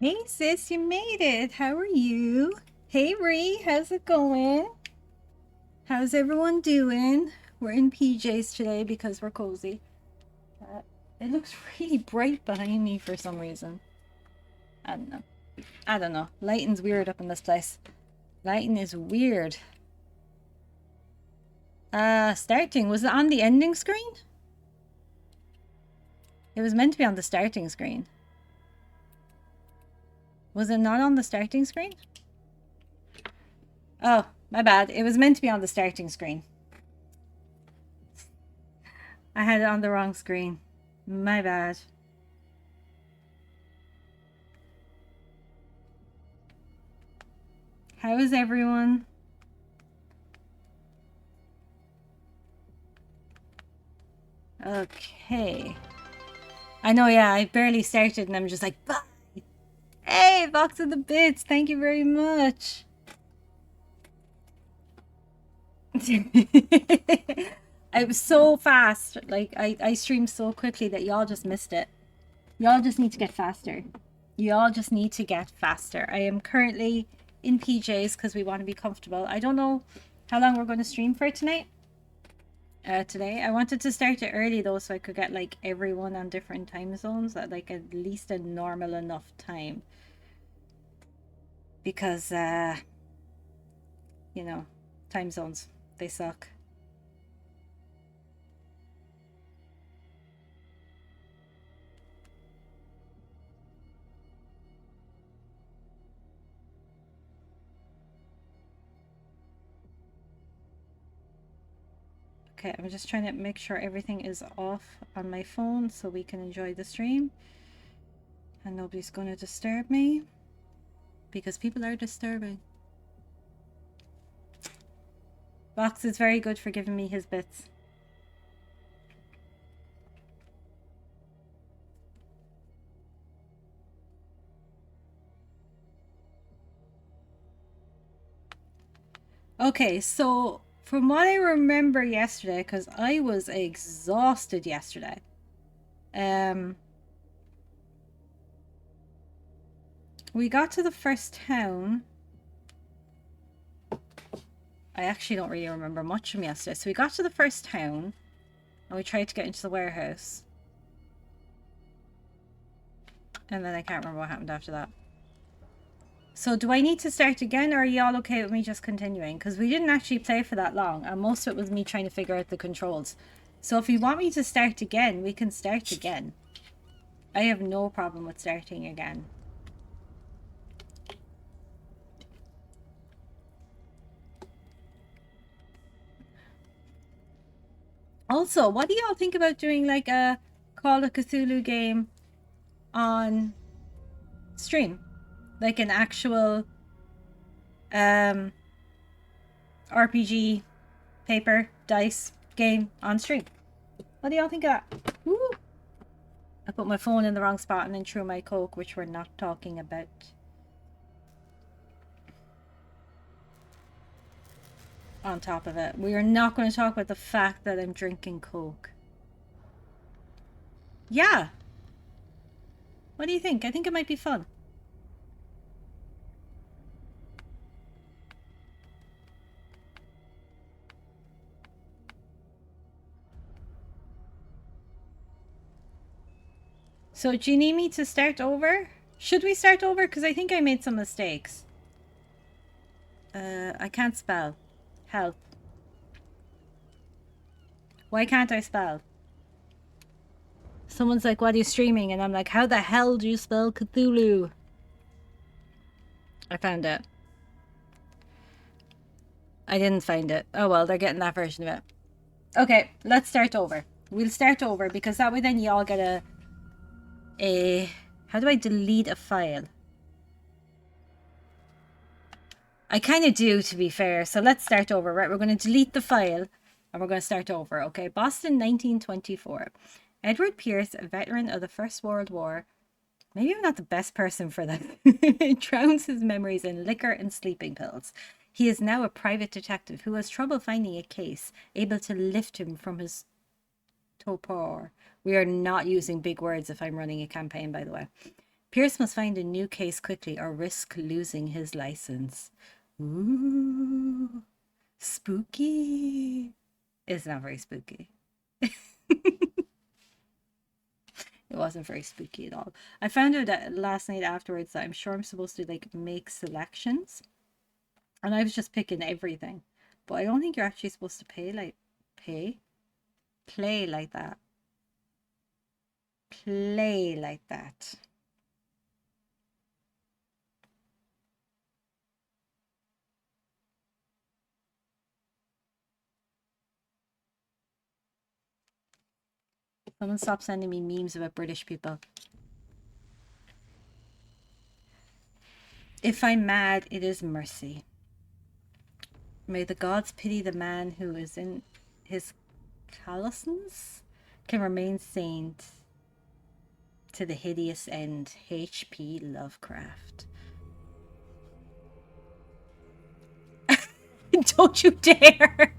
Hey sis, you made it. How are you? Hey Ree, how's it going? How's everyone doing? We're in PJs today because we're cozy. Uh, it looks really bright behind me for some reason. I don't know. I don't know. Lighting's weird up in this place. Lighting is weird. Starting. Was it on the ending screen? It was meant to be on the starting screen. Was it not on the starting screen? Oh, my bad. It was meant to be on the starting screen. I had it on the wrong screen. My bad. How is everyone? Okay. I know, yeah, I barely started and I'm just like, bye. Hey, Box of the Bits, thank you very much. I was so fast. Like, I streamed so quickly that y'all just missed it. Y'all just need to get faster. Y'all just need to get faster. I am currently in PJs because we want to be comfortable. I don't know how long we're going to stream for tonight. Today. I wanted to start it early though, so I could get like everyone on different time zones at like at least a normal enough time. Because, you know, time zones, they suck. Okay, I'm just trying to make sure everything is off on my phone so we can enjoy the stream. And nobody's going to disturb me. Because people are disturbing. Box is very good for giving me his bits. Okay, so from what I remember yesterday, because I was exhausted yesterday, we got to the first town. I actually don't really remember much from yesterday. So we got to the first town and we tried to get into the warehouse. And then I can't remember what happened after that. So do I need to start again, or are you all okay with me just continuing? Because we didn't actually play for that long, and most of it was me trying to figure out the controls. So if you want me to start again, we can start again. I have no problem with starting again. Also, what do y'all think about doing like a Call of Cthulhu game on stream? Like an actual RPG paper dice game on stream. What do y'all think of that? Woo! I put my phone in the wrong spot and then threw my Coke, which we're not talking about. On top of it, we are not going to talk about the fact that I'm drinking Coke. Yeah. What do you think? I think it might be fun. So do you need me to start over? Should we start over? Because I think I made some mistakes. I can't spell. Help. Why can't I spell? Someone's like, what are you streaming? And I'm like, how the hell do you spell Cthulhu? I found it. I didn't find it. Oh well, they're getting that version of it. Okay, let's start over. We'll start over because that way then you all get a... How do I delete a file? I kind of do, to be fair. So let's start over, right? We're going to delete the file and we're going to start over, okay? Boston, 1924. Edward Pierce, a veteran of the First World War. Maybe I'm not the best person for that. Drowns his memories in liquor and sleeping pills. He is now a private detective who has trouble finding a case able to lift him from his torpor. We are not using big words if I'm running a campaign, by the way. Pierce must find a new case quickly or risk losing his license. Ooh, spooky. It's not very spooky. It wasn't very spooky at all. I found out that last night afterwards that I'm sure I'm supposed to like make selections. And I was just picking everything. But I don't think you're actually supposed to play like that. Play like that. Someone stop sending me memes about British people. If I'm mad, it is mercy. May the gods pity the man who is in his callousness can remain saint to the hideous end. H.P. Lovecraft. Don't you dare!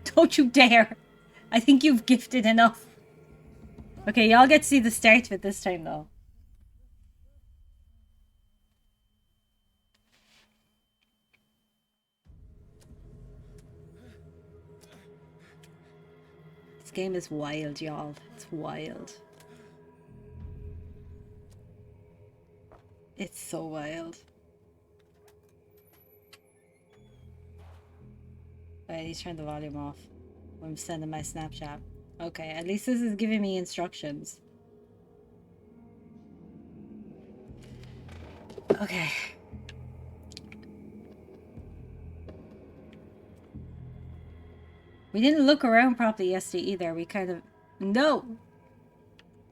Don't you dare! I think you've gifted enough. Okay, y'all get to see the start of it this time though. This game is wild, y'all. It's wild. It's so wild. I need to turn the volume off. I'm sending my Snapchat. Okay, at least this is giving me instructions. Okay. We didn't look around properly yesterday either. We kind of... No!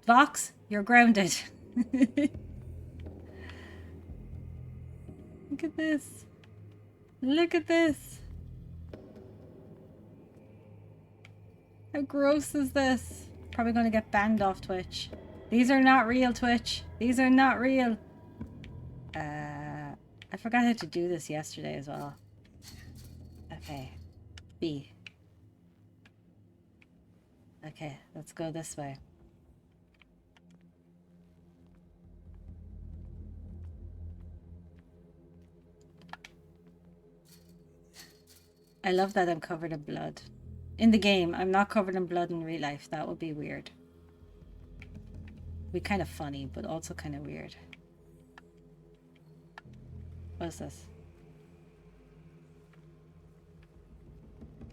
Vox, you're grounded. Look at this. Look at this. How gross is this? Probably going to get banned off Twitch. These are not real, Twitch. These are not real. I forgot how to do this yesterday as well. Okay. B. Okay, let's go this way. I love that I'm covered in blood. In the game, I'm not covered in blood in real life. That would be weird. Be kind of funny, but also kind of weird. What's this?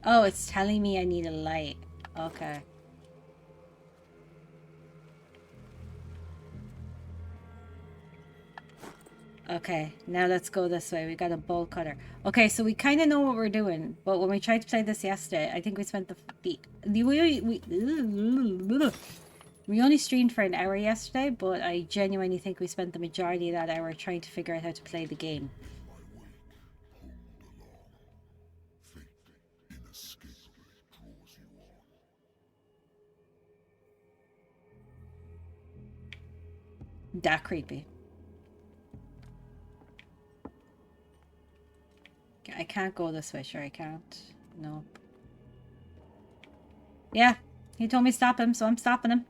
Oh, it's telling me I need a light. Okay. Okay, now let's go this way. We got a bolt cutter. Okay, so we kind of know what we're doing, but when we tried to play this yesterday, I think we spent we only streamed for an hour yesterday, but I genuinely think we spent the majority of that hour trying to figure out how to play the game. That creepy. I can't go this way. Sure, I can't. No. Yeah, he told me stop him, so I'm stopping him.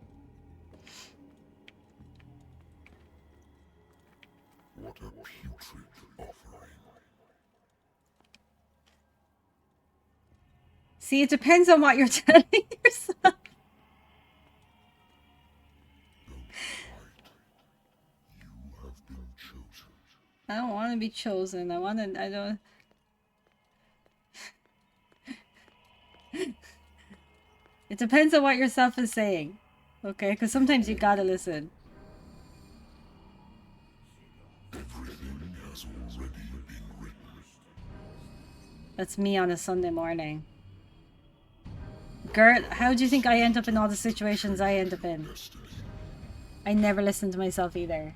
What a putrid offering. See, it depends on what you're telling yourself. I don't want to be chosen. I don't... It depends on what yourself is saying. Okay? Because sometimes you gotta listen. Everything has already been written. That's me on a Sunday morning. Girl, how do you think I end up in all the situations I end up in? I never listen to myself either.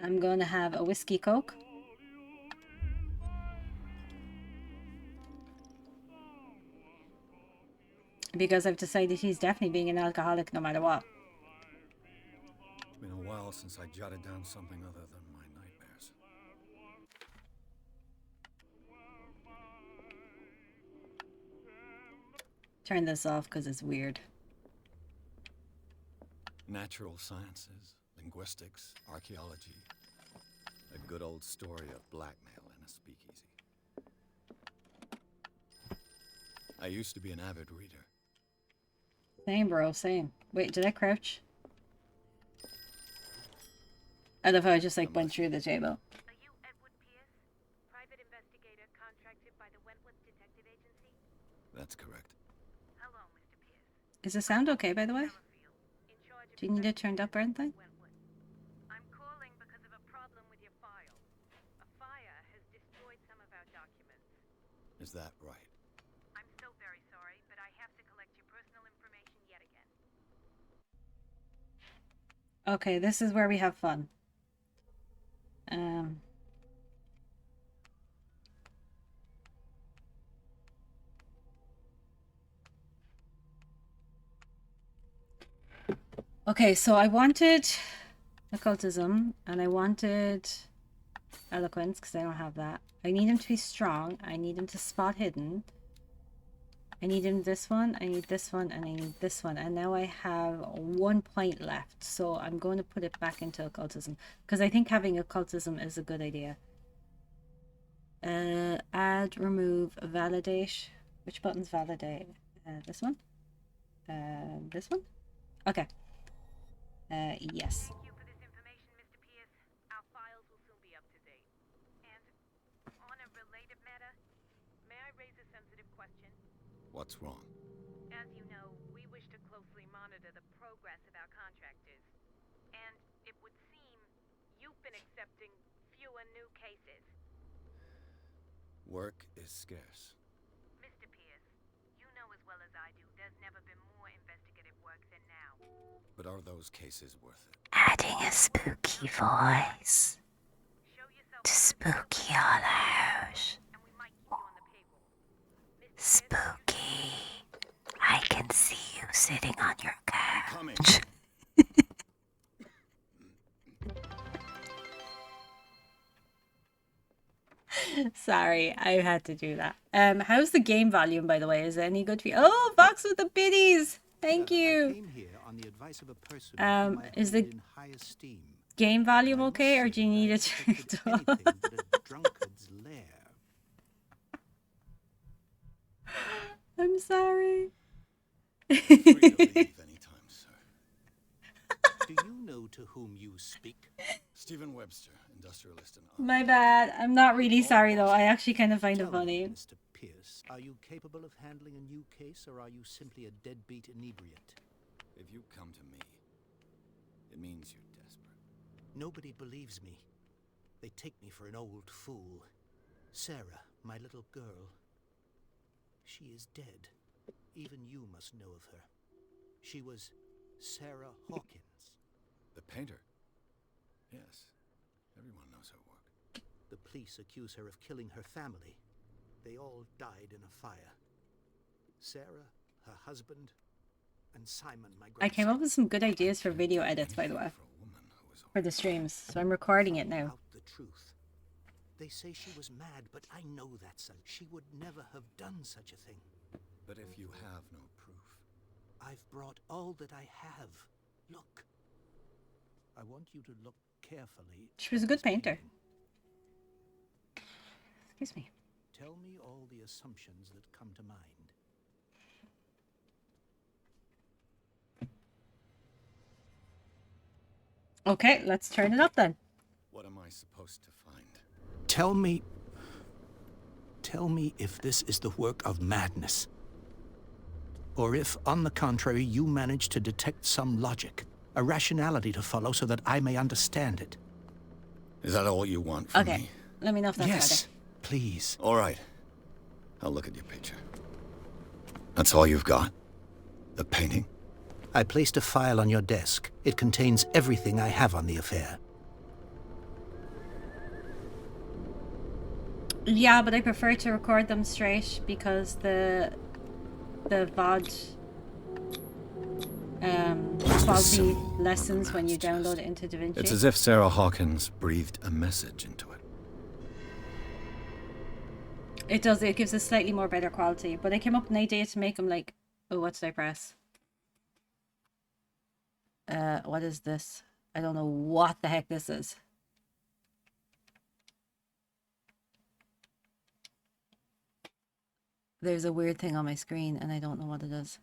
I'm gonna have a whiskey coke. because I've decided he's definitely being an alcoholic no matter what. It's been a while since I jotted down something other than my nightmares. Turn this off because it's weird. Natural sciences, linguistics, archaeology. A good old story of blackmail in a speakeasy. I used to be an avid reader. Same, bro, same. Wait, did I crouch? I love how I just like went through the table. Are you Edward Pierce, private investigator contracted by the Wentworth Detective Agency? That's correct. Hello, Mr. Pierce. Is the sound okay, by the way? In charge of Do you need it turned up or anything? Wentworth. I'm calling because of a problem with your file. A fire has destroyed some of our documents. Is that right? I'm so very sorry, but I have to collect your personal information yet again. Okay, this is where we have fun. Okay, so I wanted occultism and I wanted eloquence because I don't have that. I need him to be strong. I need him to spot hidden. I need him this one, I need this one, and I need this one. And now I have 1 point left. So I'm going to put it back into occultism because I think having occultism is a good idea. Add, remove, validate. Which button's validate? This one? This one? Okay. Yes. Thank you for this information, Mr. Pierce. Our files will soon be up to date. And on a related matter, may I raise a sensitive question? What's wrong? As you know, we wish to closely monitor the progress of our contractors. And it would seem you've been accepting fewer new cases. Work is scarce. Mr. Pierce, you know as well as I do, there's never been more investigative work than now. But are those cases worth it? Adding a spooky voice Show yourself to Spooky Hollow. and we might keep you on the payroll. Mr. Pierce, Spooky, I can see you sitting on your Coming. couch. Sorry, I had to do that. How's the game volume, by the way? Is it any good for you? Oh, Vox with the biddies! Thank I you! came here on the advice of a person Um, whom I is hold the in high esteem. Game volume I must okay, or say do you need I it turned expected off? anything but a drunkard's lair. I'm sorry. Free to leave anytime, sir. Do you know to whom you speak? Stephen Webster, industrialist and My bad. I'm not really sorry, though. I actually kind of find it Tell me, funny. Mr. Pierce, are you capable of handling a new case, or are you simply a deadbeat inebriate? If you come to me, it means you're desperate. Nobody believes me. They take me for an old fool. Sarah, my little girl, she is dead. Even you must know of her. She was Sarah Hawkins. The painter? Yes. Everyone knows her work. The police accuse her of killing her family. They all died in a fire. Sarah, her husband, and Simon, my grandson. I came up with some good ideas for video edits, by the way, For a woman who was for the streams. So I'm recording it now. Out the truth. They say she was mad, but I know that's so. She would never have done such a thing. But if you have no proof, I've brought all that I have. Look. I want you to look carefully. She was a at good this painter. painting. Excuse me. Tell me all the assumptions that come to mind. Okay, let's turn it up then. what am I supposed to find? Tell me if this is the work of madness. Or if, on the contrary, you manage to detect some logic, a rationality to follow so that I may understand it. Is that all you want from Okay, me? let me know if that's Yes, better. please. All right. I'll look at your picture. That's all you've got? The painting? I placed a file on your desk. It contains everything I have on the affair. Yeah, but I prefer to record them straight because the VOD Just a quality symbol on the lessons when you man's download chest. it into DaVinci. It's as if Sarah Hawkins breathed a message into it. It does. It gives a slightly more better quality. But I came up with an idea to make them like, oh, what did I press? What is this? I don't know what the heck this is. There's a weird thing on my screen and I don't know what it is.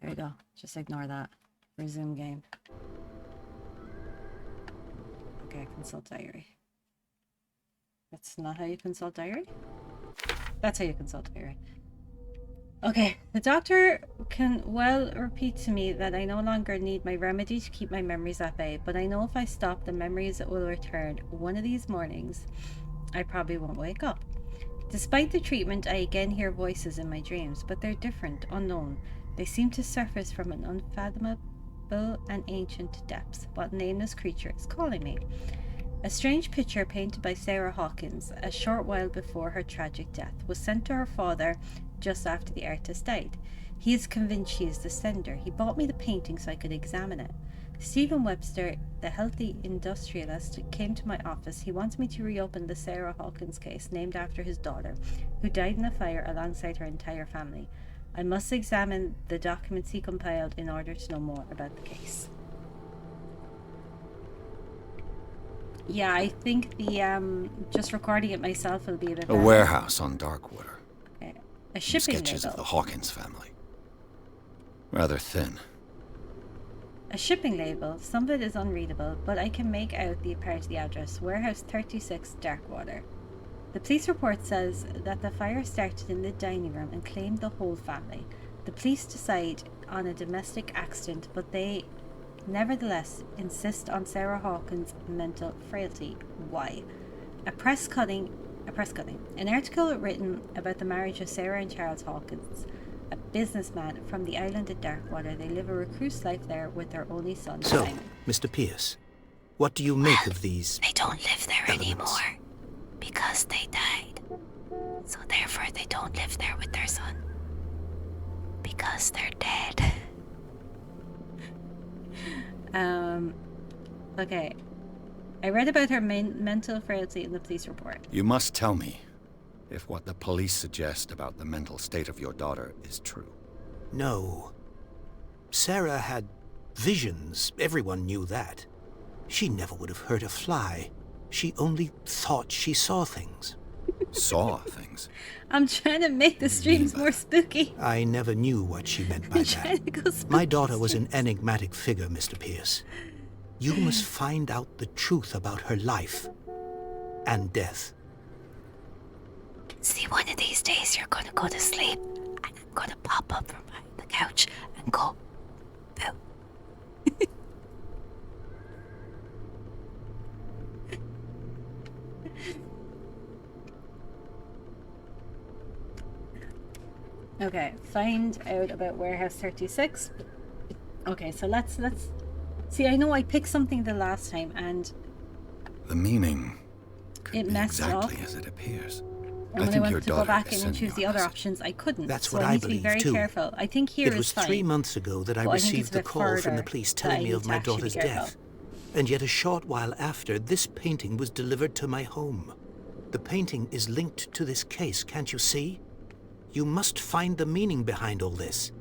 There we go. Just ignore that. Resume game. Okay, consult diary. That's not how you consult diary? That's how you consult diary. Okay, the doctor can well repeat to me that I no longer need my remedy to keep my memories at bay, but I know if I stop, the memories will return. One of these mornings, I probably won't wake up. Despite the treatment, I again hear voices in my dreams, but they're different, unknown. They seem to surface from an unfathomable and ancient depths. What nameless creature is calling me? A strange picture painted by Sarah Hawkins a short while before her tragic death was sent to her father just after the artist died. He is convinced she is the sender. He bought me the painting so I could examine it. Stephen Webster, the healthy industrialist, came to my office. He wants me to reopen the Sarah Hawkins case, named after his daughter, who died in a fire alongside her entire family. I must examine the documents he compiled in order to know more about the case. Yeah, I think the just recording it myself will be a bit A better. warehouse on Darkwater. Okay. A shipping Sketches label. of the Hawkins family. Rather thin. A shipping label. Some of it is unreadable, but I can make out the part of the address. Warehouse 36, Darkwater. The police report says that the fire started in the dining room and claimed the whole family. The police decide on a domestic accident, but they nevertheless insist on Sarah Hawkins' mental frailty. Why? A press cutting. An article written about the marriage of Sarah and Charles Hawkins, a businessman from the island of Darkwater. They live a recluse life there with their only son, So, Simon. Mr. Pierce, what do you make of these? They don't live there elements? anymore because they died. So therefore they don't live there with their son. Because they're dead. Okay. I read about her mental frailty in the police report. You must tell me if what the police suggest about the mental state of your daughter is true. No. Sarah had visions. Everyone knew that. She never would have hurt a fly. She only thought she saw things. Saw things. I'm trying to make the streams more spooky. I never knew what she meant by I'm trying that. to go spooky. My daughter was an enigmatic figure, Mr. Pierce. You must find out the truth about her life and death. See, one of these days you're gonna go to sleep, and I'm gonna pop up from behind the couch and go, boo. Okay, find out about Warehouse 36. Okay, so let's see. I know I picked something the last time and The meaning could It be messed exactly up. as it appears. and when I think went your to go daughter back is in and sending choose you the a other message. options, I couldn't. That's so what I I need to be believe, very too. careful. I think here It is was fine. 3 months ago that I But I think received it's a the bit call from the further police that telling I me need of to my actually be daughter's careful. death. And yet a short while after, this painting was delivered to my home. The painting is linked to this case, can't you see? You must find the meaning behind all this.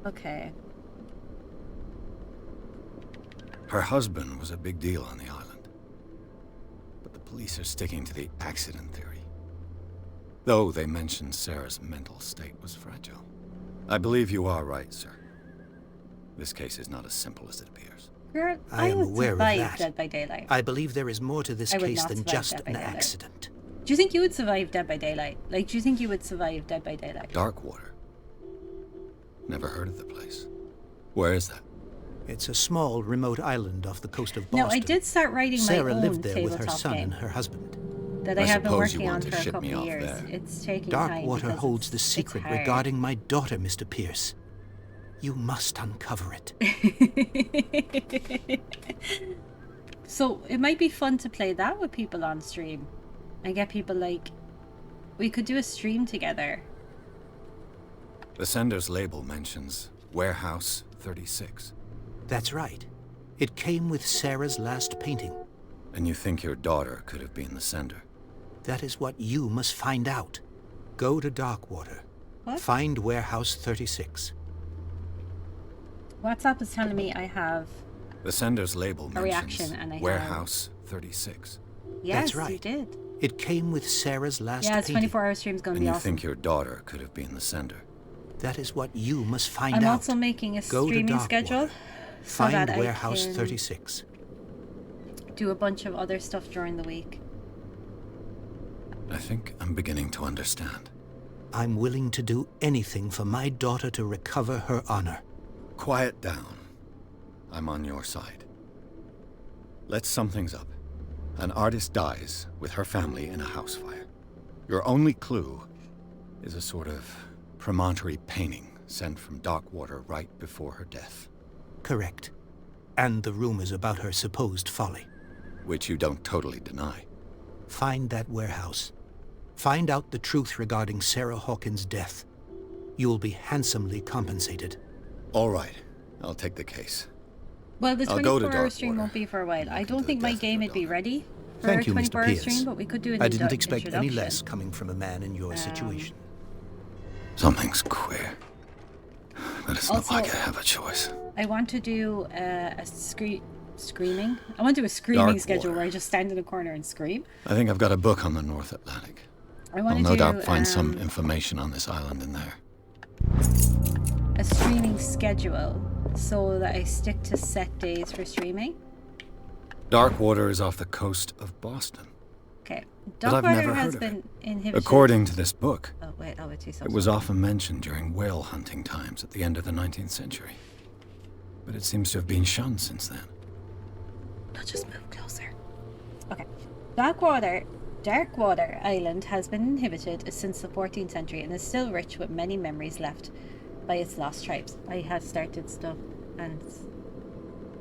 Okay. Her husband was a big deal on the island. But the police are sticking to the accident theory. Though they mentioned Sarah's mental state was fragile. I believe you are right, sir. This case is not as simple as it appears. Girl, I am would aware of survive that. Dead by Daylight. I believe there is more to this I would case not than survive just Dead by an Daylight. accident. Do you think you would survive Dead by Daylight? Like, do you think you would survive Dead by Daylight? Darkwater. Never heard of the place. Where is that? It's a small, remote island off the coast of No, Boston. I did start writing Sarah my own lived there with her tabletop son game and her husband. that I I have been suppose you working on want to for a ship couple me of off years. there. It's taking time. Darkwater because holds the it's secret hard. regarding my daughter, Mr. Pierce. You must uncover it. So it might be fun to play that with people on stream and get people like, we could do a stream together. The sender's label mentions Warehouse 36. That's right. It came with Sarah's last painting. And you think your daughter could have been the sender? That is what you must find out. Go to Darkwater. What? Find Warehouse 36. WhatsApp is telling me I have... The sender's label A mentions reaction, and I have- Warehouse 36. Yes, That's right. you did. It came with Sarah's last Yeah, it's painting. 24-hour stream's going to And be you awesome. think your daughter could have been the sender? That is what you must find I'm out. also making a Go to streaming Darkwater. schedule so Find that I Warehouse can 36. do a bunch of other stuff during the week. I think I'm beginning to understand. I'm willing to do anything for my daughter to recover her honor. Quiet down. I'm on your side. Let's sum things up. An artist dies with her family in a house fire. Your only clue is a sort of promontory painting sent from Darkwater right before her death. Correct. And the rumors about her supposed folly. Which you don't totally deny. Find that warehouse. Find out the truth regarding Sarah Hawkins' death. You will be handsomely compensated. All right, I'll take the case. Well, the I'll go to 24-hour stream Darkwater. won't be for a while. Look I into don't the think my death of game your would be daughter. ready for Thank a you, Mr. 24-hour Pierce. stream, but we could do an I didn't expect any introduction. less coming from a man in your situation. Something's queer. But it's not Also- like I have a choice. I want to do screaming. I want to do a screaming schedule Darkwater. where I just stand in a corner and scream. I think I've got a book on the North Atlantic. I I'll want to no do doubt find some information on this island in there. a streaming schedule so that I stick to set days for streaming. Darkwater is off the coast of Boston. Okay. But I've Darkwater never has heard of been it. inhibited. According to this book, Oh wait, I'll wait 2 it seconds. was often mentioned during whale hunting times at the end of the 19th century. But it seems to have been shunned since then. I'll just move closer. Okay. Darkwater Island has been inhabited since the 14th century and is still rich with many memories left by its lost tribes. I had started stuff and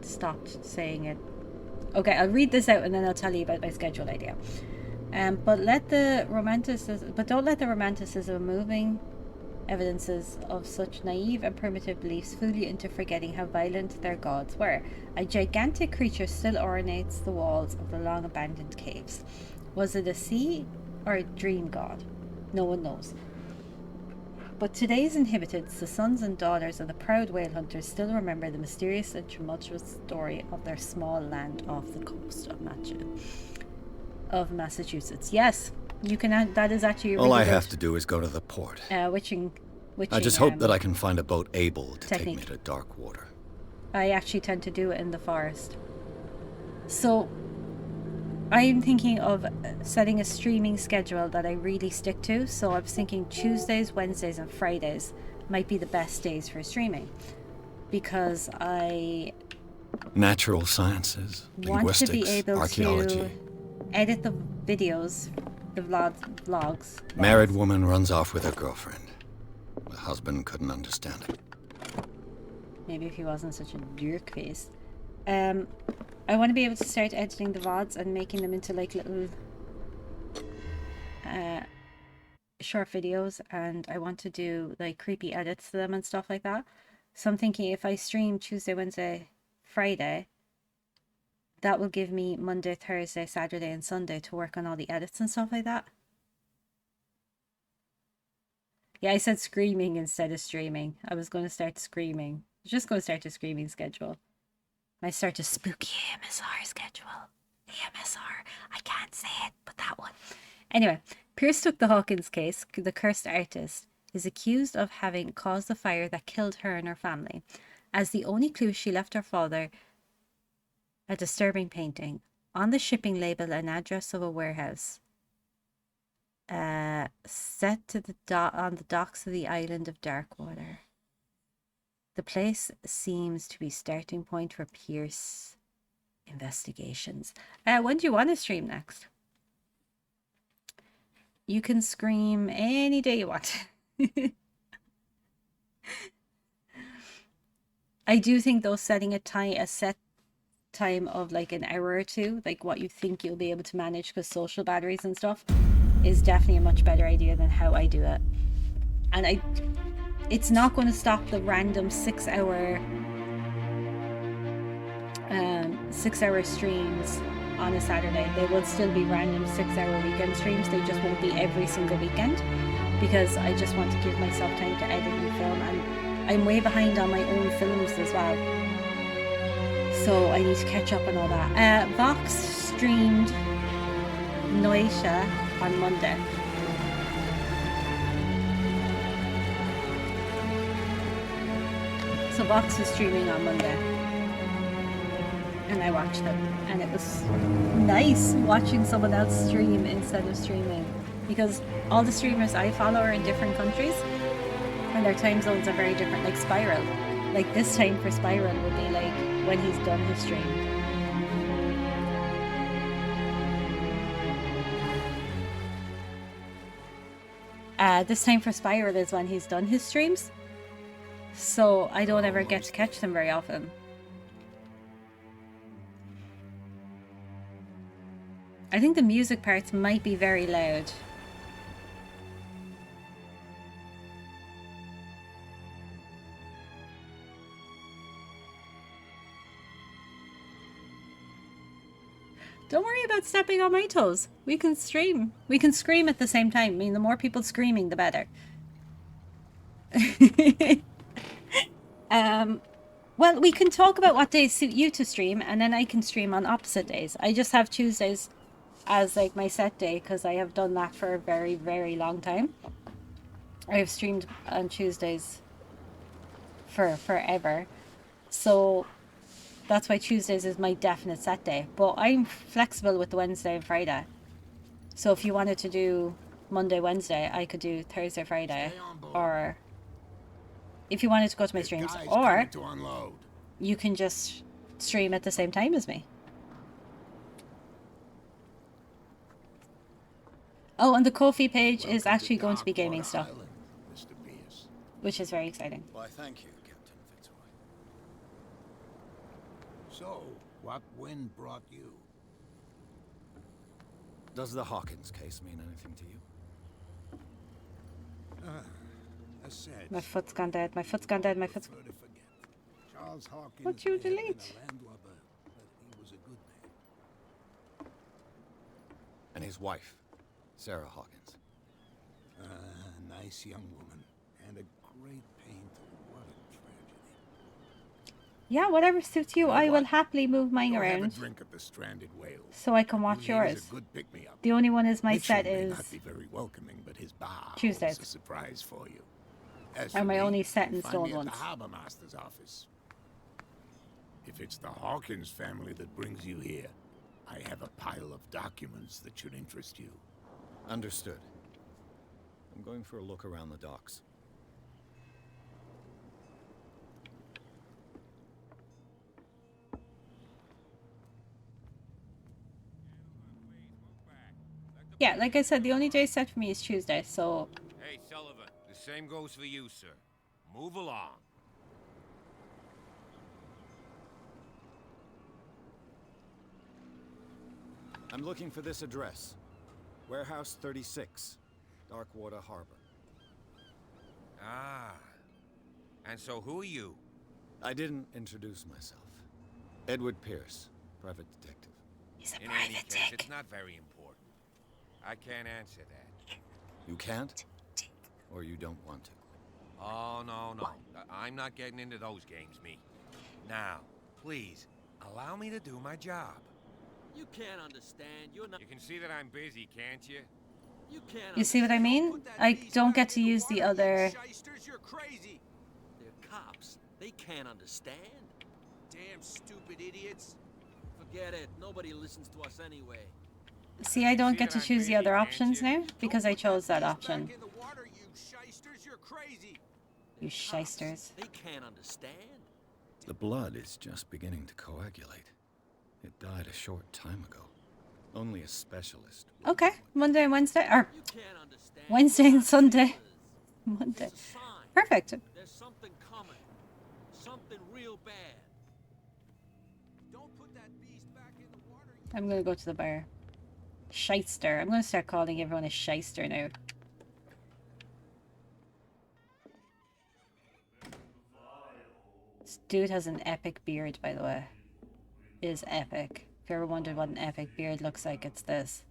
stopped saying it. Okay, I'll read this out and then I'll tell you about my schedule idea. But don't let the romanticism of moving evidences of such naive and primitive beliefs fool you into forgetting how violent their gods were. A gigantic creature still ornates the walls of the long abandoned caves. Was it a sea or a dream god? No one knows. But today's inhabitants, the sons and daughters of the proud whale hunters, still remember the mysterious and tumultuous story of their small land off the coast of Massachusetts. Yes, you can add, that is actually a All really I good, have to do is go to the port. witching I just hope that I can find a boat able to technique. take me to Darkwater. I actually tend to do it in the forest. So I'm thinking of setting a streaming schedule that I really stick to. So I was thinking Tuesdays, Wednesdays and Fridays might be the best days for streaming, because I Natural sciences, want to be linguistics, able archaeology. to edit the videos, the vlogs. Married woman runs off with her girlfriend. The husband couldn't understand it. Maybe if he wasn't such a jerk face. I want to be able to start editing the VODs and making them into like little short videos, and I want to do like creepy edits to them and stuff like that. So I'm thinking if I stream Tuesday, Wednesday, Friday, that will give me Monday, Thursday, Saturday and Sunday to work on all the edits and stuff like that. Yeah, I said screaming instead of streaming. I was going to start screaming. I was just going to start a screaming schedule. I start a spooky AMSR schedule. AMSR. I can't say it, but that one. Anyway, Pierce took the Hawkins case. The cursed artist is accused of having caused the fire that killed her and her family. As the only clue, she left her father a disturbing painting. On the shipping label, an address of a warehouse. Set to the on the docks of the island of Darkwater. The place seems to be starting point for Pierce investigations. When do you want to stream next? You can scream any day you want. I do think though setting a set time of like an hour or two, like what you think you'll be able to manage because social batteries and stuff, is definitely a much better idea than how I do it. And it's not going to stop the random 6 hour streams on a Saturday. They will still be random 6 hour weekend streams. They just won't be every single weekend, because I just want to give myself time to edit and film, and I'm way behind on my own films as well, so I need to catch up on all that. Vox streamed Noisha on Monday. So Vox was streaming on Monday, and I watched them, and it was nice watching someone else stream instead of streaming, because all the streamers I follow are in different countries, and their time zones are very different. Like Spiral, like this time for Spiral would be like when he's done his stream. This time for Spiral is when he's done his streams, so I don't ever get to catch them very often. I think the music parts might be very loud. Don't worry about stepping on my toes. We can stream. We can scream at the same time. I mean, the more people screaming, the better. Well, we can talk about what days suit you to stream, and then I can stream on opposite days. I just have Tuesdays as like my set day, because I have done that for a very, very long time. I've streamed on Tuesdays for forever, so that's why Tuesdays is my definite set day. But I'm flexible with Wednesday and Friday, so if you wanted to do Monday, Wednesday, I could do Thursday, Friday, or if you wanted to go to my streams, or you can just stream at the same time as me. Oh, and the Ko-fi page is actually going to be gaming stuff, which is very exciting. Why, thank you, Captain Fitzroy. So, what wind brought you? Does the Hawkins case mean anything to you? As said, My foot's gone dead. My foot's gone dead. My foot's. prefer to forget. Charles Hawkins What'd you may have been delete? a landlubber, but he was a good man. And his wife, Sarah Hawkins. Nice young woman, and a great pain to what a tragedy. Yeah, whatever suits you. I will happily move mine Go have a around drink at the Stranded Whale. so I can watch He is yours. a good pick-me-up. The only one is my Mitchell set may is not be very welcoming, but his bar Tuesdays. holds a surprise for you. As Are for my me, only set in find stone me at ones. the harbor master's office. If it's the Hawkins family that brings you here, I have a pile of documents that should interest you. Understood. I'm going for a look around the docks. Yeah, like I said, the only day set for me is Tuesday, so Hey, Sullivan, the same goes for you, sir. Move along. I'm looking for this address. Warehouse 36, Darkwater Harbor. Ah. And so who are you? I didn't introduce myself. Edward Pierce, private detective. he's a In any private case, dick. it's not very important. I can't answer that. You can't? Or you don't want to? Oh, no. I'm not getting into those games, me. Now, please, allow me to do my job. You can't understand. You're not. You can see that I'm busy, can't you? You can't. You see what I mean? I don't get to use the other. Shysters, you're crazy. They're cops. They can't understand. Damn stupid idiots. Forget it. Nobody listens to us anyway. See, I don't get to choose the other options now because I chose that option. Back in the water, you shysters, you're crazy. You shysters. They can't understand. The blood is just beginning to coagulate. It died a short time ago. Only a specialist. would Okay, know it. Monday and Wednesday, or You can't understand. Wednesday and Sunday. Monday. It's a sign. Perfect. There's something coming. Something real bad. Don't put that beast back in the water. I'm gonna go to the bar. Shyster. I'm gonna start calling everyone a shyster now. This dude has an epic beard, by the way. It is epic. If you ever wondered what an epic beard looks like, it's this.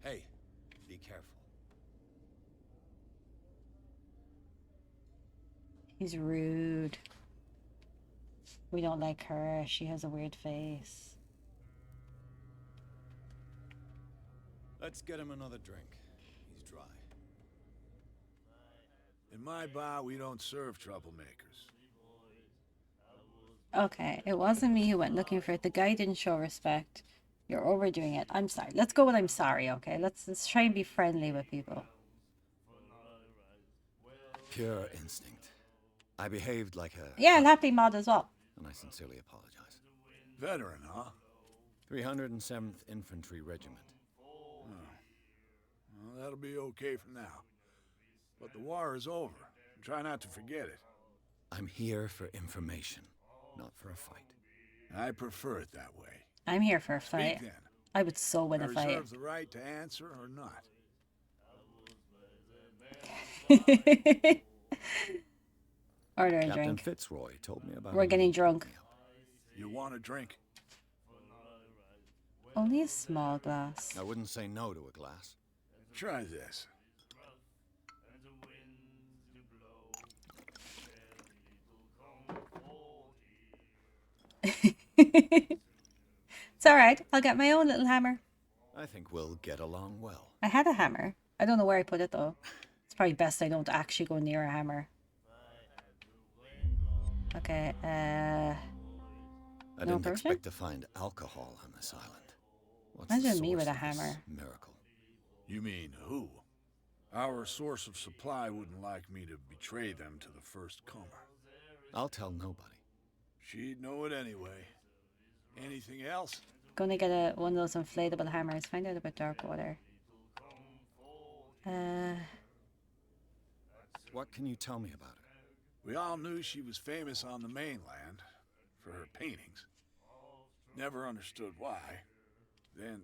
Hey, be careful. He's rude. We don't like her. She has a weird face. Let's get him another drink. He's dry. In my bar, we don't serve troublemakers. Okay, it wasn't me who went looking for it. The guy didn't show respect. You're overdoing it. I'm sorry. Let's go with I'm sorry, okay? Let's try and be friendly with people. Pure instinct. I behaved like a... Yeah, I'll happy mod as well. And I sincerely apologize. Veteran, huh? 307th Infantry Regiment. Well, that'll be okay for now. But the war is over. Try not to forget it. I'm here for information, not for a fight. I prefer it that way. I'm here for a fight. Speak then. I would so win I a fight. reserve the right to answer or not. Order a Captain drink. Fitzroy told me about We're him. getting drunk. You want a drink? Only a small glass. I wouldn't say no to a glass. Try this. It's alright. I'll get my own little hammer. I think we'll get along well. I had a hammer. I don't know where I put it though. It's probably best I don't actually go near a hammer. Okay, I No didn't potion? expect to find alcohol on this island. What's Imagine the me source with a of this hammer. miracle? You mean who? Our source of supply wouldn't like me to betray them to the first comer. I'll tell nobody. She'd know it anyway. Anything else? gonna get one of those inflatable hammers. Find out about Darkwater. What can you tell me about her? We all knew she was famous on the mainland for her paintings. Never understood why. Then,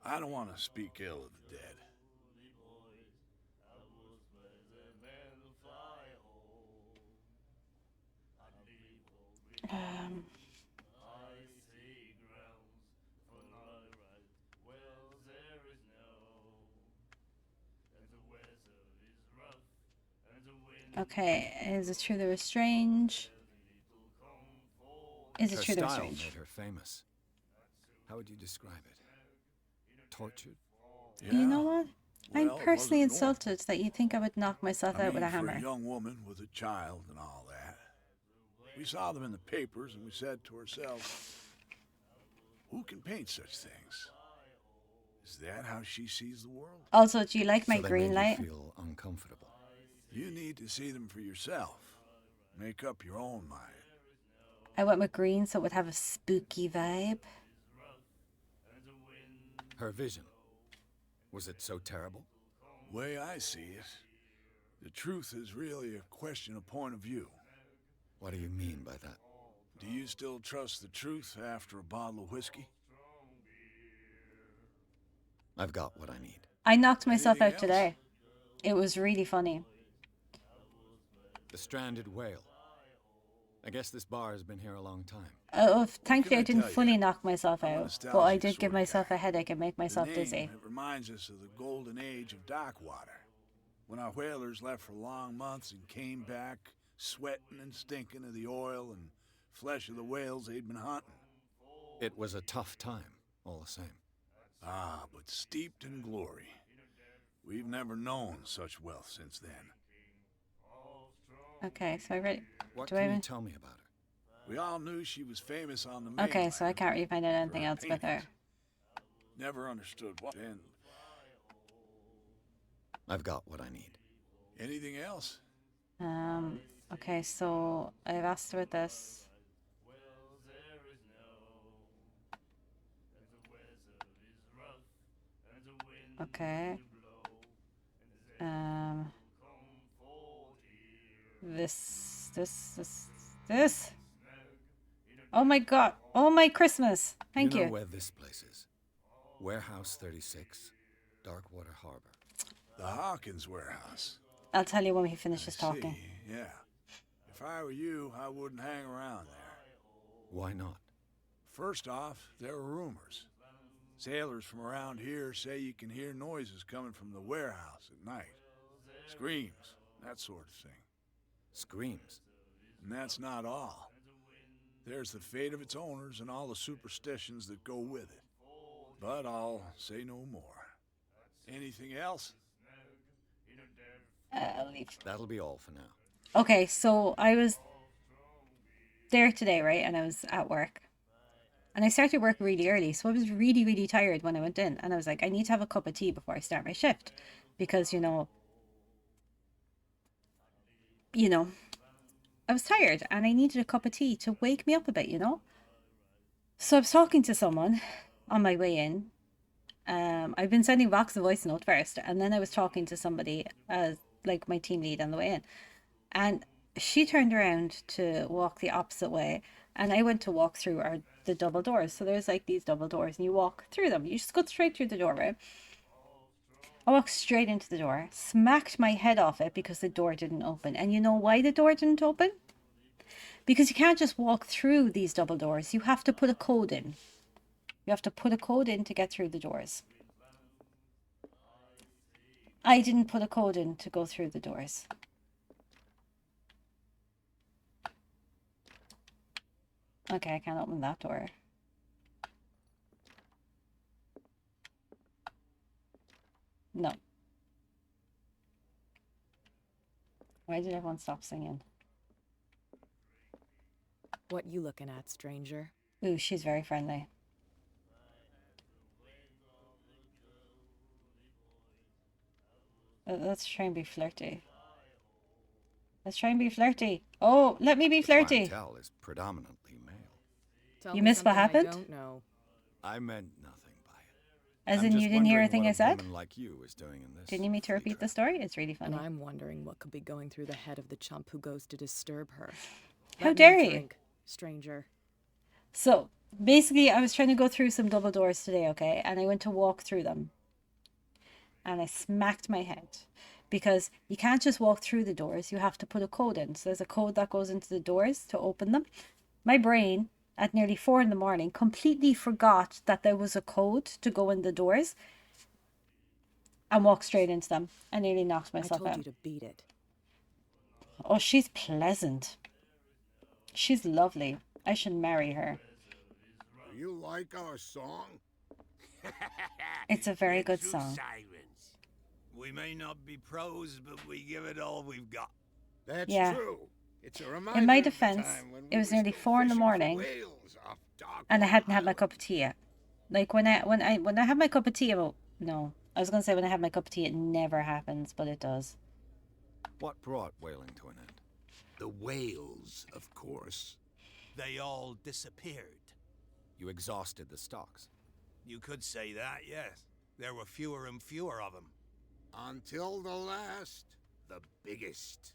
I don't want to speak ill of the dead. Okay, is it true they were strange? Is it Her true they were style strange? made her famous. How would you describe it? Tortured? Yeah. You know what? I'm Well, it personally wasn't normal. insulted that you think I would knock myself I out with a mean, for hammer. a young woman with a child and all that. We saw them in the papers and we said to ourselves, who can paint such things? Is that how she sees the world? Also, do you like my So they green made you light? feel uncomfortable. You need to see them for yourself. Make up your own mind. I went with green so it would have a spooky vibe. Her vision. Was it so terrible? Way I see it, the truth is really a question of point of view. What do you mean by that? Do you still trust the truth after a bottle of whiskey? I've got what I need. I knocked myself Anything out else? today. It was really funny. The stranded whale. I guess this bar has been here a long time. Thankfully, I I didn't tell you? fully knock myself I'm a out, but I nostalgic did give sort of myself guy. a headache and make myself The name, dizzy. It reminds us of the golden age of Darkwater, when our whalers left for long months and came back sweating and stinking of the oil and flesh of the whales they'd been hunting. It was a tough time, all the same. Ah, but steeped in glory. We've never known such wealth since then. Okay, so I read. What Do I can you even- tell me about her? We all knew she was famous on the mainland. Okay, so I can't really find out for anything her else with her. paintings. Never understood what. Then, I've got what I need. anything else? Okay, so I've asked about this. Okay. This. Oh my God. Oh my Christmas. Thank You know you. where this place is? Warehouse 36, Darkwater Harbor. The Hawkins warehouse. I'll tell you when he I finishes see, talking. yeah. If I were you, I wouldn't hang around there. Why not? First off, there are rumors. Sailors from around here say you can hear noises coming from the warehouse at night. Screams, that sort of thing. Screams. And that's not all. There's the fate of its owners and all the superstitions that go with it. But I'll say no more. Anything else? That'll be all for now. Okay, so I was there today, right? And I was at work. And I started work really early. So I was really, really tired when I went in. And I was like, I need to have a cup of tea before I start my shift. Because, you know, I was tired and I needed a cup of tea to wake me up a bit, So I was talking to someone on my way in. I've been sending Vox a voice note first, and then I was talking to somebody as like my team lead on the way in. And she turned around to walk the opposite way, and I went to walk through the double doors. So there's like these double doors, and you walk through them. You just go straight through the door, right? I walked straight into the door, smacked my head off it because the door didn't open. And you know why the door didn't open? Because you can't just walk through these double doors. You have to put a code in. You have to put a code in to get through the doors. I didn't put a code in to go through the doors. Okay, I can't open that door. No. Why did everyone stop singing? What you looking at, stranger? Ooh, she's very friendly. Let's try and be flirty. Let's try and be flirty. Oh, let me be flirty. The clientele is predominantly male. Tell You me missed what something happened? I don't know. I meant nothing by it. As I'm in, just you didn't hear wondering anything what I a said? woman like you is doing in this Do you need me to free repeat the trip. story? It's really funny. And I'm wondering what could be going through the head of the chump who goes to disturb her. How Let me dare you? drink, stranger. So basically, I was trying to go through some double doors today, okay? And I went to walk through them. And I smacked my head. Because you can't just walk through the doors. You have to put a code in. So there's a code that goes into the doors to open them. My brain, at nearly 4 in the morning, completely forgot that there was a code to go in the doors. And walked straight into them. I nearly knocked I myself told out. you to beat it. Oh, she's pleasant. She's lovely. I should marry her. Do you like our song? It's a very good True song. Sirens. We may not be pros, but we give it all we've got. That's Yeah. true. It's a reminder In my of the defense, time when it we was were nearly still 4 in the fishing for morning, whales off and I Darkwater hadn't had my Island. cup of tea yet. Like when I have my cup of tea, no, I was gonna say when I have my cup of tea, it never happens, but it does. What brought whaling to an end? The whales, of course. They all disappeared. You exhausted the stocks. You could say that, yes. There were fewer and fewer of them. Until the last, the biggest.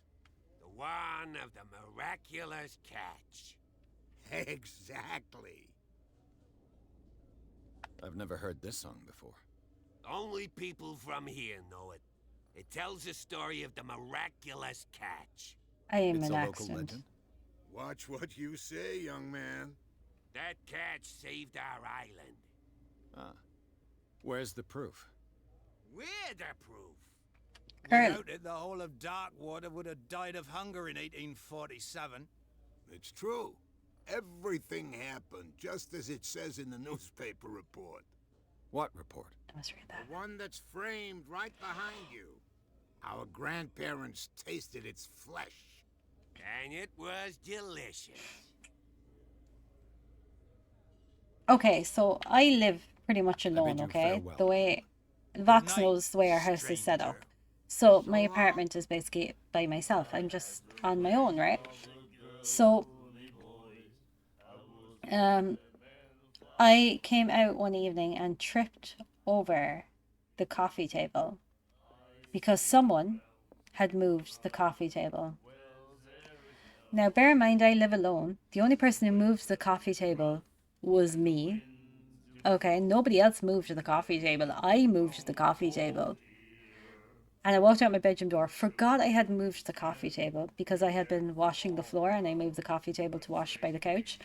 The one of the miraculous catch. Exactly. I've never heard this song before. Only people from here know it. It tells the story of the miraculous catch. I am It's an a local accident. legend. Watch what you say, young man. That catch saved our island. Ah. Where's the proof? We're the proof. Current. Without it, the whole of Darkwater would have died of hunger in 1847. It's true. Everything happened just as it says in the newspaper report. What report? I must read The that. one that's framed right behind you. Our grandparents tasted its flesh. And it was delicious. Okay, so I live pretty much bid alone, you okay? farewell. The way Vox night, knows the way our house is set up. stranger. So my apartment is basically by myself. I'm just on my own, right? So I came out one evening and tripped over the coffee table because someone had moved the coffee table. Now, bear in mind, I live alone. The only person who moved the coffee table was me. Okay, nobody else moved the coffee table. I moved the coffee table. And I walked out my bedroom door, forgot I had moved the coffee table because I had been washing the floor and I moved the coffee table to wash by the couch.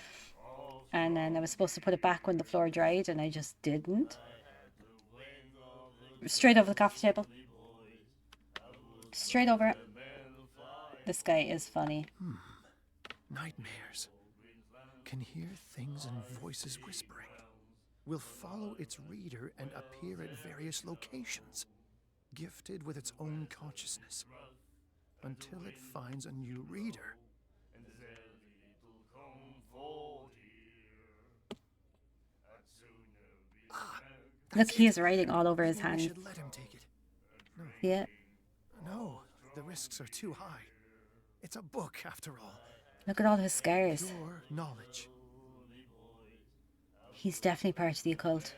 And then I was supposed to put it back when the floor dried and I just didn't. Straight over the coffee table. Straight over it. This guy is funny. Nightmares. Can hear things and voices whispering. Will follow its reader and appear at various locations, gifted with its own consciousness, until it finds a new reader. Look, he is writing all over his Maybe we hand. should let him take it. No. Yeah. No, the risks are too high. It's a book, after all. Look at all his scars. Pure knowledge. He's definitely part of the occult.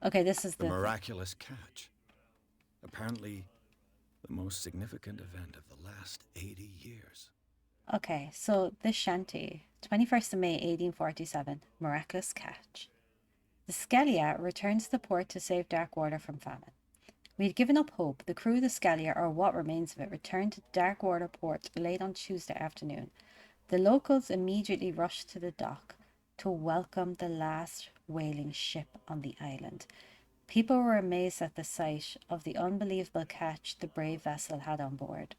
Okay, this is The the miraculous catch. Apparently, the most significant event of the last 80 years. Okay, so this shanty, 21st of May 1847, miraculous catch. The Skellia returned to the port to save Darkwater from famine. We had given up hope. The crew of the Skellia, or what remains of it, returned to Darkwater port late on Tuesday afternoon. The locals immediately rushed to the dock to welcome the last whaling ship on the island. People were amazed at the sight of the unbelievable catch the brave vessel had on board.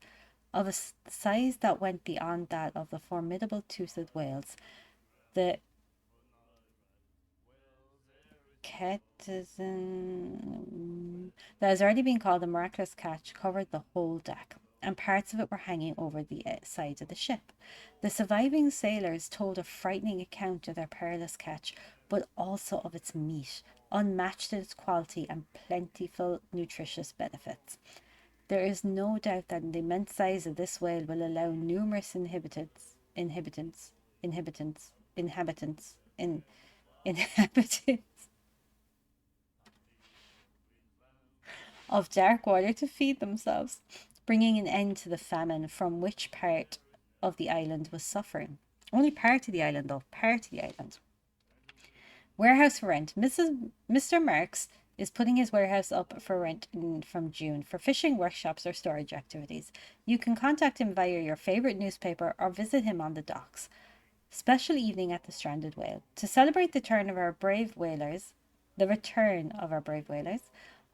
Of a size that went beyond that of the formidable toothed whales, the Cetizen that has already been called the miraculous catch covered the whole deck, and parts of it were hanging over the sides of the ship. The surviving sailors told a frightening account of their perilous catch, but also of its meat, unmatched in its quality and plentiful nutritious benefits. There is no doubt that the immense size of this whale will allow numerous inhabitants of Darkwater to feed themselves, bringing an end to the famine from which part of the island was suffering. Only part of the island, though. Part of the island. Warehouse for rent. Mr. Marks is putting his warehouse up for rent from June for fishing workshops or storage activities. You can contact him via your favorite newspaper or visit him on the docks. Special evening at the Stranded Whale. To celebrate the return of our brave whalers,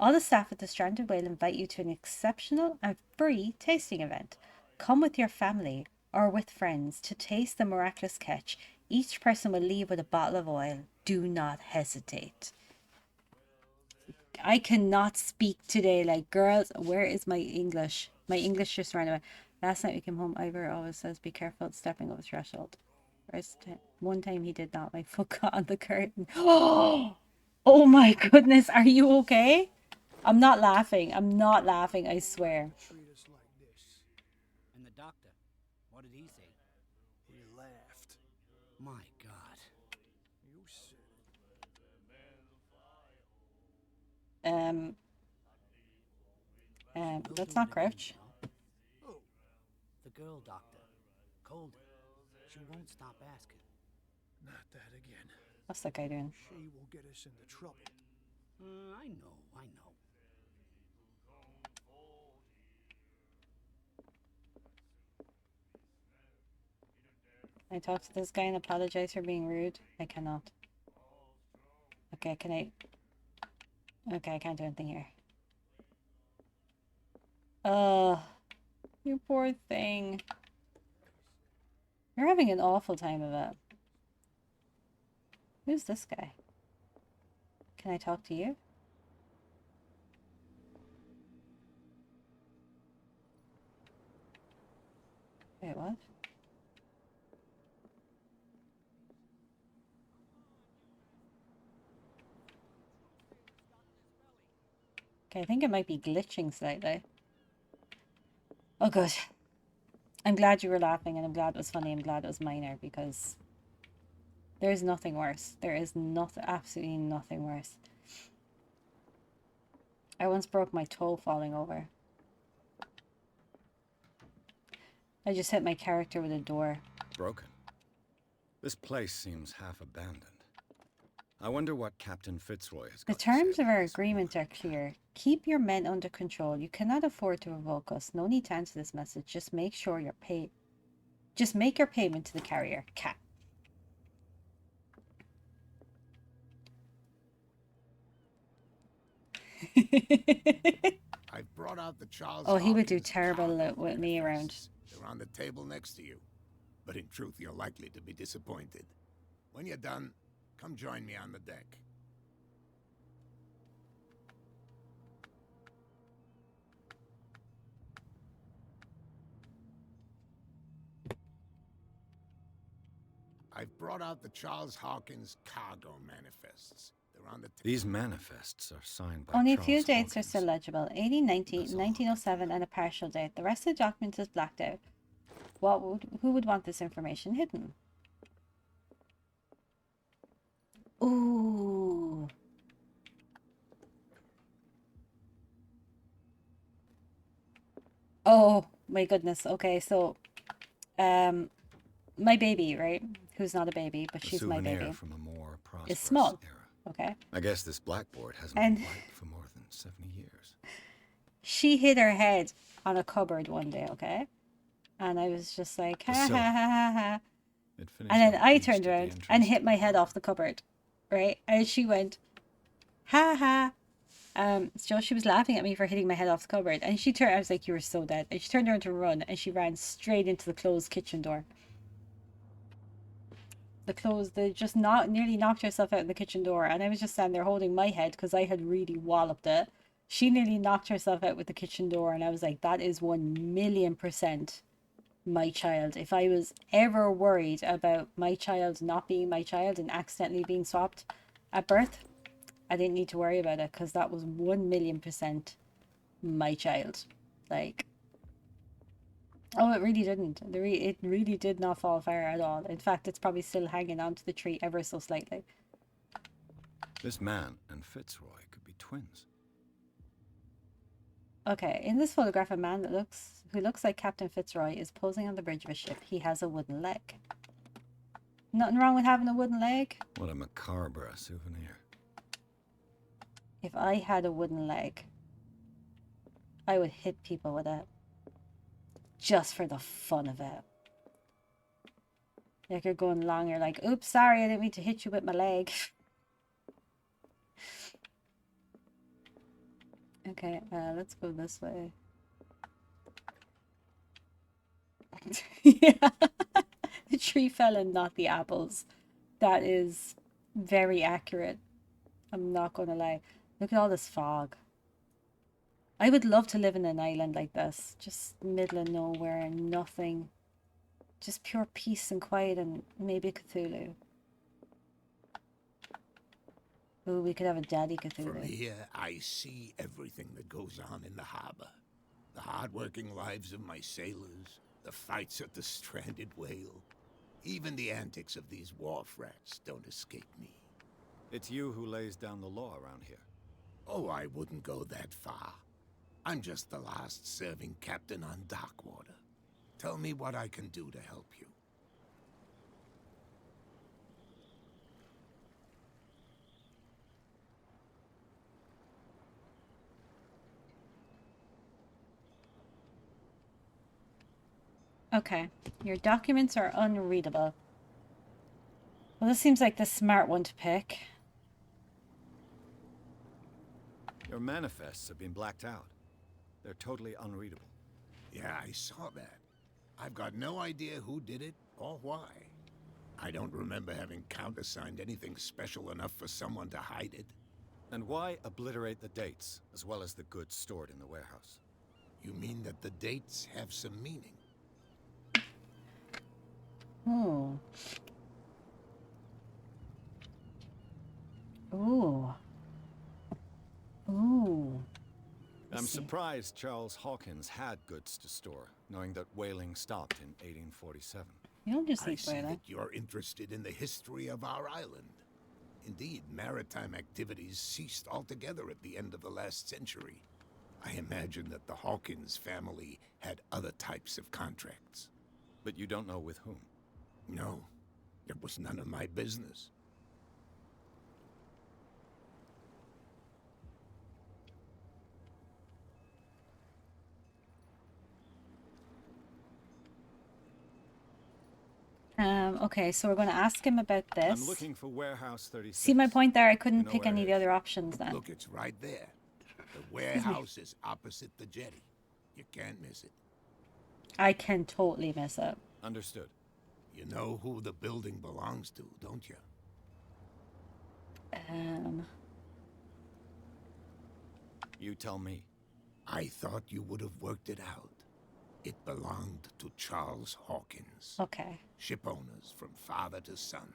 all the staff at the Stranded Whale invite you to an exceptional and free tasting event. Come with your family or with friends to taste the miraculous catch. Each person will leave with a bottle of oil. Do not hesitate. I cannot speak today. Like, girls, where is my English? My English just ran away. Last night we came home, Ivor always says, be careful stepping over the threshold. One time he did not. My foot got on the curtain. Oh my goodness. Are you okay? I'm not laughing. I'm not laughing, I swear. And the doctor, what did he say? He laughed. My God. You said Let's not crouch. Oh, the girl doctor. Cold. She won't stop asking. not that again. What's that guy doing? She will get us into trouble. I know. Can I talk to this guy and apologize for being rude? I cannot. Okay, can I? Okay, I can't do anything here. You poor thing. You're having an awful time of it. Who's this guy? Can I talk to you? Wait, what? Okay, I think it might be glitching slightly. Oh, good. I'm glad you were laughing, and I'm glad it was funny. I'm glad it was minor, because there's nothing worse. There is absolutely nothing worse. I once broke my toe falling over. I just hit my character with a door. Broken. This place seems half abandoned. I wonder what Captain Fitzroy has The got to say terms of about our this agreement woman. are clear. Keep your men under control. You cannot afford to revoke us. No need to answer this message. Just make sure you're paid. Just make your payment to the carrier. Cat. I've brought out the Charles Oh, he would do Hawkins terrible cargo with me around. manifests. They're on the table next to you. But in truth, you're likely to be disappointed. When you're done, come join me on the deck. I've brought out the Charles Hawkins cargo manifests. They're on the table. These manifests are signed by Only a Charles few dates are Hawkins. still legible. 1890, That's all. 1907, and a partial date. The rest of the document is blacked out. Who would want this information hidden? Ooh. Oh my goodness. Okay, so my baby, right? Who's not a baby, but A she's my souvenir baby. from a more prosperous Is small. era. Okay. I guess this blackboard hasn't And- been wiped for more than 70 years. She hit her head on a cupboard one day, okay? And I was just like, ha ha silk. ha ha ha. It finished And then up I east turned at the around and entrance hit to my the head hall. off the cupboard, right? And she went, ha ha. So she was laughing at me for hitting my head off the cupboard. And she turned, I was like, you were so dead. And she turned around to run and she ran straight into the closed kitchen door. They just nearly knocked herself out in the kitchen door. And I was just standing there holding my head because I had really walloped it. She nearly knocked herself out with the kitchen door. And I was like, that is 1,000,000% my child. If I was ever worried about my child not being my child and accidentally being swapped at birth, I didn't need to worry about it because that was 1,000,000% my child. Like, oh, it really didn't. It really did not fall far at all. In fact, it's probably still hanging onto the tree ever so slightly. This man and Fitzroy could be twins. Okay, in this photograph, a man who looks like Captain Fitzroy is posing on the bridge of a ship. He has a wooden leg. Nothing wrong with having a wooden leg. What a macabre souvenir. If I had a wooden leg, I would hit people with it. Just for the fun of it. Like you're going along, you're like, oops, sorry, I didn't mean to hit you with my leg. Okay, let's go this way. Yeah. The tree fell and not the apples. That is very accurate. I'm not gonna lie. Look at all this fog. I would love to live in an island like this. Just middle of nowhere, nothing. Just pure peace and quiet and maybe Cthulhu. Ooh, we could have a daddy Cthulhu. From here, I see everything that goes on in the harbor. The hard-working lives of my sailors, the fights at the stranded whale. Even the antics of these wharf rats don't escape me. It's you who lays down the law around here. Oh, I wouldn't go that far. I'm just the last serving captain on Darkwater. Tell me what I can do to help you. Okay, your documents are unreadable. Well, this seems like the smart one to pick. Your manifests have been blacked out. They're totally unreadable. Yeah, I saw that. I've got no idea who did it or why. I don't remember having countersigned anything special enough for someone to hide it. And why obliterate the dates, as well as the goods stored in the warehouse? You mean that the dates have some meaning? Ooh. Ooh. Ooh. I'm surprised Charles Hawkins had goods to store, knowing that whaling stopped in 1847. You don't just I think see whaling. that you're interested in the history of our island. Indeed, maritime activities ceased altogether at the end of the last century. I imagine that the Hawkins family had other types of contracts. But you don't know with whom? No, it was none of my business. Okay, so we're going to ask him about this. I'm looking for warehouse 36. See my point there? I couldn't You know pick where any it of the is? other options then. Look, it's right there. The warehouse is opposite the jetty. You can't miss it. I can totally miss it. Understood. You know who the building belongs to, don't you? You tell me. I thought you would have worked it out. It belonged to Charles Hawkins. Okay. Ship owners from father to son.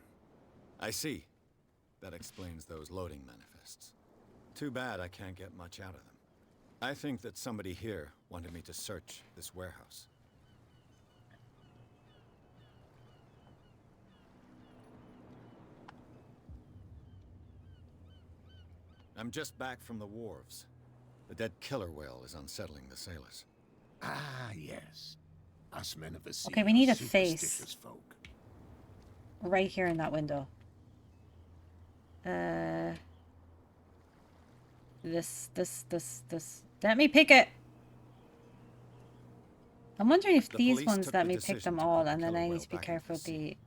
I see. That explains those loading manifests. Too bad I can't get much out of them. I think that somebody here wanted me to search this warehouse. I'm just back from the wharves. The dead killer whale is unsettling the sailors. Ah, yes. Us men of the sea Okay, we need are a face. superstitious folk. Right here in that window. This. Let me pick it! I'm wondering if The these police ones took let the me pick decision them to all, put the and then killer I need whale to be back careful into with the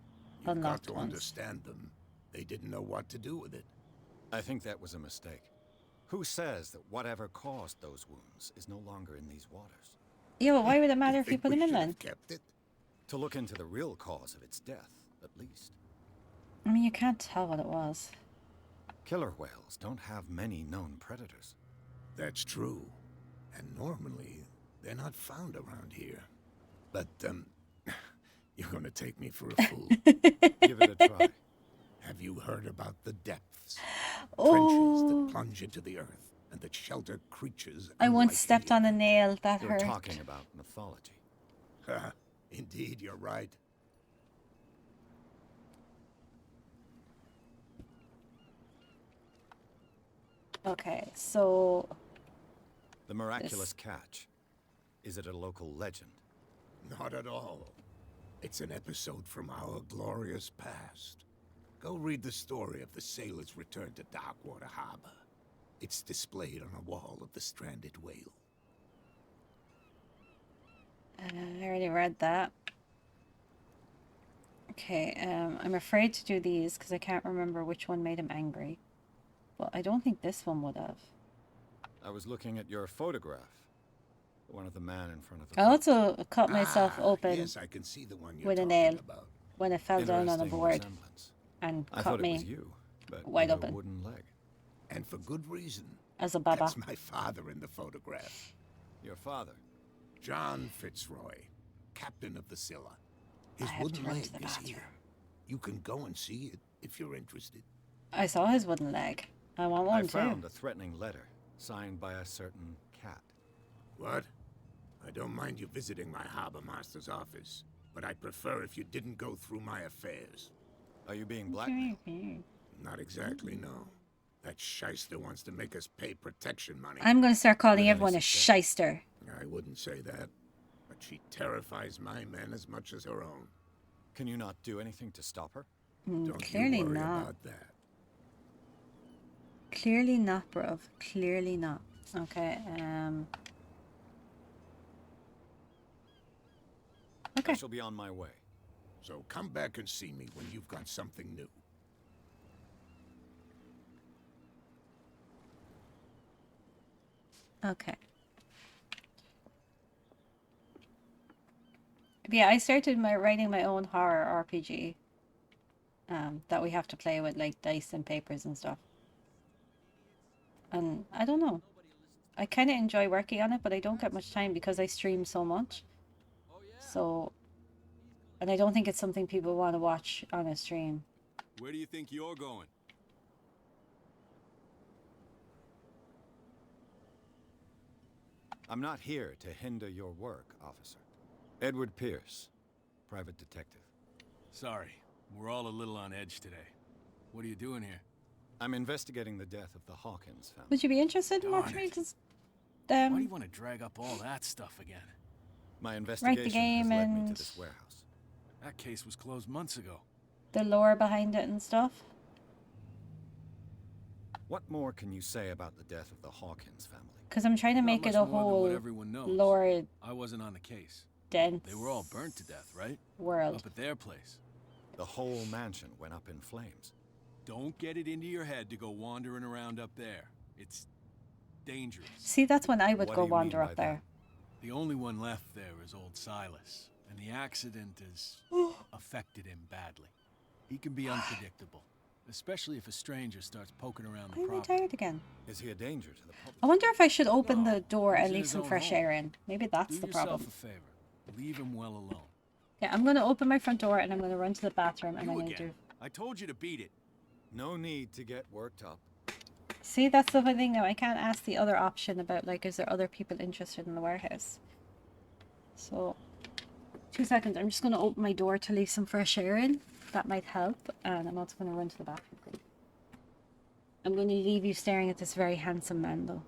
the You've got unlocked to ones. understand them. They didn't know what to do with it. I think that was a mistake. Who says that whatever caused those wounds is no longer in these waters? Yeah, but why would it matter if you think put we them in should then? have kept it? To look into the real cause of its death, at least. I mean, you can't tell what it was. Killer whales don't have many known predators. That's true. And normally, they're not found around here. But, you're gonna take me for a fool. Give it a try. Have you heard about the depths? Trenches Oh, that plunge into the earth and that shelter creatures I once unlike stepped any on a nail. That You're hurt. talking about mythology. other. Indeed, you're right. Okay, so The miraculous catch. Is it a local legend? Not at all. It's an episode from our glorious past. Go read the story of the sailor's return to Darkwater Harbor. It's displayed on a wall of the stranded whale. I already read that. Okay, I'm afraid to do these because I can't remember which one made him angry. But I don't think this one would have. I was looking at your photograph. The one of the man in front of the I boat. also cut myself open Yes, I can see the one you're with a talking nail about. when I fell down on a Interesting board resemblance. and I cut thought it was me you, but wide with open a wooden leg. And for good reason. as a baba. That's my father in the photograph. Your father. John Fitzroy, captain of the Scylla. His I have to wooden run leg to the is bathroom. here. You can go and see it if you're interested. I saw his wooden leg. I want I one found too. a threatening letter signed by a certain cat. What? I don't mind you visiting my harbor master's office, but I'd prefer if you didn't go through my affairs. Are you being blackmailed? Not exactly, no. That shyster wants to make us pay protection money. I'm going to start calling With any everyone a success? shyster. I wouldn't say that, but she terrifies my men as much as her own. Can you not do anything to stop her? Don't Clearly you worry not. about that. Clearly not, bruv. Clearly not. Okay, I shall be on my way. So come back and see me when you've got something new. Okay. Yeah, I started writing my own horror RPG. That we have to play with like dice and papers and stuff. And I don't know. I kind of enjoy working on it, but I don't get much time because I stream so much. So, and I don't think it's something people want to watch on a stream. Where do you think you're going? I'm not here to hinder your work, officer. Edward Pierce, private detective. Sorry, we're all a little on edge today. What are you doing here? I'm investigating the death of the Hawkins family. Would you be interested in Darn watching me it. just Why do you want to drag up all that stuff again? My investigation game has led me to and- this warehouse. That case was closed months ago. The lore behind it and stuff. What more can you say about the death of the Hawkins family? Because I'm trying to Not make much it a more than what whole everyone knows. lore I wasn't on the case. dense They were all burnt to death, right? world. Up at their place. The whole mansion went up in flames. Don't get it into your head to go wandering around up there. It's dangerous. See, that's when I would What go do you wander mean up by there. The only one left there is old Silas, and the accident has affected him badly. He can be unpredictable, especially if a stranger starts poking around the I'm property. tired again. Is he a danger to the public? I wonder if I should open No, the door he's and in leave his some own fresh home. air in. Maybe that's Do the yourself problem. a favor. Leave him well alone. Yeah, I'm gonna open my front door and I'm gonna run to the bathroom and You I'm gonna again. do. I told you to beat it. No need to get worked up. See, that's the thing now. I can't ask the other option about, like, is there other people interested in the warehouse? So, 2 seconds. I'm just going to open my door to leave some fresh air in. That might help. And I'm also going to run to the bathroom quickly. I'm going to leave you staring at this very handsome man, though.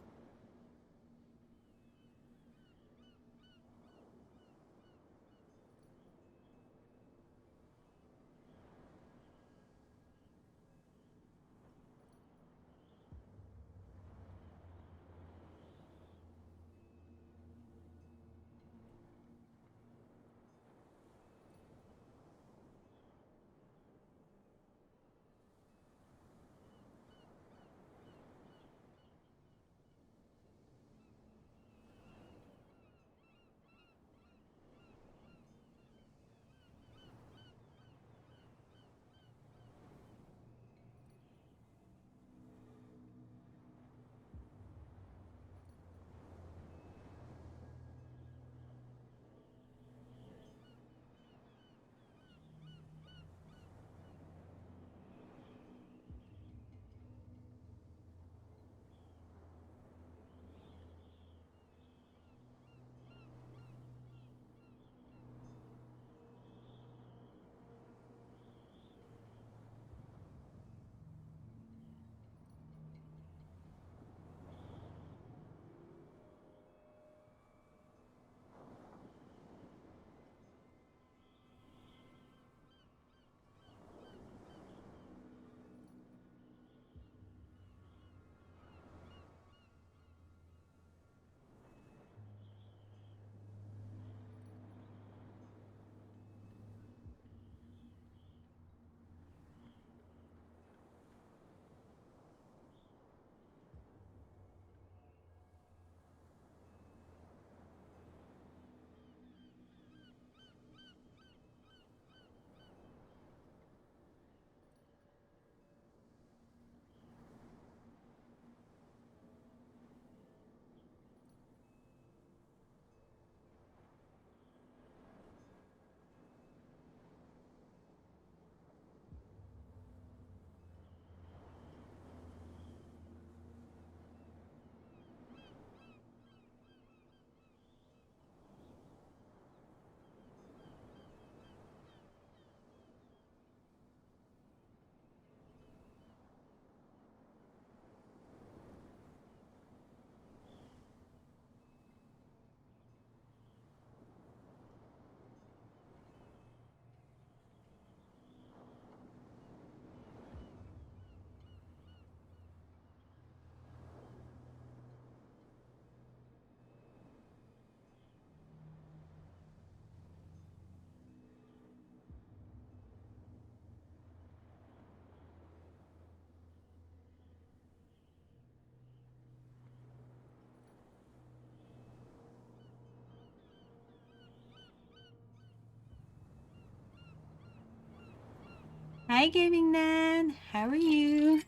Hi, Gaming Nan. How are you?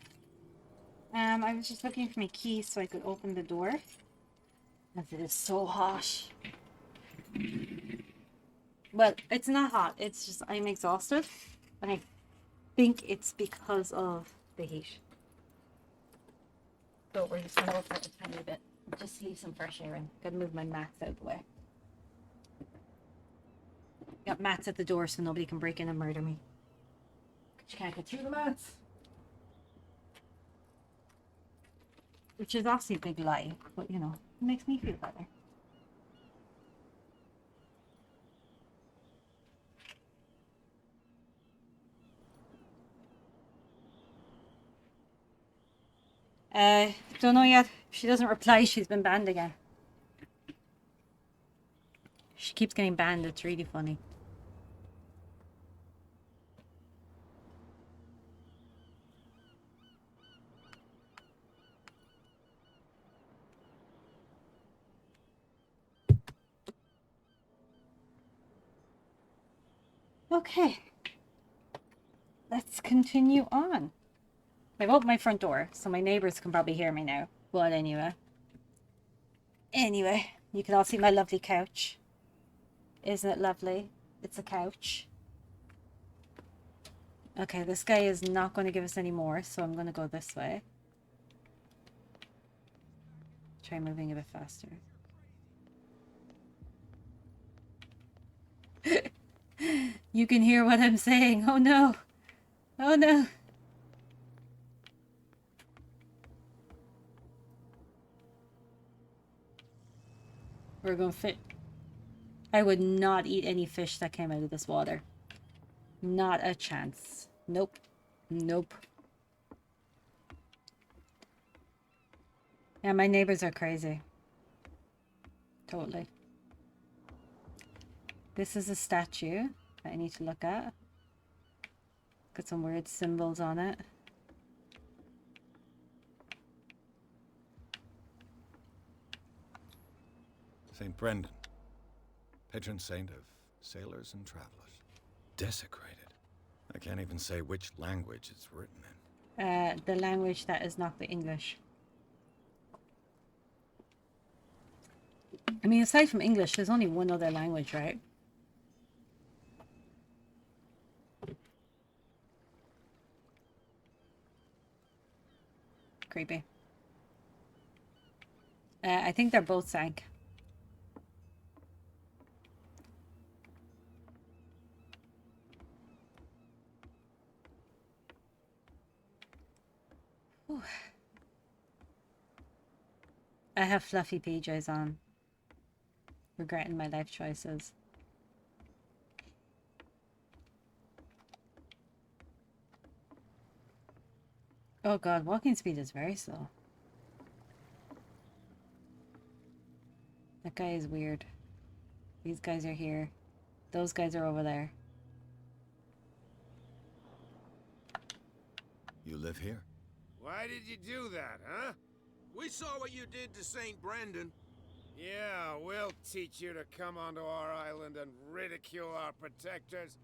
I was just looking for my keys so I could open the door. As it is so hot. Well, it's not hot. It's just I'm exhausted. And I think it's because of the heat. So we're just going to open it a tiny bit. Just leave some fresh air in. Gotta move my mats out of the way. Got mats at the door so nobody can break in and murder me. You can't get through the mats. Which is obviously a big lie, but you know, it makes me feel better. Don't know yet. If she doesn't reply, she's been banned again. She keeps getting banned. It's really funny. Okay. Let's continue on. I've opened my front door, so my neighbors can probably hear me now. But anyway. Anyway, you can all see my lovely couch. Isn't it lovely? It's a couch. Okay, this guy is not going to give us any more, so I'm going to go this way. Try moving a bit faster. You can hear what I'm saying. Oh no. Oh no. We're going to fit. I would not eat any fish that came out of this water. Not a chance. Nope. Nope. Yeah, my neighbors are crazy. Totally. This is a statue that I need to look at. Got some weird symbols on it. St. Brendan, patron saint of sailors and travelers. Desecrated. I can't even say which language it's written in. The language that is not the English. I mean, aside from English, there's only one other language, right? Creepy. I think they're both sank. Whew. I have fluffy PJs on. Regretting my life choices. Oh god, walking speed is very slow. That guy is weird. These guys are here. Those guys are over there. You live here? Why did you do that, huh? We saw what you did to St. Brendan. Yeah, we'll teach you to come onto our island and ridicule our protectors.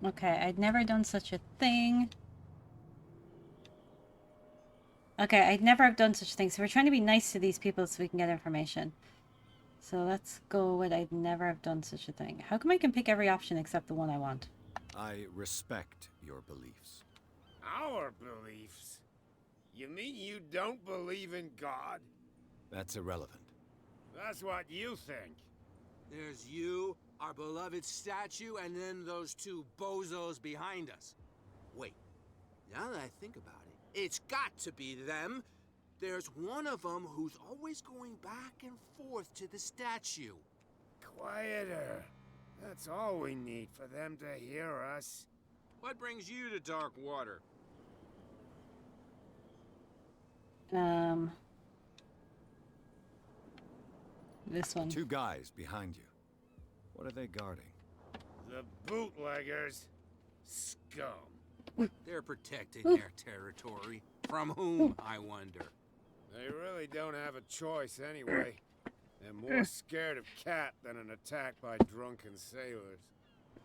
Okay, I'd never done such a thing. Okay, I'd never have done such a thing. So we're trying to be nice to these people so we can get information. So let's go with I'd never have done such a thing. How come I can pick every option except the one I want? I respect your beliefs. Our beliefs? You mean you don't believe in God? That's irrelevant. That's what you think. There's you, our beloved statue, and then those two bozos behind us. Wait, now that I think about it, it's got to be them. There's one of them who's always going back and forth to the statue. Quieter. That's all we need for them to hear us. What brings you to dark water? This one. Two guys behind you. What are they guarding? The bootleggers. Scum. They're protecting their territory. From whom, I wonder? They really don't have a choice anyway. They're more scared of Cat than an attack by drunken sailors.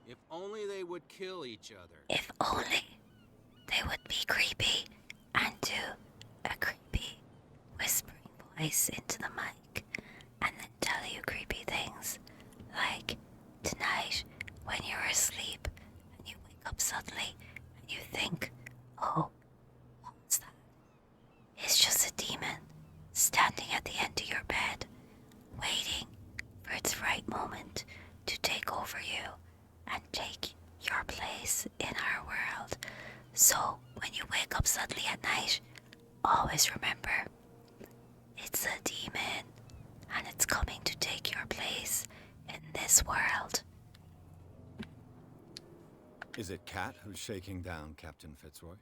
If only they would kill each other. If only they would be creepy and do a creepy whispering voice into the mic and then tell you creepy things like tonight when you're asleep and you wake up suddenly and you think, oh, what was that? It's just a demon standing at the end of your bed, waiting for its right moment to take over you and take your place in our world. So when you wake up suddenly at night, always remember, it's a demon and it's coming to take your place in this world. Is it Kat who's shaking down Captain Fitzroy?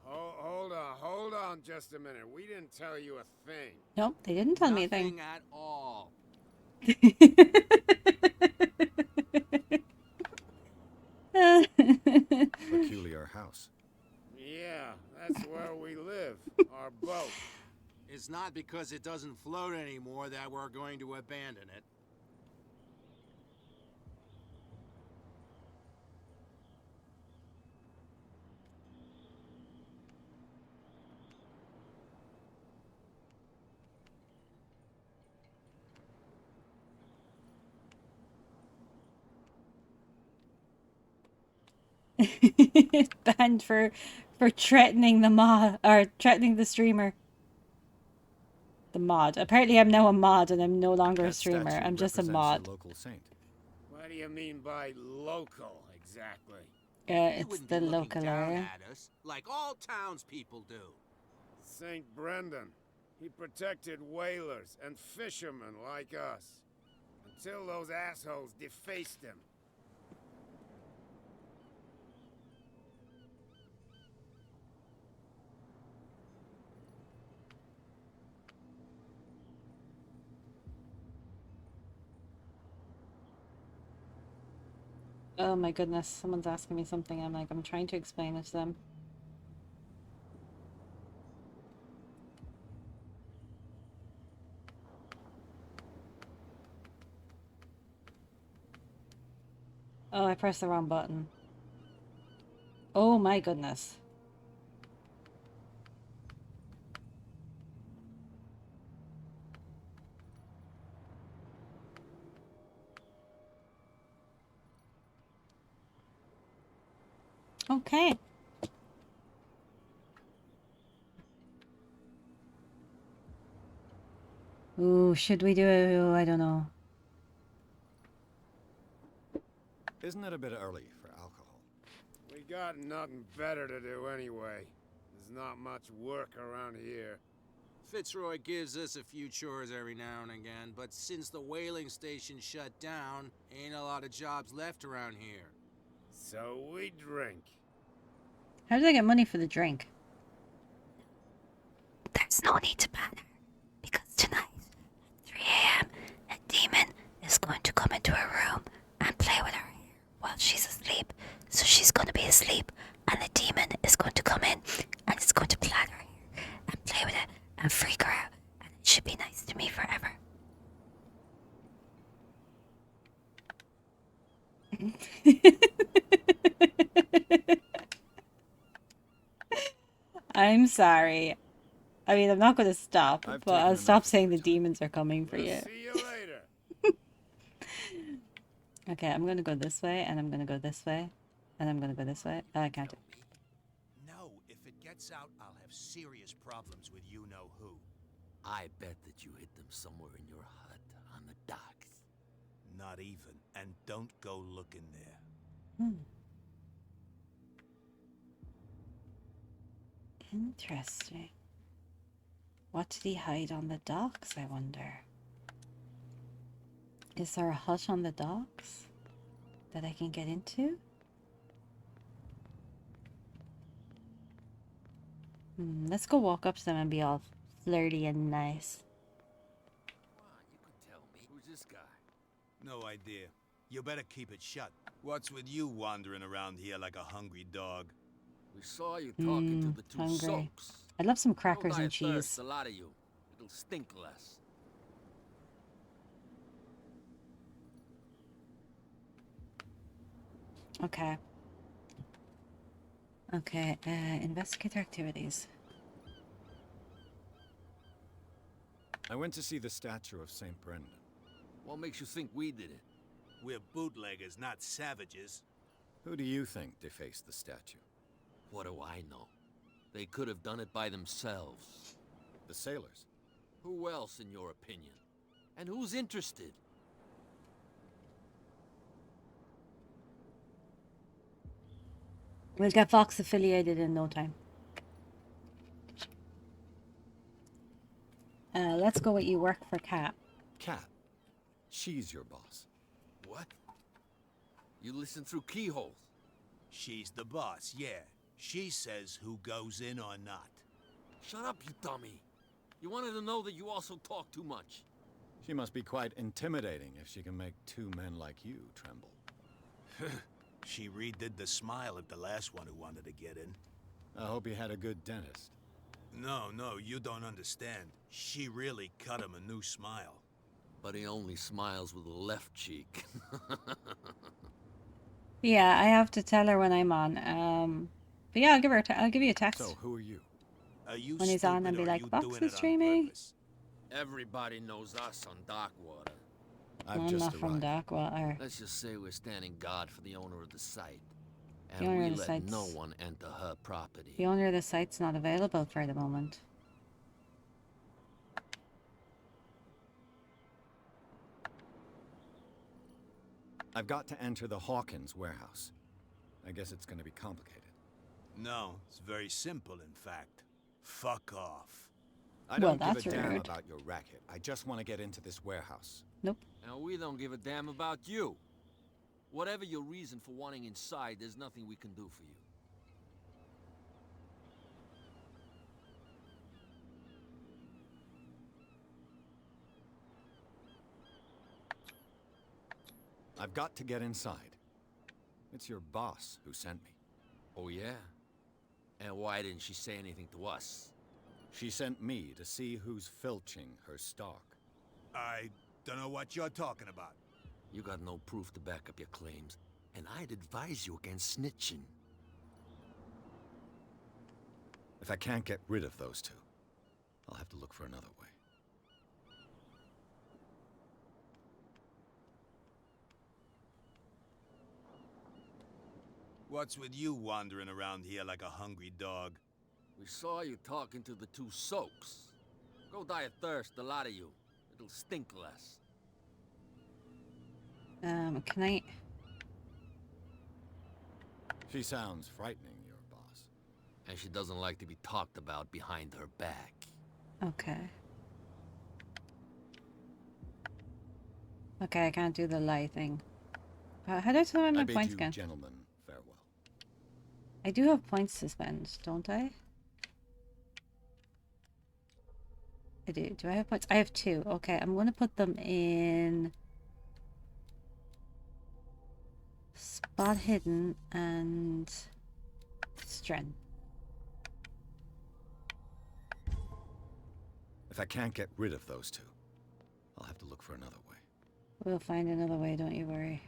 Hold on just a minute. We didn't tell you a thing. Nope, they didn't tell me a thing. Nothing at all. Peculiar house. Yeah, that's where we live. Our boat. It's not because it doesn't float anymore that we're going to abandon it. Banned for threatening the mod or threatening the streamer. The mod. Apparently, I'm now a mod and I'm no longer That a streamer. statue I'm just a represents mod. the local saint. What do you mean by local, exactly? You It's wouldn't the be looking local down area. at us, like all townspeople do. St. Brendan. He protected whalers and fishermen like us. Until those assholes defaced him. Oh my goodness, someone's asking me something. I'm trying to explain it to them. Oh, I pressed the wrong button. Oh my goodness. Okay. Ooh, should we do it? Oh, I don't know. Isn't it a bit early for alcohol? We got nothing better to do anyway. There's not much work around here. Fitzroy gives us a few chores every now and again, but since the whaling station shut down, ain't a lot of jobs left around here. So we drink. How did I get money for the drink? There's no need to panic, because tonight, at 3 a.m., a demon is going to come into her room and play with her hair while she's asleep. So she's going to be asleep, and the demon is going to come in, and it's going to plait her hair and play with it and freak her out, and it should be nice to me forever. I'm sorry. I mean, I'm not going to stop, I've but taken I'll enough stop of saying your the time. demons are coming for you. See you later. Okay, I'm going to go this way, and I'm going to go this way, and I'm going to go this way. I can't do No, if it gets out, I'll have serious problems with you-know-who. I bet that you hid them somewhere in your hut on the docks. Not even. And don't go looking there. Interesting. What did he hide on the docks, I wonder? Is there a hut on the docks that I can get into? Let's go walk up to them and be all flirty and nice. Come on, you could tell me. Who's this guy? No idea. You better keep it shut. What's with you wandering around here like a hungry dog? We saw you talking to the two Hungry. soaks. I'd love some Don't crackers die and of cheese. thirst, a lot of you. It'll stink less. Okay. Okay, investigate their activities. I went to see the statue of St. Brendan. What makes you think we did it? We're bootleggers, not savages. Who do you think defaced the statue? What do I know? They could have done it by themselves. The sailors. Who else, in your opinion? And who's interested? We'll get Fox affiliated in no time. Let's go with you work for Kat. Kat. She's your boss. What? You listen through keyholes. She's the boss, yeah. She says who goes in or not. Shut up, you dummy. You wanted to know that you also talk too much. She must be quite intimidating if she can make two men like you tremble. She redid the smile at the last one who wanted to get in. I hope he had a good dentist. No, you don't understand. She really cut him a new smile. But he only smiles with the left cheek. Yeah, I have to tell her when I'm on. But yeah, I'll give you a text. So, who are you? Are you When he's on and be like, Box is streaming. Everybody knows us on Darkwater. I'm not from Darkwater. Let's just say we're standing guard for the owner of the site. The And owner we of the let site's- no one enter her property. The owner of the site's not available for the moment. I've got to enter the Hawkins warehouse. I guess it's going to be complicated. No, it's very simple, in fact. Fuck off. I don't Well, that's give a damn rude. about your racket. I just want to get into this warehouse. Nope. And we don't give a damn about you. Whatever your reason for wanting inside, there's nothing we can do for you. I've got to get inside. It's your boss who sent me. Oh, yeah? And why didn't she say anything to us? She sent me to see who's filching her stock. I don't know what you're talking about. You got no proof to back up your claims, and I'd advise you against snitching. If I can't get rid of those two, I'll have to look for another way. What's with you wandering around here like a hungry dog? We saw you talking to the two soaks. Go die of thirst, the lot of you. It'll stink less. Can I... She sounds frightening, your boss. And she doesn't like to be talked about behind her back. Okay. Okay, I can't do the lie thing. How do I tell my I bid points you again? gentlemen farewell. I do have points to spend, don't I? I do. Do I have points? I have 2. Okay, I'm going to put them in... Spot hidden and... Strength. If I can't get rid of those two, I'll have to look for another way. We'll find another way, don't you worry.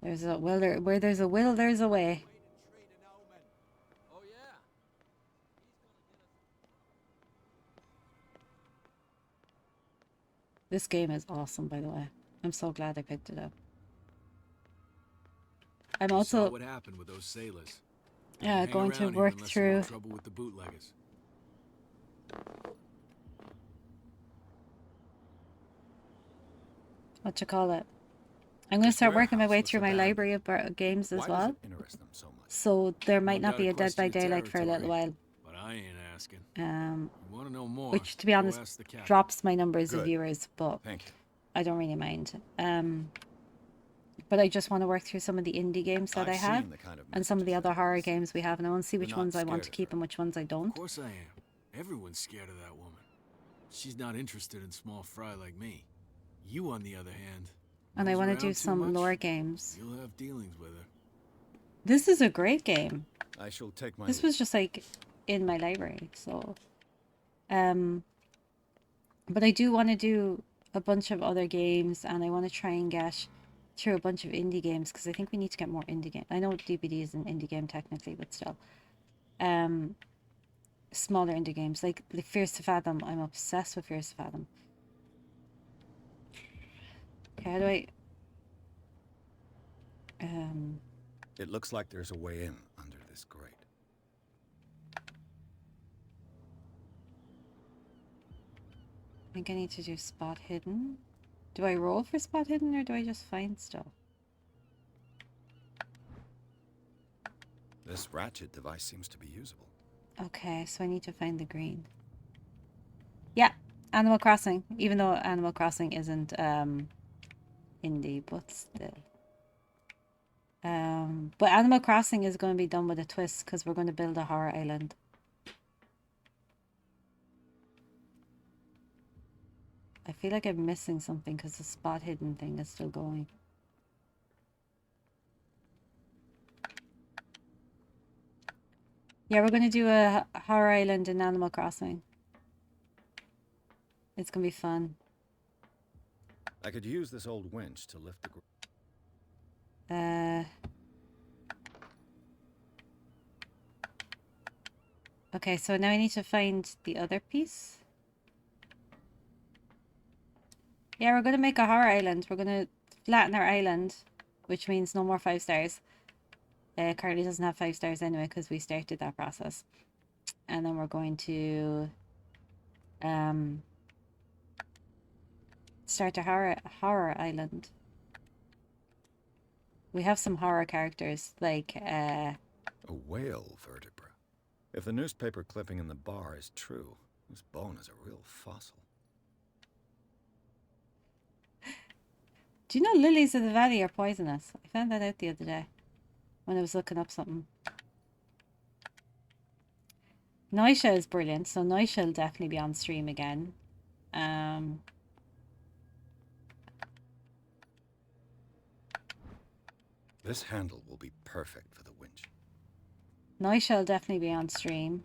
There's a will, where there's a will, there's a way. Oh, yeah? This game is awesome, by the way. I'm so glad I picked it up. I'm You saw also what happened with those sailors. going to Hang around here work unless you want through trouble with the bootleggers. what you call it. I'm going to start working my warehouse way looks through my abandoned. library of games as Why well. does it interest them so much? So there might No not be doubt a it Dead by questions your Daylight for a little territory, while. But I ain't asking. Um, You want to know more? which, to be go honest, ask the captain. drops my numbers of Good. viewers, but Thank you. I don't really mind. But I just want to work through some of the indie games that I've I have, seen the kind of and some of the messages other like horror this. games we have, and I want to see You're which not ones I want to scared of keep her. and which ones I Of don't. course I am. Everyone's scared of that woman. She's not interested in small fry like me. You, on the other hand, And I moves want to around do too some much, lore games. You'll have dealings with her. This is a great game. I shall take my This was just like in my library, so but I do want to do a bunch of other games, and I want to try and get through a bunch of indie games, because I think we need to get more indie games. I know DBD is an indie game technically, but still. Smaller indie games like Fears to Fathom. I'm obsessed with Fears to Fathom. Okay, how do I It looks like there's a way in under this grate. I think I need to do spot hidden. Do I roll for spot hidden, or do I just find stuff? This ratchet device seems to be usable. Okay, so I need to find the green. Yeah, Animal Crossing. Even though Animal Crossing isn't indie, but still. But Animal Crossing is going to be done with a twist because we're going to build a horror island. I feel like I'm missing something because the spot hidden thing is still going. Yeah, we're going to do a horror island in Animal Crossing. It's going to be fun. I could use this old winch to lift the... Okay, so now I need to find the other piece. Yeah, we're going to make a horror island. We're going to flatten our island, which means no more 5 stars. Currently doesn't have 5 stars anyway because we started that process. And then we're going to start a horror island. We have some horror characters like A whale vertebra. If the newspaper clipping in the bar is true, this bone is a real fossil. Do you know lilies of the valley are poisonous? I found that out the other day when I was looking up something. Noisha is brilliant, so Noisha will definitely be on stream again. This handle will be perfect for the winch. Noisha will definitely be on stream.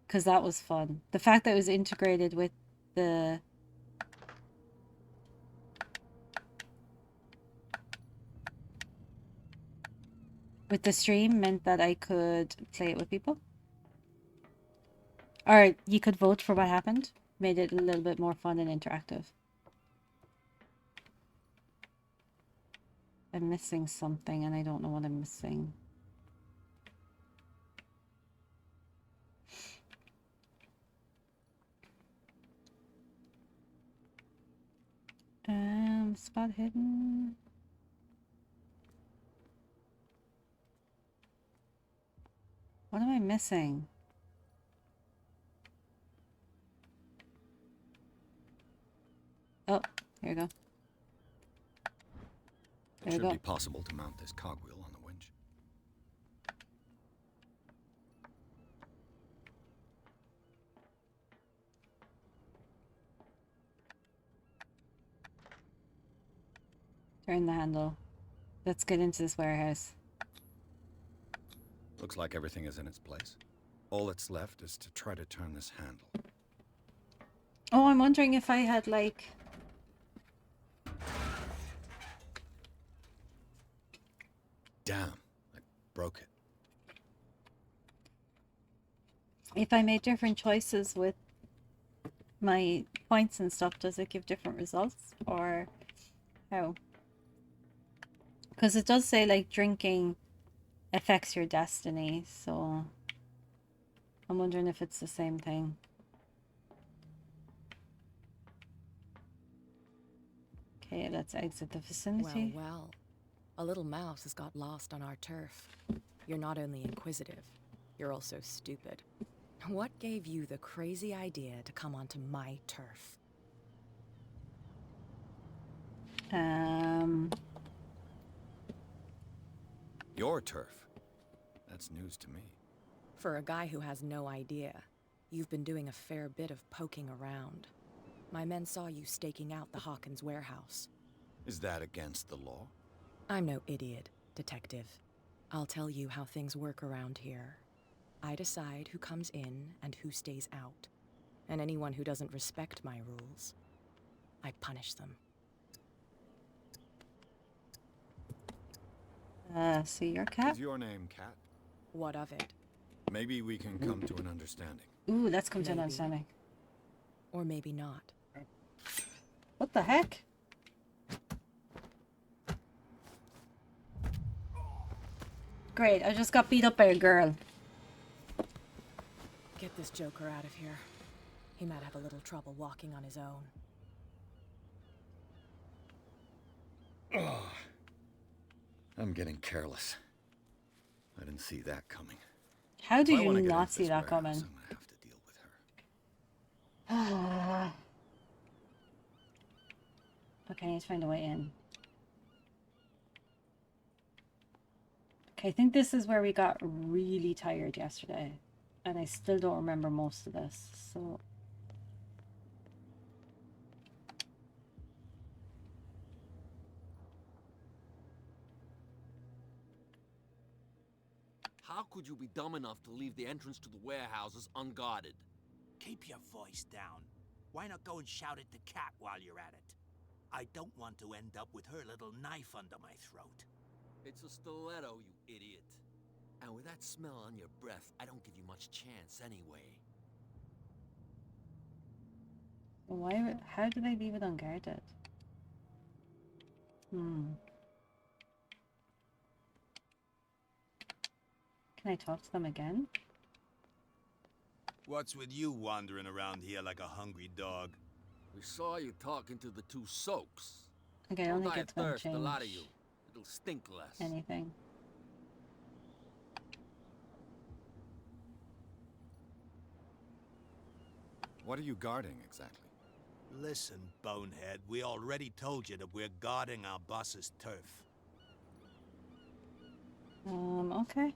Because that was fun. The fact that it was integrated with the... with the stream meant that I could play it with people. Or you could vote for what happened. Made it a little bit more fun and interactive. I'm missing something and I don't know what I'm missing. Spot hidden. What am I missing? Oh, here we go. It should be possible to mount this cogwheel on the winch. Turn the handle. Let's get into this warehouse. Looks like everything is in its place. All that's left is to try to turn this handle. Oh, I'm wondering if I had like... Damn, I broke it. If I made different choices with my points and stuff, does it give different results? Or how? Because it does say like drinking affects your destiny, so I'm wondering if it's the same thing. Okay, let's exit the vicinity. Well, well. A little mouse has got lost on our turf. You're not only inquisitive, you're also stupid. What gave you the crazy idea to come onto my turf? Your turf? That's news to me. For a guy who has no idea, you've been doing a fair bit of poking around. My men saw you staking out the Hawkins warehouse. Is that against the law? I'm no idiot, detective. I'll tell you how things work around here. I decide who comes in and who stays out. And anyone who doesn't respect my rules, I punish them. So your cat? Is your name Cat? What of it? Maybe we can come to an understanding. Ooh, let's come to an understanding. Or maybe not. What the heck? Great, I just got beat up by a girl. Get this joker out of here. He might have a little trouble walking on his own. Oh, I'm getting careless. I didn't see that coming. How did you not see that coming? I'm gonna have to deal with her. Okay, I need to find a way in. Okay, I think this is where we got really tired yesterday. And I still don't remember most of this, so... How could you be dumb enough to leave the entrance to the warehouses unguarded? Keep your voice down. Why not go and shout at the cat while you're at it? I don't want to end up with her little knife under my throat. It's a stiletto, you idiot. And with that smell on your breath, I don't give you much chance anyway. Why? How do they leave it unguarded? Hmm. Can I talk to them again? What's with you wandering around here like a hungry dog? We saw you talking to the two soaks. Okay, I don't think die it's of gonna thirst, a lot of change you. It'll stink less. anything. What are you guarding exactly? Listen, bonehead, we already told you that we're guarding our boss's turf. Okay.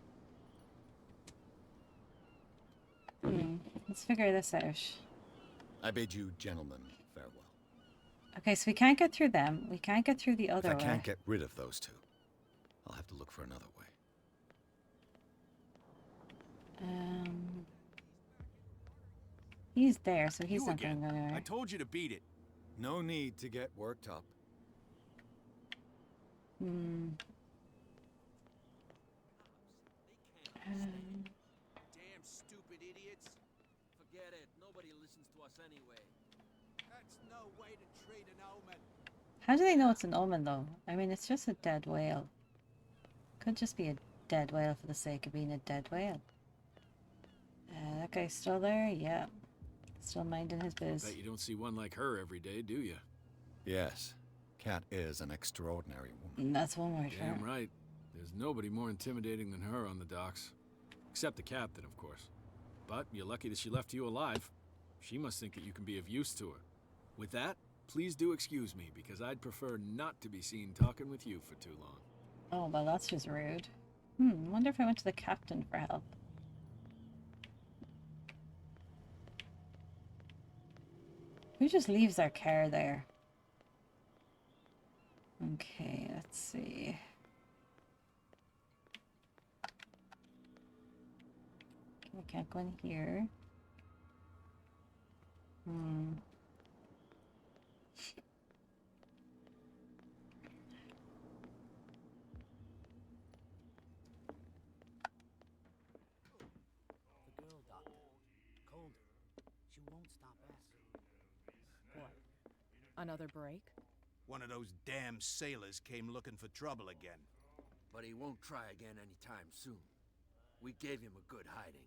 Let's figure this out. I bid you gentlemen farewell. Okay, so we can't get through them. We can't get through the If other I way. can't get rid of those two, I'll have to look for another way. He's there, so he's You not again. going to go I anywhere. told you to beat it. No need to get worked up. Damn stupid idiots. Forget it. Nobody listens to us anyway. That's no way to treat an omen. How do they know it's an omen, though? I mean, it's just a dead whale. Could just be a dead whale for the sake of being a dead whale. That guy's still there? Yeah. Still minding his biz. Bet you don't see one like her every day, do you? Yes, Cat is an extraordinary woman. That's one word for Damn it. right. There's nobody more intimidating than her on the docks. Except the captain, of course. But you're lucky that she left you alive. She must think that you can be of use to her. With that, please do excuse me, because I'd prefer not to be seen talking with you for too long. Oh, well, that's just rude. Wonder if I went to the captain for help. Who just leaves their car there? Okay, let's see. Okay, I can't go in here. The girl, Doctor. Cold. She won't stop asking. What? Another break? One of those damn sailors came looking for trouble again. But he won't try again anytime soon. We gave him a good hiding.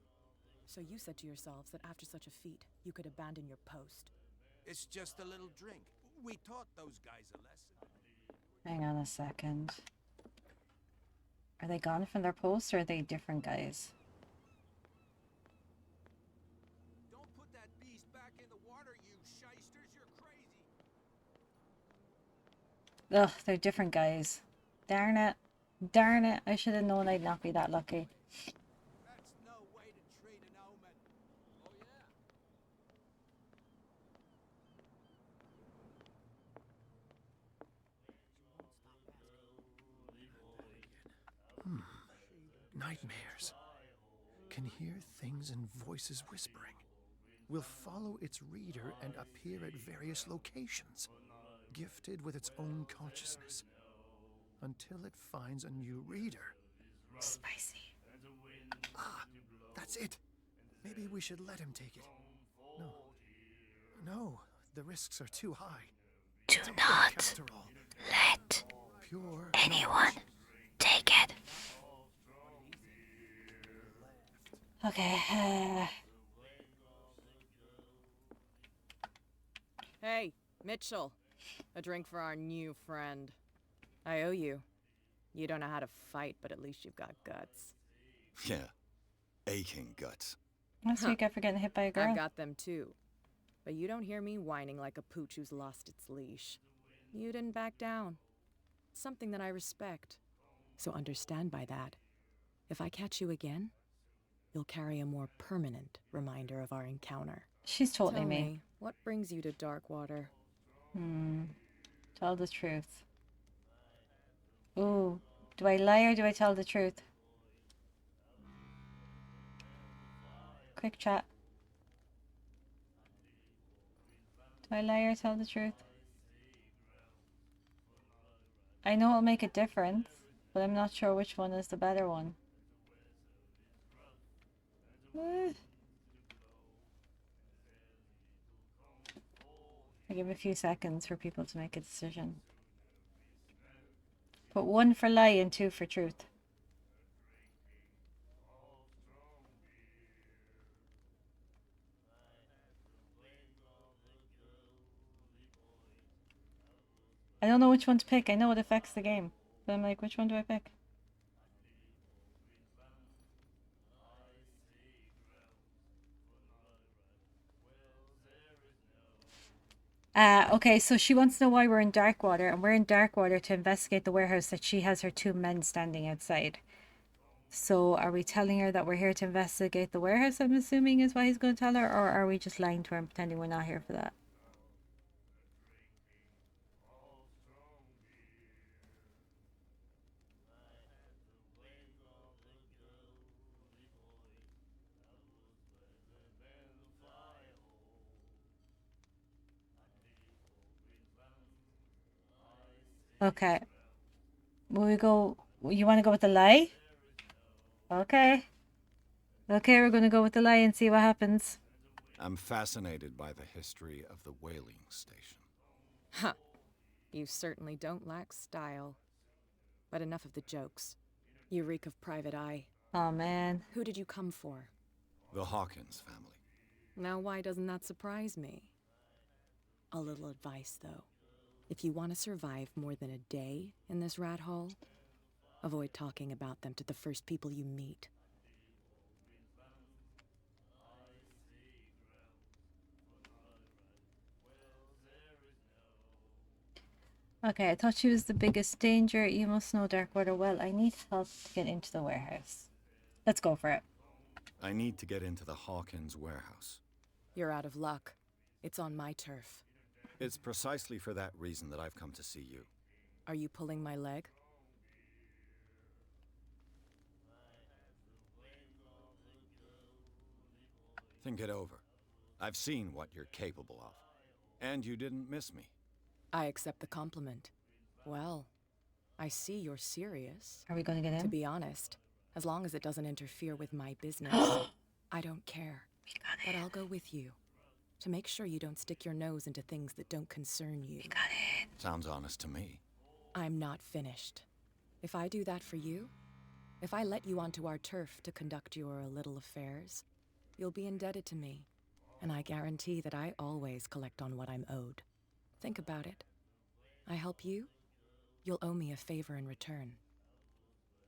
So you said to yourselves that after such a feat, you could abandon your post. It's just a little drink. We taught those guys a lesson. Hang on a second. Are they gone from their post, or are they different guys? Don't put that beast back in the water, you shysters. You're crazy. Ugh, they're different guys. Darn it. Darn it. I should have known I'd not be that lucky. That's no way to treat an omen. Oh, yeah? Nightmares. Can hear things and voices whispering. Will follow its reader and appear at various locations, gifted with its own consciousness, until it finds a new reader. Spicy. Ah, that's it. Maybe we should let him take it. No, the risks are too high. Do It's a not book, after all. let Pure anyone take it. Okay. Hey, Mitchell. A drink for our new friend. I owe you. You don't know how to fight, but at least you've got guts. Yeah, aching guts. That's what you get for getting hit by a girl. I've got them too. But you don't hear me whining like a pooch who's lost its leash. You didn't back down. Something that I respect. So understand by that, if I catch you again, you'll carry a more permanent reminder of our encounter. She's totally Tell me. me, what brings you to Darkwater? Tell the truth. Ooh, do I lie or do I tell the truth? Quick chat. Do I lie or tell the truth? I know it'll make a difference, but I'm not sure which one is the better one. I give a few seconds for people to make a decision. Put 1 for lie and 2 for truth. I don't know which one to pick. I know it affects the game. But I'm like, which one do I pick? Okay, so she wants to know why we're in Darkwater, and we're in Darkwater to investigate the warehouse that she has her 2 men standing outside. So are we telling her that we're here to investigate the warehouse, I'm assuming is what he's going to tell her, or are we just lying to her and pretending we're not here for that? Okay. Will we go... You want to go with the lie? Okay. Okay, we're going to go with the lie and see what happens. I'm fascinated by the history of the whaling station. Huh. You certainly don't lack style. But enough of the jokes. You reek of private eye. Oh, man. Who did you come for? The Hawkins family. Now why doesn't that surprise me? A little advice, though. If you want to survive more than a day in this rat hole, avoid talking about them to the first people you meet. Okay, I thought she was the biggest danger. You must know Darkwater well. I need help to get into the warehouse. Let's go for it. I need to get into the Hawkins warehouse. You're out of luck. It's on my turf. It's precisely for that reason that I've come to see you. Are you pulling my leg? Think it over. I've seen what you're capable of. And you didn't miss me. I accept the compliment. Well, I see you're serious. Are we going to get in? To be honest, as long as it doesn't interfere with my business, I don't care. But I'll go with you. To make sure you don't stick your nose into things that don't concern you. We got it. Sounds honest to me. I'm not finished. If I do that for you, if I let you onto our turf to conduct your little affairs, you'll be indebted to me. And I guarantee that I always collect on what I'm owed. Think about it. I help you, you'll owe me a favor in return.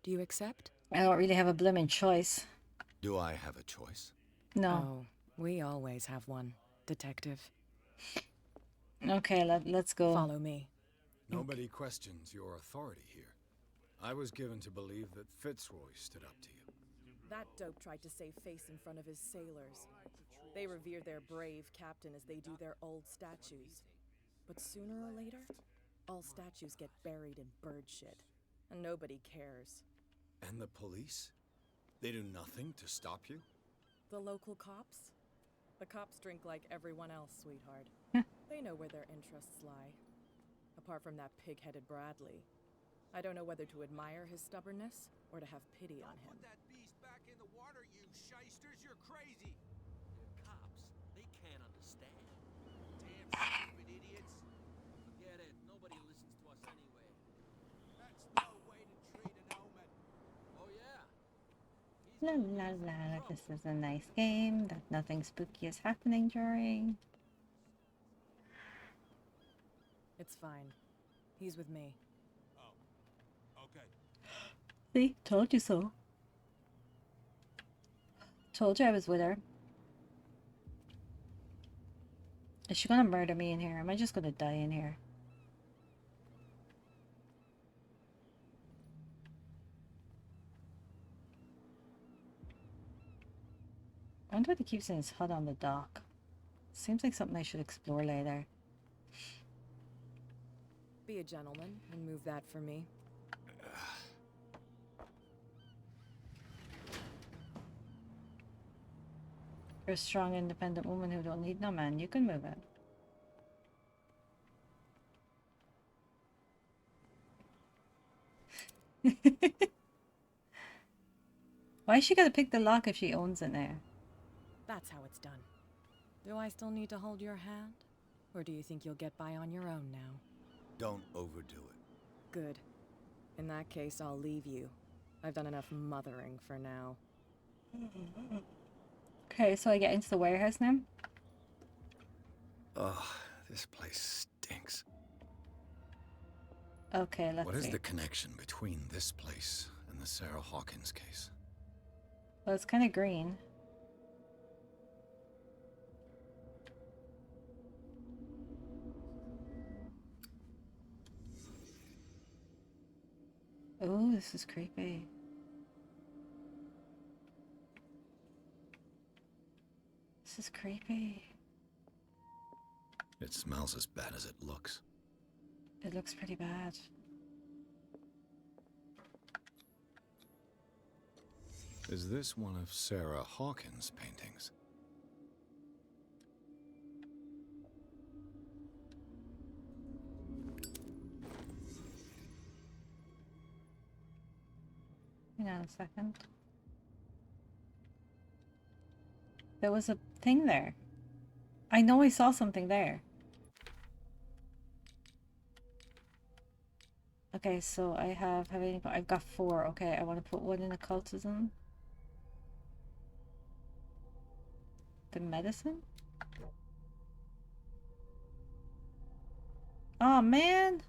Do you accept? I don't really have a blooming choice. Do I have a choice? No. Oh, we always have one, Detective. Okay, let's go. Follow me. Nobody questions your authority here. I was given to believe that Fitzroy stood up to you. That dope tried to save face in front of his sailors. They revere their brave captain as they do their old statues. But sooner or later, all statues get buried in bird shit, and nobody cares. And the police? They do nothing to stop you? The local cops? The cops drink like everyone else, sweetheart. They know where their interests lie. Apart from that pig-headed Bradley, I don't know whether to admire his stubbornness or to have pity on him. Put that beast back in the water, you shysters! You're crazy! They're cops. They can't understand. Damn stupid idiots! Forget it. Nobody listens to us anyway. That's no way to treat an omen. Oh, yeah? La la la, this is a nice game that nothing spooky is happening during. It's fine. He's with me. Oh. Okay. See? Told you so. Told you I was with her. Is she gonna murder me in here? Am I just gonna die in here? wonder what he keeps in his hut on the dock. Seems like something I should explore later. Be a gentleman and move that for me. You're a strong, independent woman who don't need no man. You can move it. Why is she gotta pick the lock if she owns it now? That's how it's done. Do I still need to hold your hand? Or do you think you'll get by on your own now? Don't overdo it. Good. In that case, I'll leave you. I've done enough mothering for now. Okay, so I get into the warehouse now? Ugh, this place stinks. Okay, let's see. What is the connection between this place and the Sarah Hawkins case? Well, it's kind of green. Oh, this is creepy. This is creepy. It smells as bad as it looks. It looks pretty bad. Is this one of Sarah Hawkins' paintings? Hang on a second. There was a thing there. I know I saw something there. Okay, so I've got 4. Okay, I want to put one in occultism. The medicine? Oh man!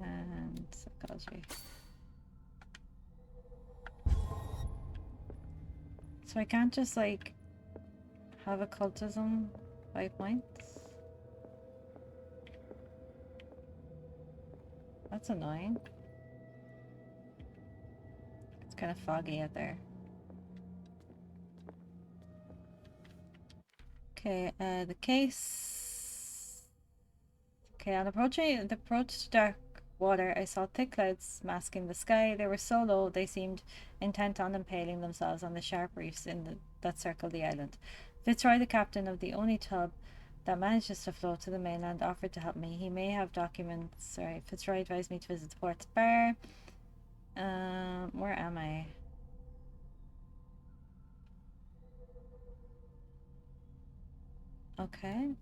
And psychology. So I can't just like have occultism 5 points? That's annoying. It's kind of foggy out there. Okay, the case. Okay, on approach to dark water, I saw thick clouds masking the sky. They were so low, they seemed intent on impaling themselves on the sharp reefs that circled the island. Fitzroy, the captain of the only tub that manages to float to the mainland, offered to help me. He may have documents. Sorry, Fitzroy advised me to visit the port's bar. Where am I? Okay.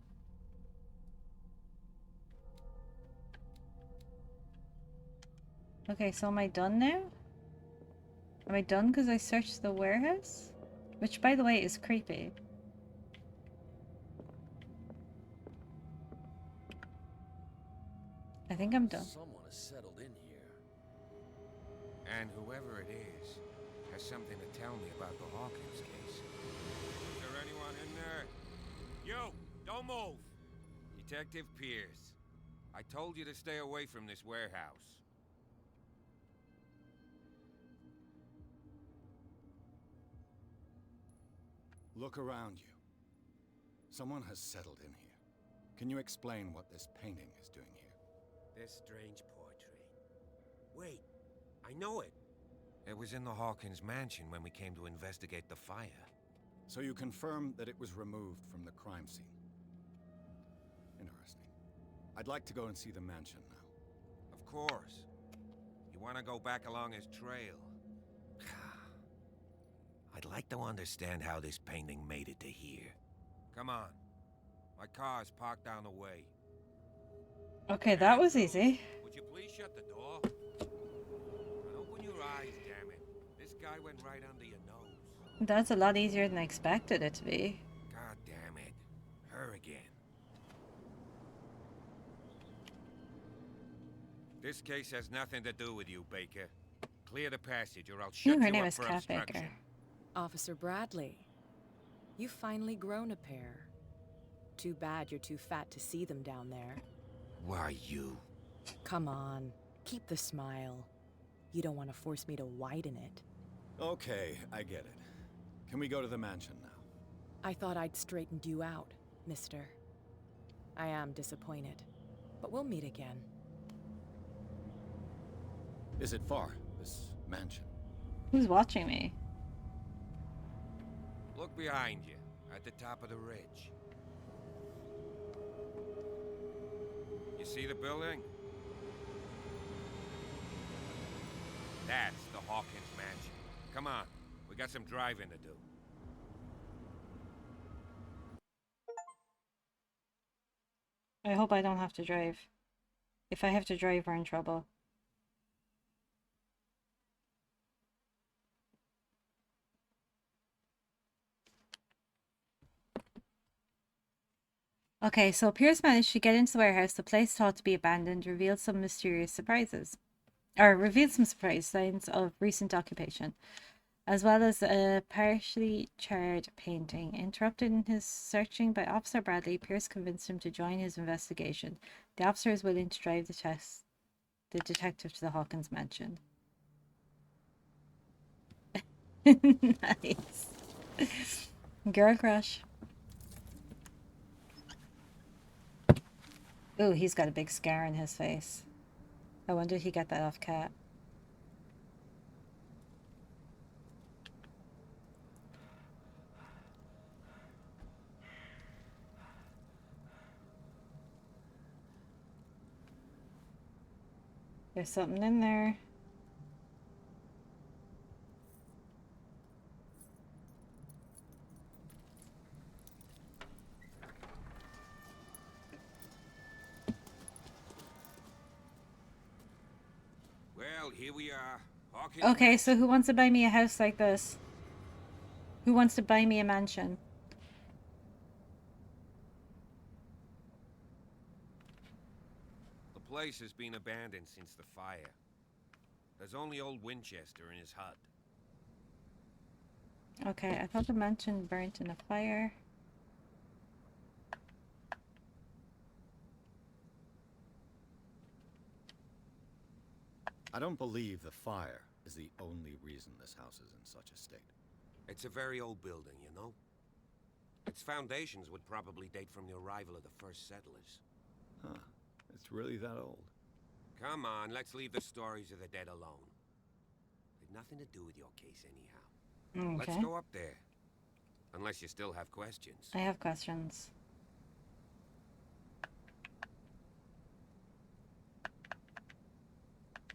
Okay, so am I done now? Am I done because I searched the warehouse? Which, by the way, is creepy. I think I'm done. Someone has settled in here. And whoever it is has something to tell me about the Hawkins case. Is there anyone in there? You! Don't move! Detective Pierce. I told you to stay away from this warehouse. Look around you. Someone has settled in here. Can you explain what this painting is doing here? This strange portrait. Wait, I know it. It was in the Hawkins mansion when we came to investigate the fire. So you confirm that it was removed from the crime scene? Interesting. I'd like to go and see the mansion now. Of course. You want to go back along his trail? I'd like to understand how this painting made it to here. Come on. My car's parked down the way. Okay, that was easy. Would you please shut the door? And open your eyes, damn it. This guy went right under your nose. That's a lot easier than I expected it to be. God damn it. Her again. This case has nothing to do with you, Baker. Clear the passage or I'll shut Her you name up is for Cat obstruction. Baker. Officer Bradley, you've finally grown a pair. Too bad you're too fat to see them down there. Why, you? Come on, Keep the smile. You don't want to force me to widen it. Okay, I get it. Can we go to the mansion now? I thought I'd straightened you out, mister. I am disappointed, but we'll meet again. Is it far, this mansion? Who's watching me? Look behind you, at the top of the ridge. You see the building? That's the Hawkins mansion. Come on, we got some driving to do. I hope I don't have to drive. If I have to drive, we're in trouble. Okay, so Pierce managed to get into the warehouse, the place thought to be abandoned, revealed some mysterious surprises. Or revealed some surprise signs of recent occupation, as well as a partially charred painting. Interrupted in his searching by Officer Bradley, Pierce convinced him to join his investigation. The officer is willing to drive the detective to the Hawkins mansion. Nice. Girl crush. Ooh, he's got a big scar on his face. I wonder if he got that off Cat. There's something in there. Well, here we are. Hawkins Okay, so who wants to buy me a house like this? Who wants to buy me a mansion? The place has been abandoned since the fire. There's only old Winchester in his hut. Okay, I thought the mansion burnt in a fire. I don't believe the fire is the only reason this house is in such a state. It's a very old building, you know? Its foundations would probably date from the arrival of the first settlers. Huh. It's really that old. Come on, let's leave the stories of the dead alone. They've nothing to do with your case anyhow. Okay. Let's go up there. Unless you still have questions. I have questions.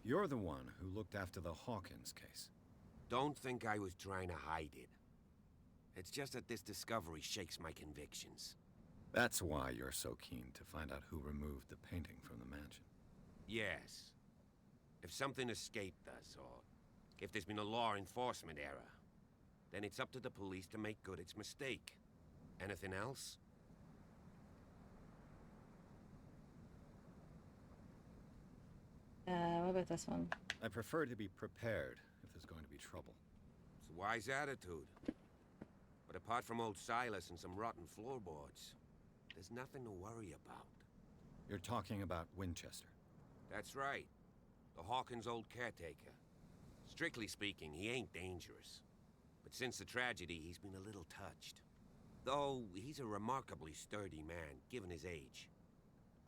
You're the one who looked after the Hawkins case. Don't think I was trying to hide it. It's just that this discovery shakes my convictions. That's why you're so keen to find out who removed the painting from the mansion. Yes. If something escaped us, or if there's been a law enforcement error, then it's up to the police to make good its mistake. Anything else? What about this one? I prefer to be prepared if there's going to be trouble. It's a wise attitude. But apart from old Silas and some rotten floorboards, there's nothing to worry about. You're talking about Winchester. That's right. The Hawkins' old caretaker. Strictly speaking, he ain't dangerous. But since the tragedy, he's been a little touched. Though, he's a remarkably sturdy man, given his age.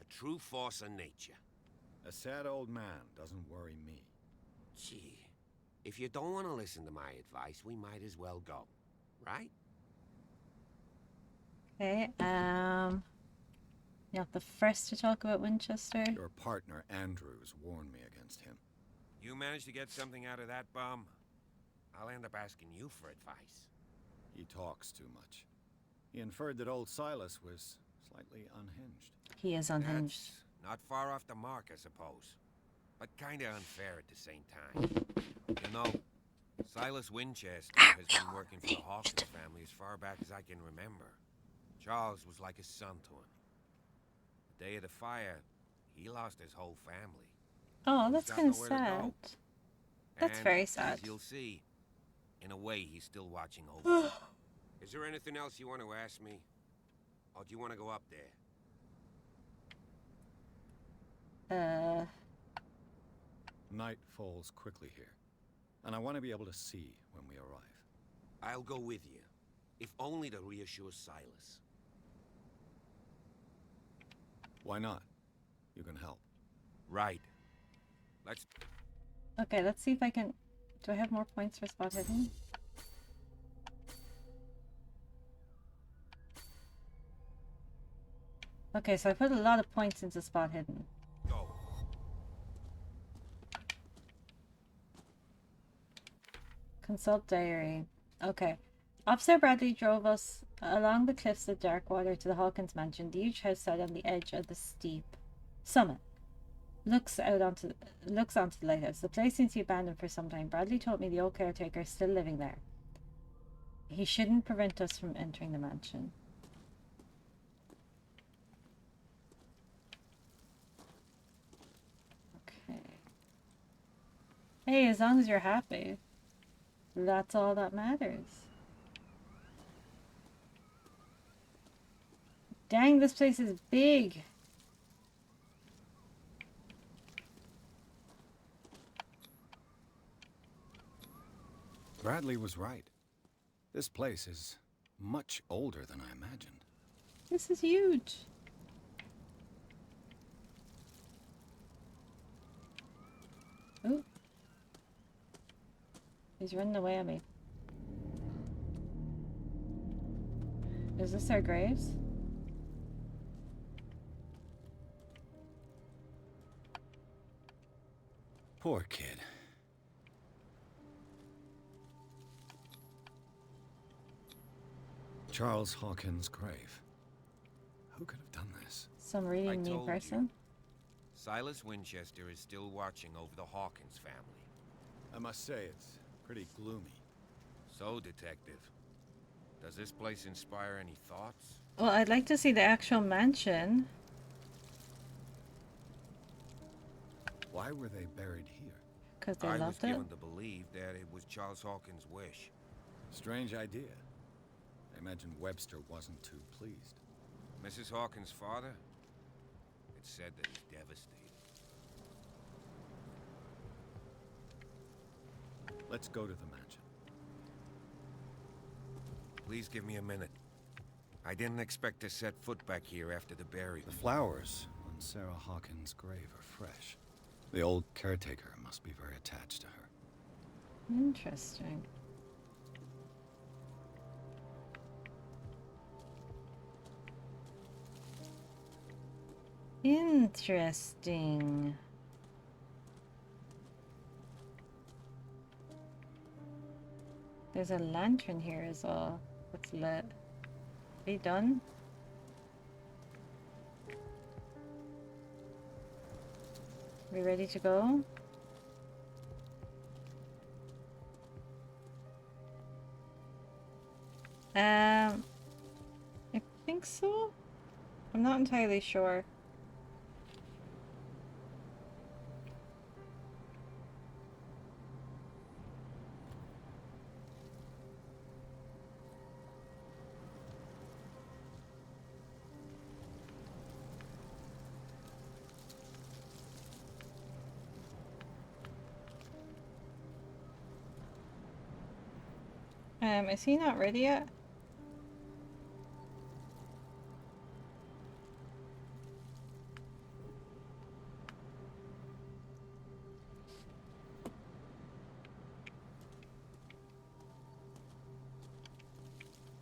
A true force of nature. A sad old man doesn't worry me. Gee, if you don't want to listen to my advice, we might as well go. Right? Okay, you're not the first to talk about Winchester. Your partner, Andrews, warned me against him. You managed to get something out of that bum? I'll end up asking you for advice. He talks too much. He inferred that old Silas was slightly unhinged. He is unhinged. That's not far off the mark, I suppose. But kinda unfair at the same time. You know, Silas Winchester has been working for the Hawkins family as far back as I can remember. Charles was like a son to him. The day of the fire, he lost his whole family. Oh, that's He's got kind of nowhere to go. sad. That's And, very sad. As you'll see, in a way, he's still watching over you. Is there anything else you want to ask me? Or do you want to go up there? Night falls quickly here, and I want to be able to see when we arrive. I'll go with you, if only to reassure Silas. Why not? You can help. Right. Let's... Okay, let's see if I can... Do I have more points for spot hidden? Okay, so I put a lot of points into spot hidden. Go. Consult diary. Okay. Officer Bradley drove us along the cliffs of Darkwater to the Hawkins mansion. The huge house sat on the edge of the steep summit. Looks onto the lighthouse. The place seems to be abandoned for some time. Bradley told me the old caretaker is still living there. He shouldn't prevent us from entering the mansion. Okay. Hey, as long as you're happy, that's all that matters. Dang, this place is big. Bradley was right. This place is much older than I imagined. This is huge. Ooh. He's running away at me. Is this our graves? Poor kid. Charles Hawkins' grave. Who could have done this? Some really mean person? Silas Winchester is still watching over the Hawkins family. I must say, it's pretty gloomy. So, Detective, does this place inspire any thoughts? Well, I'd like to see the actual mansion. Why were they buried here? Because they I was loved it? given to believe that it was Charles Hawkins' wish. Strange idea. I imagine Webster wasn't too pleased. Mrs. Hawkins' father? It's said that he's devastated. Let's go to the mansion. Please give me a minute. I didn't expect to set foot back here after the burial. The flowers on Sarah Hawkins' grave are fresh. The old caretaker must be very attached to her. Interesting. Interesting. There's a lantern here as well. What's lit? Are you done? We ready to go? I think so. I'm not entirely sure. Is he not ready yet?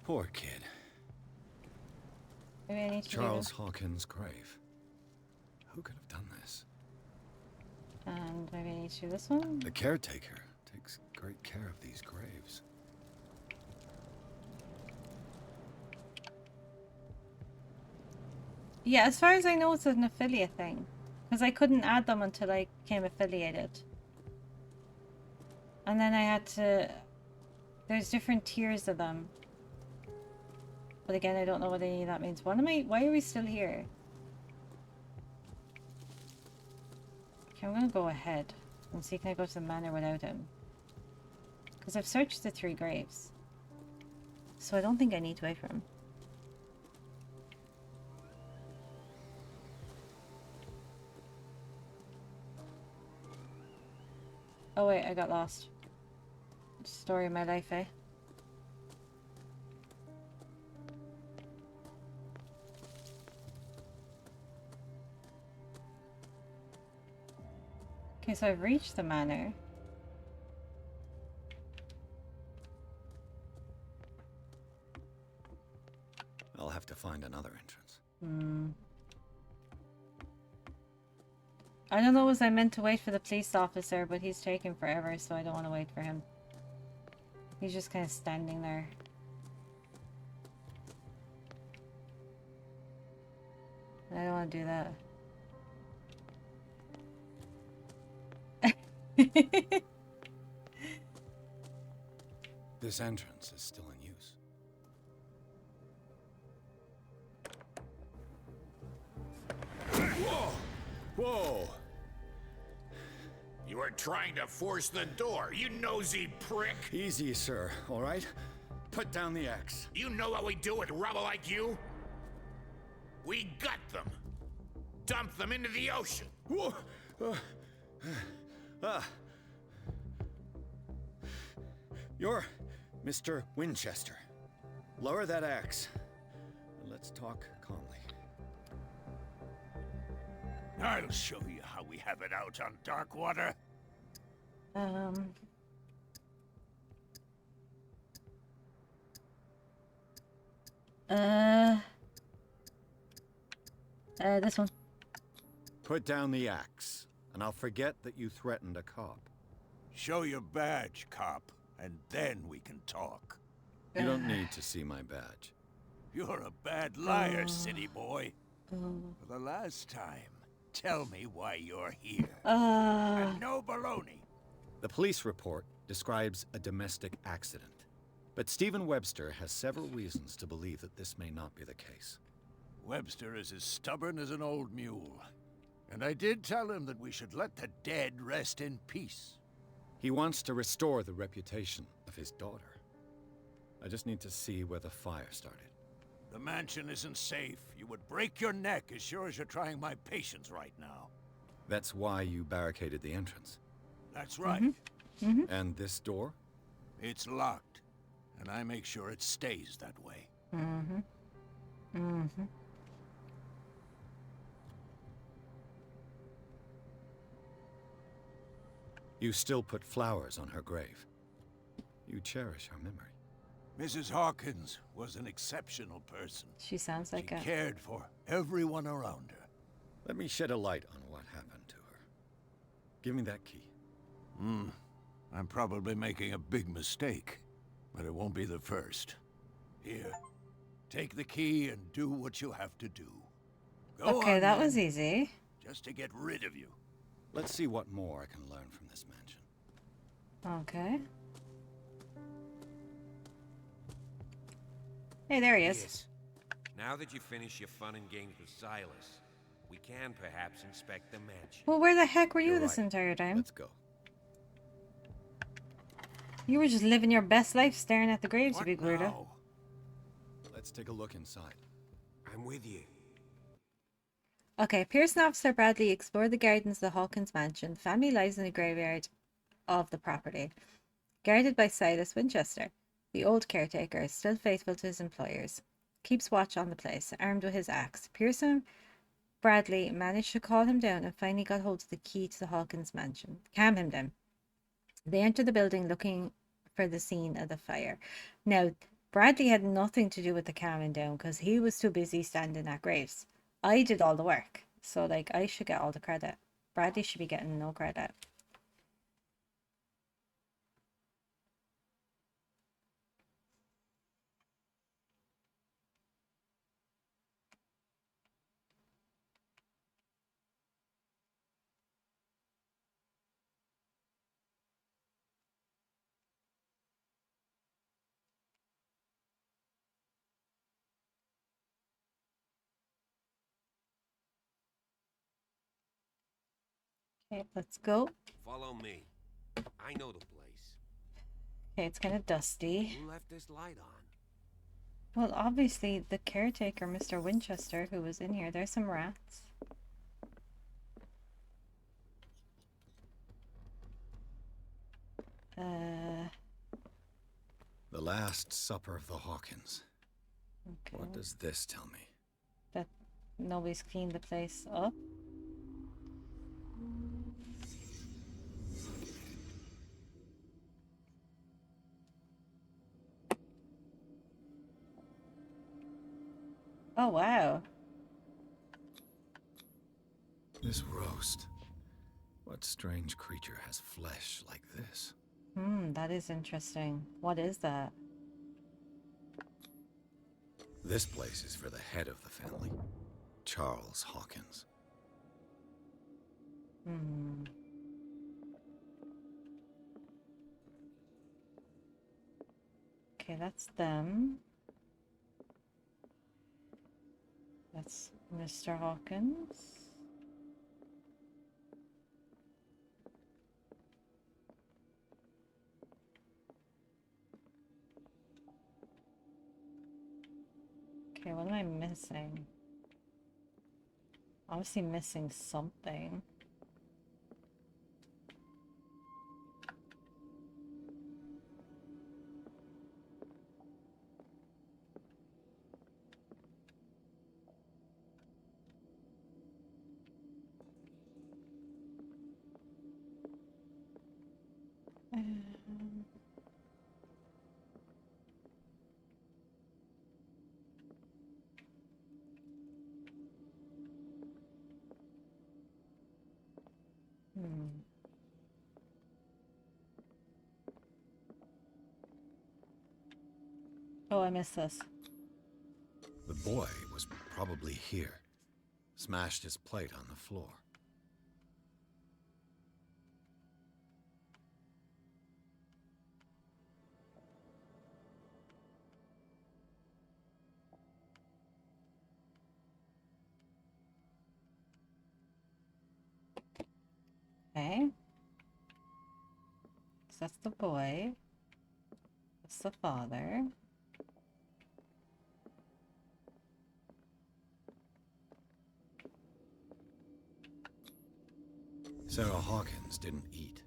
Poor kid. Maybe I need to Charles Hawkins' grave. Who could have done this? And maybe I need to do this one? The caretaker takes great care of these graves. Yeah, as far as I know, it's an affiliate thing. Because I couldn't add them until I became affiliated. And then I had to... There's different tiers of them. But again, I don't know what any of that means. Why are we still here? Okay, I'm gonna go ahead and see can I go to the manor without him. Because I've searched the 3 graves. So I don't think I need to wait for him. Oh wait, I got lost. Story of my life, eh? Okay, so I've reached the manor. I'll have to find another entrance. I don't know, was I meant to wait for the police officer, but he's taking forever, so I don't want to wait for him. He's just kind of standing there. I don't want to do that. This entrance is still in use. Whoa! Whoa! You are trying to force the door, you nosy prick! Easy, sir, all right? Put down the axe. You know what we do with rubble like you? We gut them. Dump them into the ocean. Whoa! You're Mr. Winchester. Lower that axe. Let's talk calmly. I'll show you how we have it out on Darkwater. This one. Put down the axe, and I'll forget that you threatened a cop. Show your badge, cop, and then we can talk. You don't need to see my badge. You're a bad liar, city boy. For the last time, tell me why you're here. And no baloney. The police report describes a domestic accident, but Stephen Webster has several reasons to believe that this may not be the case. Webster is as stubborn as an old mule. And I did tell him that we should let the dead rest in peace. He wants to restore the reputation of his daughter. I just need to see where the fire started. The mansion isn't safe. You would break your neck as sure as you're trying my patience right now. That's why you barricaded the entrance. That's right. And this door? It's locked. And I make sure it stays that way. You still put flowers on her grave. You cherish her memory. Mrs. Hawkins was an exceptional person. She sounds like She cared for everyone around her. Let me shed a light on what happened to her. Give me that key. I'm probably making a big mistake, but it won't be the first. Here, take the key and do what you have to do. Go Okay, on, that then, was easy. just to get rid of you. Let's see what more I can learn from this mansion. Okay. Hey, there he is. Yes. Now that you finish your fun and games with Silas, we can perhaps inspect the mansion. Well, where the heck were you You're this right. entire time? Let's go. You were just living your best life staring at the graves, you What big weirdo. now? Let's take a look inside. I'm with you. Okay, Pearson Officer Bradley explored the gardens of the Hawkins mansion. The family lies in the graveyard of the property, guarded by Silas Winchester. The old caretaker is still faithful to his employers. Keeps watch on the place, armed with his axe. Pearson Bradley managed to calm him down and finally got hold of the key to the Hawkins mansion. Calm him down. They entered the building looking for the scene of the fire. Now, Bradley had nothing to do with the calming down because he was too busy standing at graves. I did all the work. So, like, I should get all the credit. Bradley should be getting no credit. Okay, let's go. Follow me. I know the place. Okay, it's kind of dusty. Who left this light on? Well, obviously, the caretaker, Mr. Winchester, who was in here. There's some rats. The Last Supper of the Hawkins. Okay. What does this tell me? That nobody's cleaned the place up. Oh, wow. This roast. What strange creature has flesh like this? That is interesting. What is that? This place is for the head of the family, Charles Hawkins. Okay, that's them. That's Mr. Hawkins. Okay, what am I missing? Obviously missing something. Oh, I missed this. The boy was probably here. Smashed his plate on the floor. Okay. So that's the boy. That's the father. Sarah Hawkins didn't eat.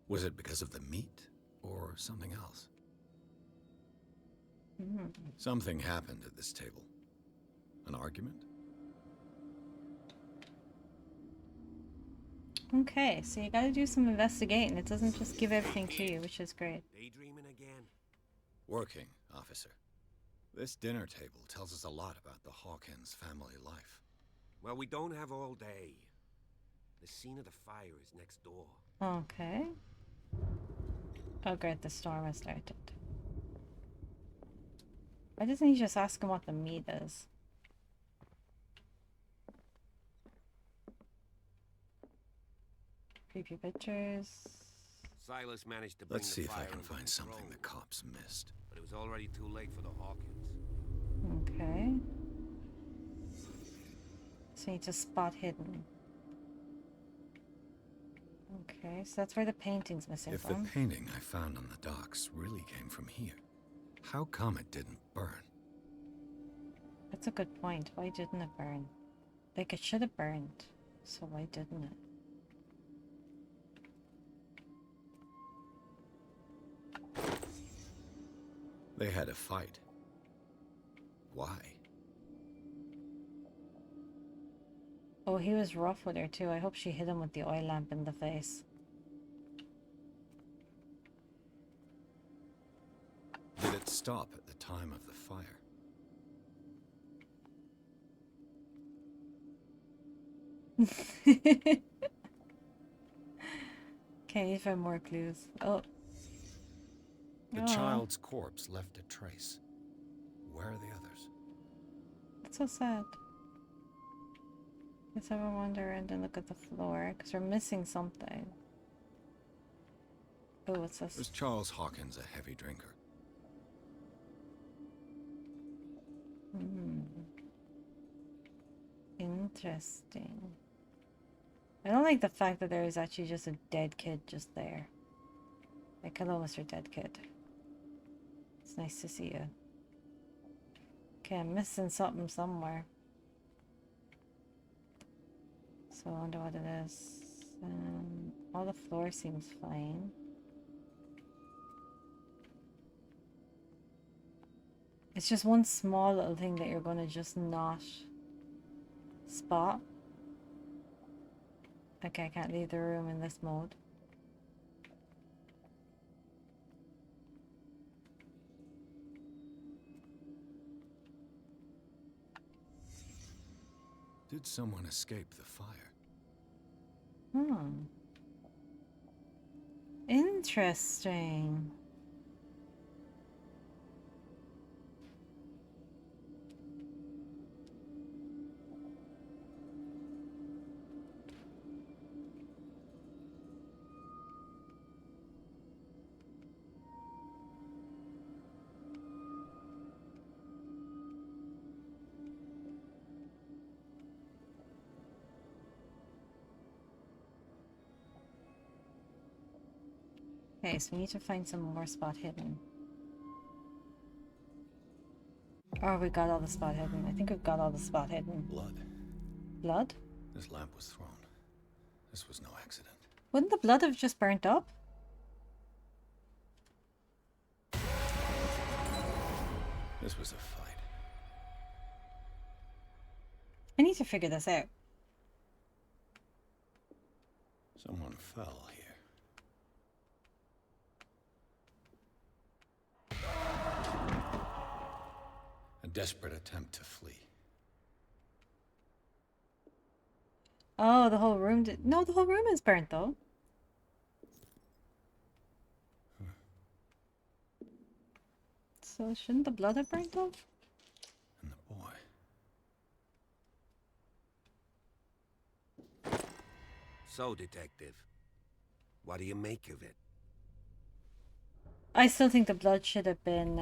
Was it because of the meat or something else? Something happened at this table. An argument? Okay, so you gotta do some investigating. It doesn't just give everything to you, which is great. Daydreaming again? Working, officer. This dinner table tells us a lot about the Hawkins family life. Well, we don't have all day. The scene of the fire is next door. Okay. Oh great, the storm has started. Why doesn't he just ask him what the meat is? Creepy pictures. Silas managed to bring Let's see the if fire I can under find something control, the cops missed. but it was already too late for the Hawkins. Okay. So you need to spot hidden. Okay, so that's where the painting's missing If from. the painting I found on the docks really came from here, how come it didn't burn? That's a good point. Why didn't it burn? Like, it should have burned. So why didn't it? They had a fight. Why? Oh, he was rough with her too. I hope she hit him with the oil lamp in the face. Did it stop at the time of the fire? Okay, you find more clues. Oh. The Aw. child's corpse left a trace. Where are the others? That's so sad. Let's have a wander and then look at the floor, because we're missing something. Oh, what's this? Was Charles Hawkins a heavy drinker? Interesting. I don't like the fact that there is actually just a dead kid just there. Like, hello, Mr. Dead Kid. It's nice to see you. Okay, I'm missing something somewhere. So I wonder what it is. All the floor seems fine. It's just one small little thing that you're gonna just not spot. Okay, I can't leave the room in this mode. Did someone escape the fire? Hmm. Interesting. Okay, so we need to find some more spot hidden. Or we got all the spot hidden. I think we've got all the spot hidden. Blood. Blood? This lamp was thrown. This was no accident. Wouldn't the blood have just burnt up? This was a fight. I need to figure this out. Someone fell here. A desperate attempt to flee. Oh, the whole room did... No, the whole room is burnt though. So shouldn't the blood have burnt up? And the boy. So, Detective, what do you make of it? I still think the blood should have been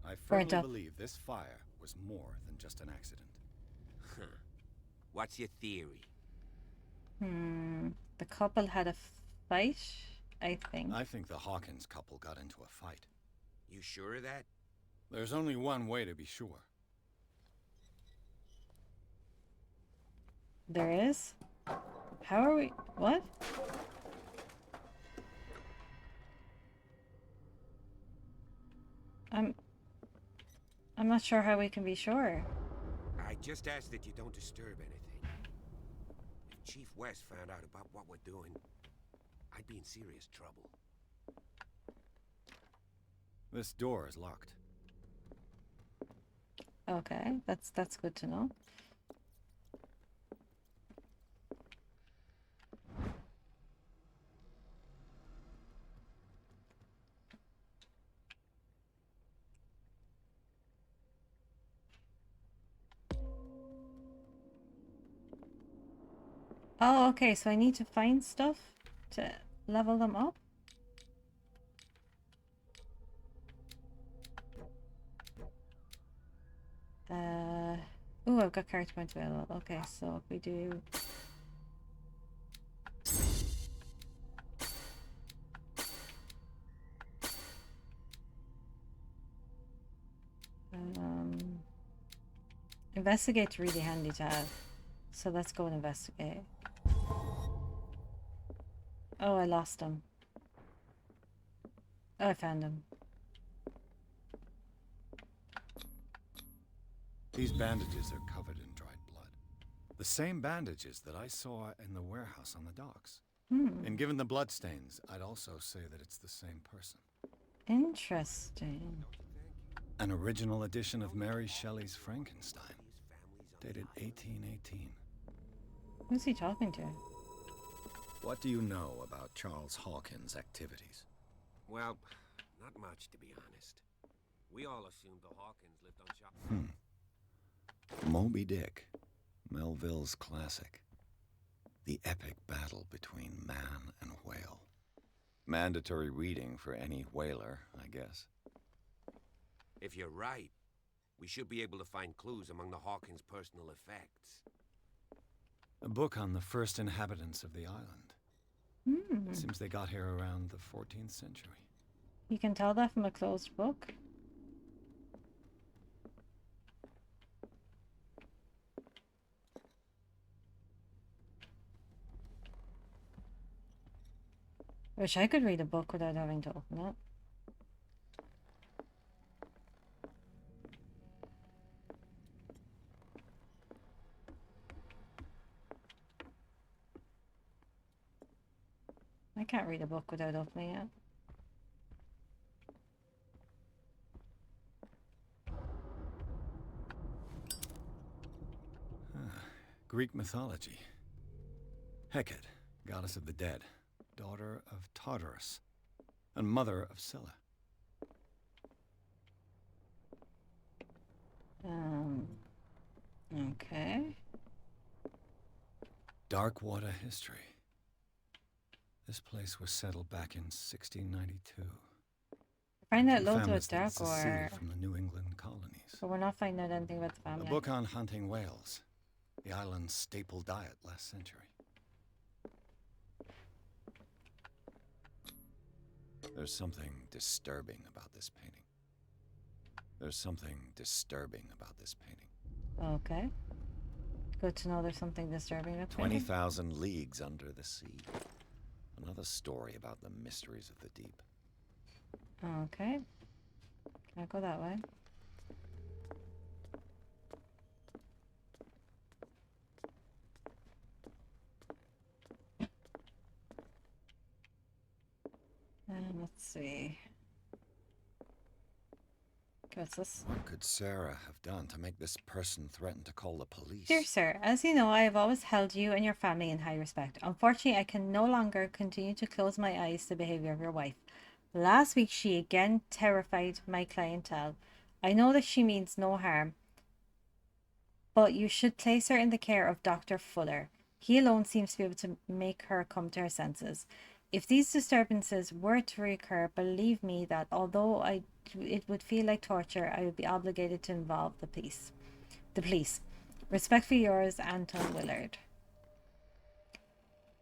I burnt firmly up. believe this fire was more than just an accident. What's your theory? The couple had a fight, I think. I think the Hawkins couple got into a fight. You sure of that? There's only one way to be sure. There is? How are we... What? I'm not sure how we can be sure. I just ask that you don't disturb anything. If Chief West found out about what we're doing, I'd be in serious trouble. This door is locked. Okay, that's good to know. Oh, okay, so I need to find stuff to level them up? Oh, I've got character points available. Okay, so if we do... Investigate's really handy to have. So let's go and investigate. Oh, I lost him. Oh, I found him. These bandages are covered in dried blood. The same bandages that I saw in the warehouse on the docks. And given the bloodstains, I'd also say that it's the same person. Interesting. An original edition of Mary Shelley's Frankenstein, dated 1818. Who's he talking to? What do you know about Charles Hawkins' activities? Well, not much, to be honest. We all assumed the Hawkins lived on shop. Moby Dick, Melville's classic. The epic battle between man and whale. Mandatory reading for any whaler, I guess. If you're right, we should be able to find clues among the Hawkins' personal effects. A book on the first inhabitants of the island. It seems they got here around the 14th century. You can tell that from a closed book. Wish I could read a book without having to open it. I can't read a book without opening it. Greek mythology. Hecate, goddess of the dead, daughter of Tartarus, and mother of Scylla. Okay. Darkwater history. This place was settled back in 1692. Find out Two loads about families that Darkwater, seceded from the New England colonies. but we're not finding out anything about the A family. book on hunting whales, the island's staple diet last century. There's something disturbing about this painting. There's something disturbing about this painting. Okay. Good to know there's something disturbing about the painting. 20,000 leagues under the sea. Another story about the mysteries of the deep. Okay. I'll go that way. Let's see. Okay, what's this? What could Sarah have done to make this person threaten to call the police? Dear sir, as you know, I have always held you and your family in high respect. Unfortunately, I can no longer continue to close my eyes to the behavior of your wife. Last week, she again terrified my clientele. I know that she means no harm, but you should place her in the care of Dr. Fuller. He alone seems to be able to make her come to her senses. If these disturbances were to recur, believe me that although it would feel like torture, I would be obligated to involve the police. Respectfully yours, Anton Willard.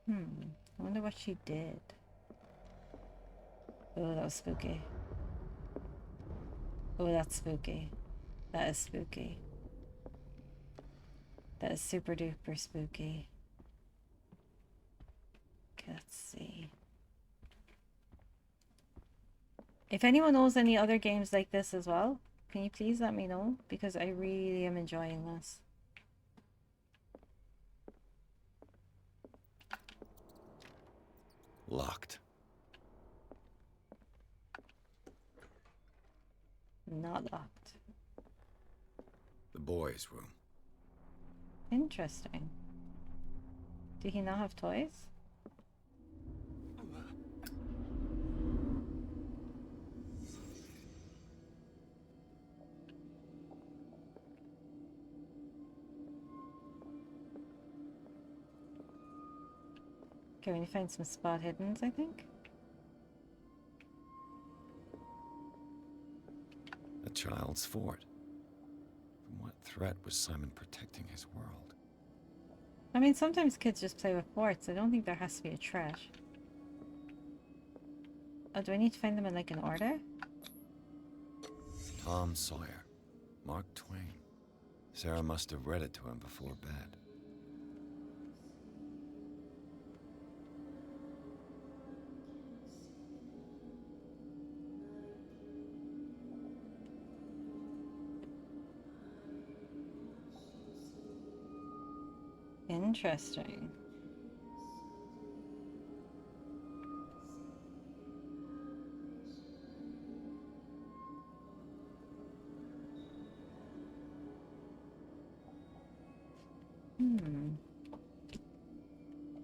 I wonder what she did. Oh, that was spooky. Oh, that's spooky. That is spooky. That is super duper spooky. Okay, let's see. If anyone knows any other games like this as well, can you please let me know? Because I really am enjoying this. Locked. Not locked. The boys' room. Interesting. Do he not have toys? Okay, we need to find some spot hiddens, I think. A child's fort. From what threat was Simon protecting his world? I mean, sometimes kids just play with forts. I don't think there has to be a threat. Oh, do I need to find them in like an order? Tom Sawyer. Mark Twain. Sarah must have read it to him before bed. Interesting.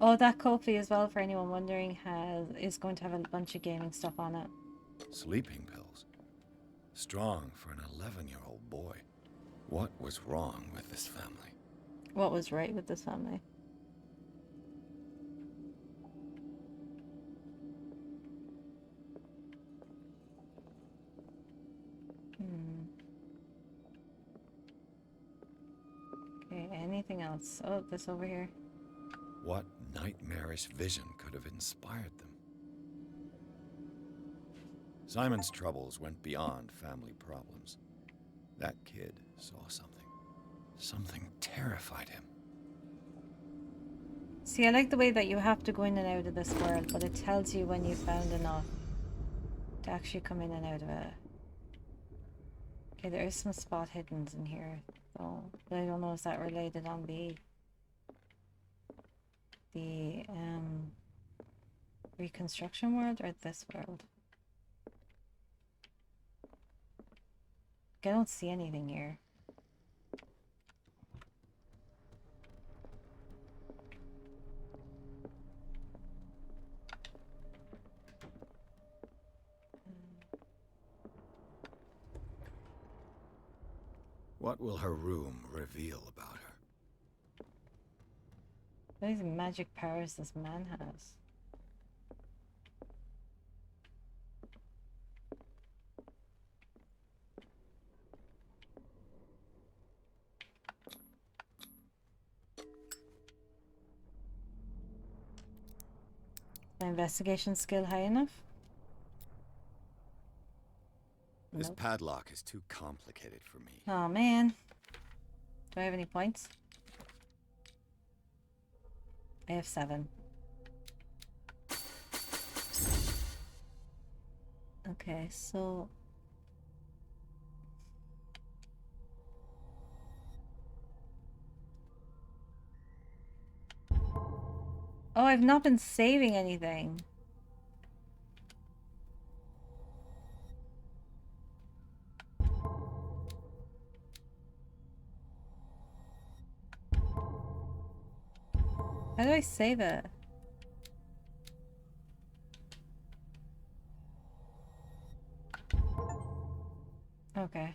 Oh, that Kofi as well, for anyone wondering, is going to have a bunch of gaming stuff on it. Sleeping pills. Strong for an 11-year-old boy. What was wrong with this family? What was right with this family? Okay, anything else? Oh, this over here. What nightmarish vision could have inspired them? Simon's troubles went beyond family problems. That kid saw something. Something terrified him. See, I like the way that you have to go in and out of this world, but it tells you when you found enough to actually come in and out of it. Okay, there is some spot hiddens in here, though, but I don't know if that related on the Reconstruction world or this world? I don't see anything here. What will her room reveal about her? What is magic powers this man has? My investigation skill high enough? This Nope. padlock is too complicated for me. Oh man. Do I have any points? I have 7. Okay, so... Oh, I've not been saving anything. How do I save it? Okay.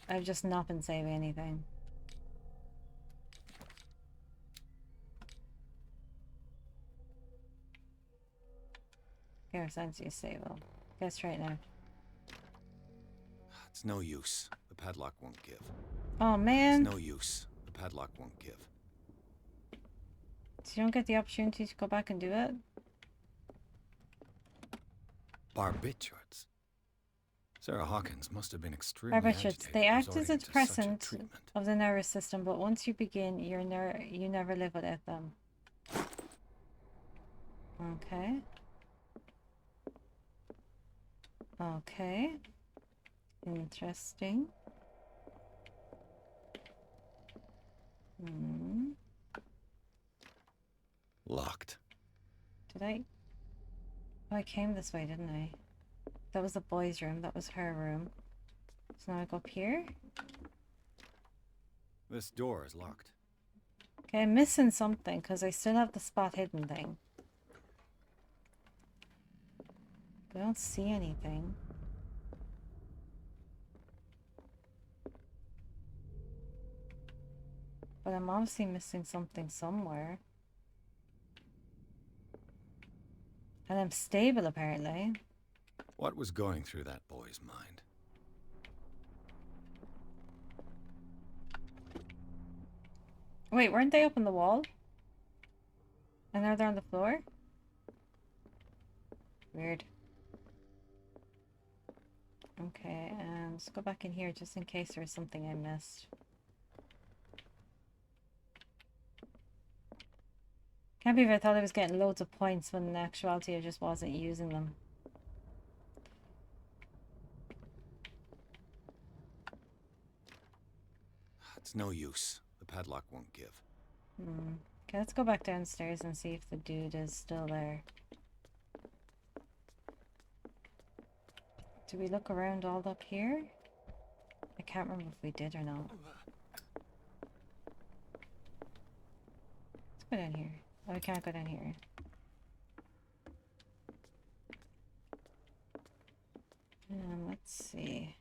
I've just not been saving anything. Here, since you save them. Guess right now. It's no use. The padlock won't give. Oh man. It's no use. The padlock won't give. So you don't get the opportunity to go back and do it? Barbiturates. Sarah Hawkins must have been extremely Barbiturates. agitated, They act as a resorting to such depressant treatment. of the nervous system, but once you begin, you never live without them. Okay. Okay. Interesting. Hmm. Locked. Did I? Oh, I came this way, didn't I? That was the boys' room. That was her room. So now I go up here? This door is locked. Okay, I'm missing something because I still have the spot hidden thing. But I don't see anything. But I'm obviously missing something somewhere. And I'm stable, apparently. What was going through that boy's mind? Wait, weren't they up on the wall? And now they're on the floor? Weird. Okay, and let's go back in here just in case there was something I missed. Can't believe I thought I was getting loads of points when in actuality I just wasn't using them. It's no use. The padlock won't give. Okay, let's go back downstairs and see if the dude is still there. Do we look around all up here? I can't remember if we did or not. Let's go down here. Oh, we can't go down here. Let's see.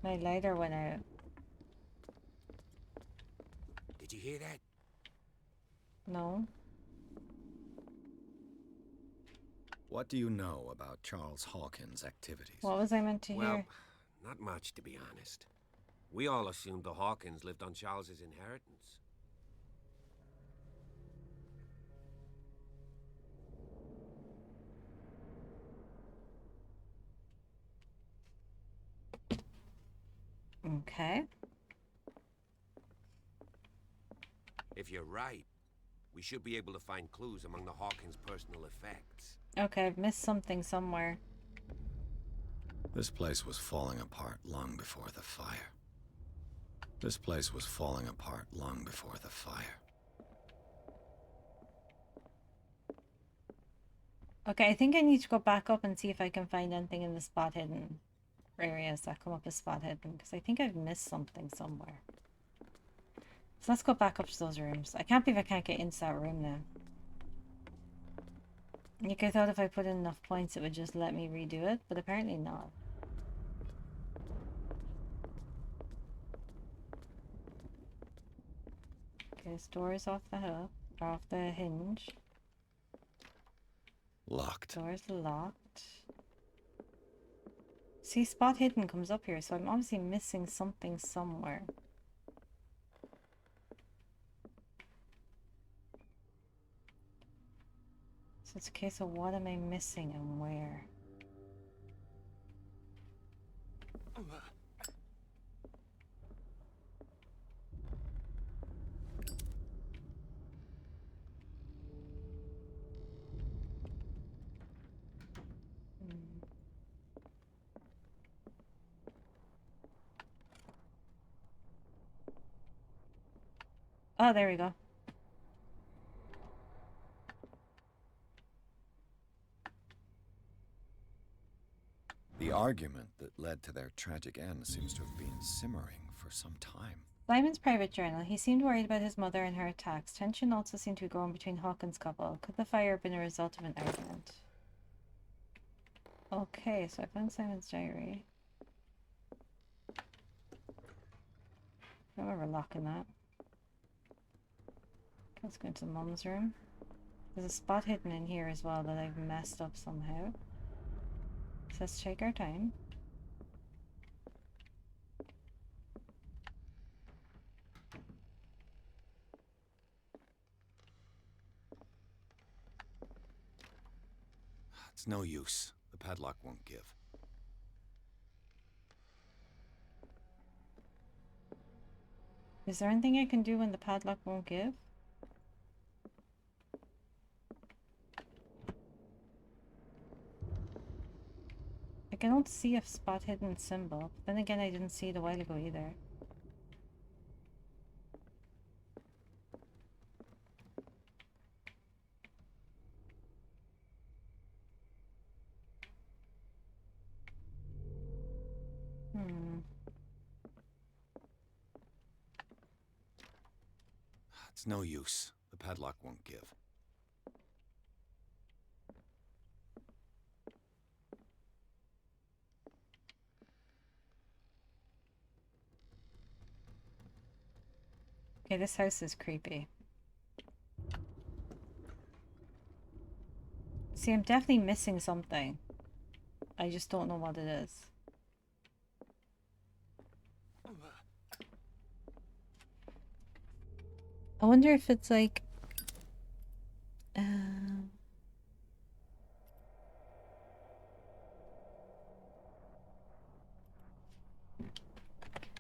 My lighter went out. Did you hear that? No. What do you know about Charles Hawkins' activities? What was I meant to Well, hear? not much, to be honest. We all assumed the Hawkins lived on Charles's inheritance. Okay. If you're right, we should be able to find clues among the Hawkins' personal effects. Okay, I've missed something somewhere. This place was falling apart long before the fire. This place was falling apart long before the fire. Okay, I think I need to go back up and see if I can find anything in the spot hidden areas that come up as spot hidden, because I think I've missed something somewhere. So let's go back up to those rooms. I can't believe I can't get into that room now. Like, I thought if I put in enough points it would just let me redo it, but apparently not. Okay, this door is off the hook, or off the hinge. Locked. Door's locked. See, spot hidden comes up here, so I'm obviously missing something somewhere. So it's a case of what am I missing and where? Oh, there we go. The argument that led to their tragic end seems to have been simmering for some time. Simon's private journal. He seemed worried about his mother and her attacks. Tension also seemed to be growing between Hawkins' couple. Could the fire have been a result of an argument? Okay, so I found Simon's diary. I remember locking that. Let's go into Mum's room. There's a spot hidden in here as well that I've messed up somehow. So let's take our time. It's no use. The padlock won't give. Is there anything I can do when the padlock won't give? Like, I don't see a spot hidden symbol. But then again, I didn't see it a while ago either. It's no use. The padlock won't give. Okay, this house is creepy. See, I'm definitely missing something. I just don't know what it is. I wonder if it's like...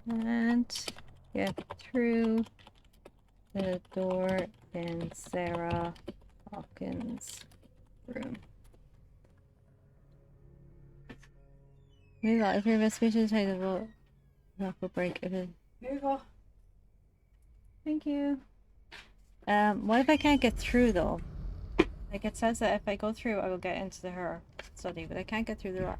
Can't get through the door in Sarah Hawkins' room. Maybe if your investigation is tight, will knock a break if it. Here you go. Thank you. What if I can't get through though? Like it says that if I go through, I will get into her study, but I can't get through the door.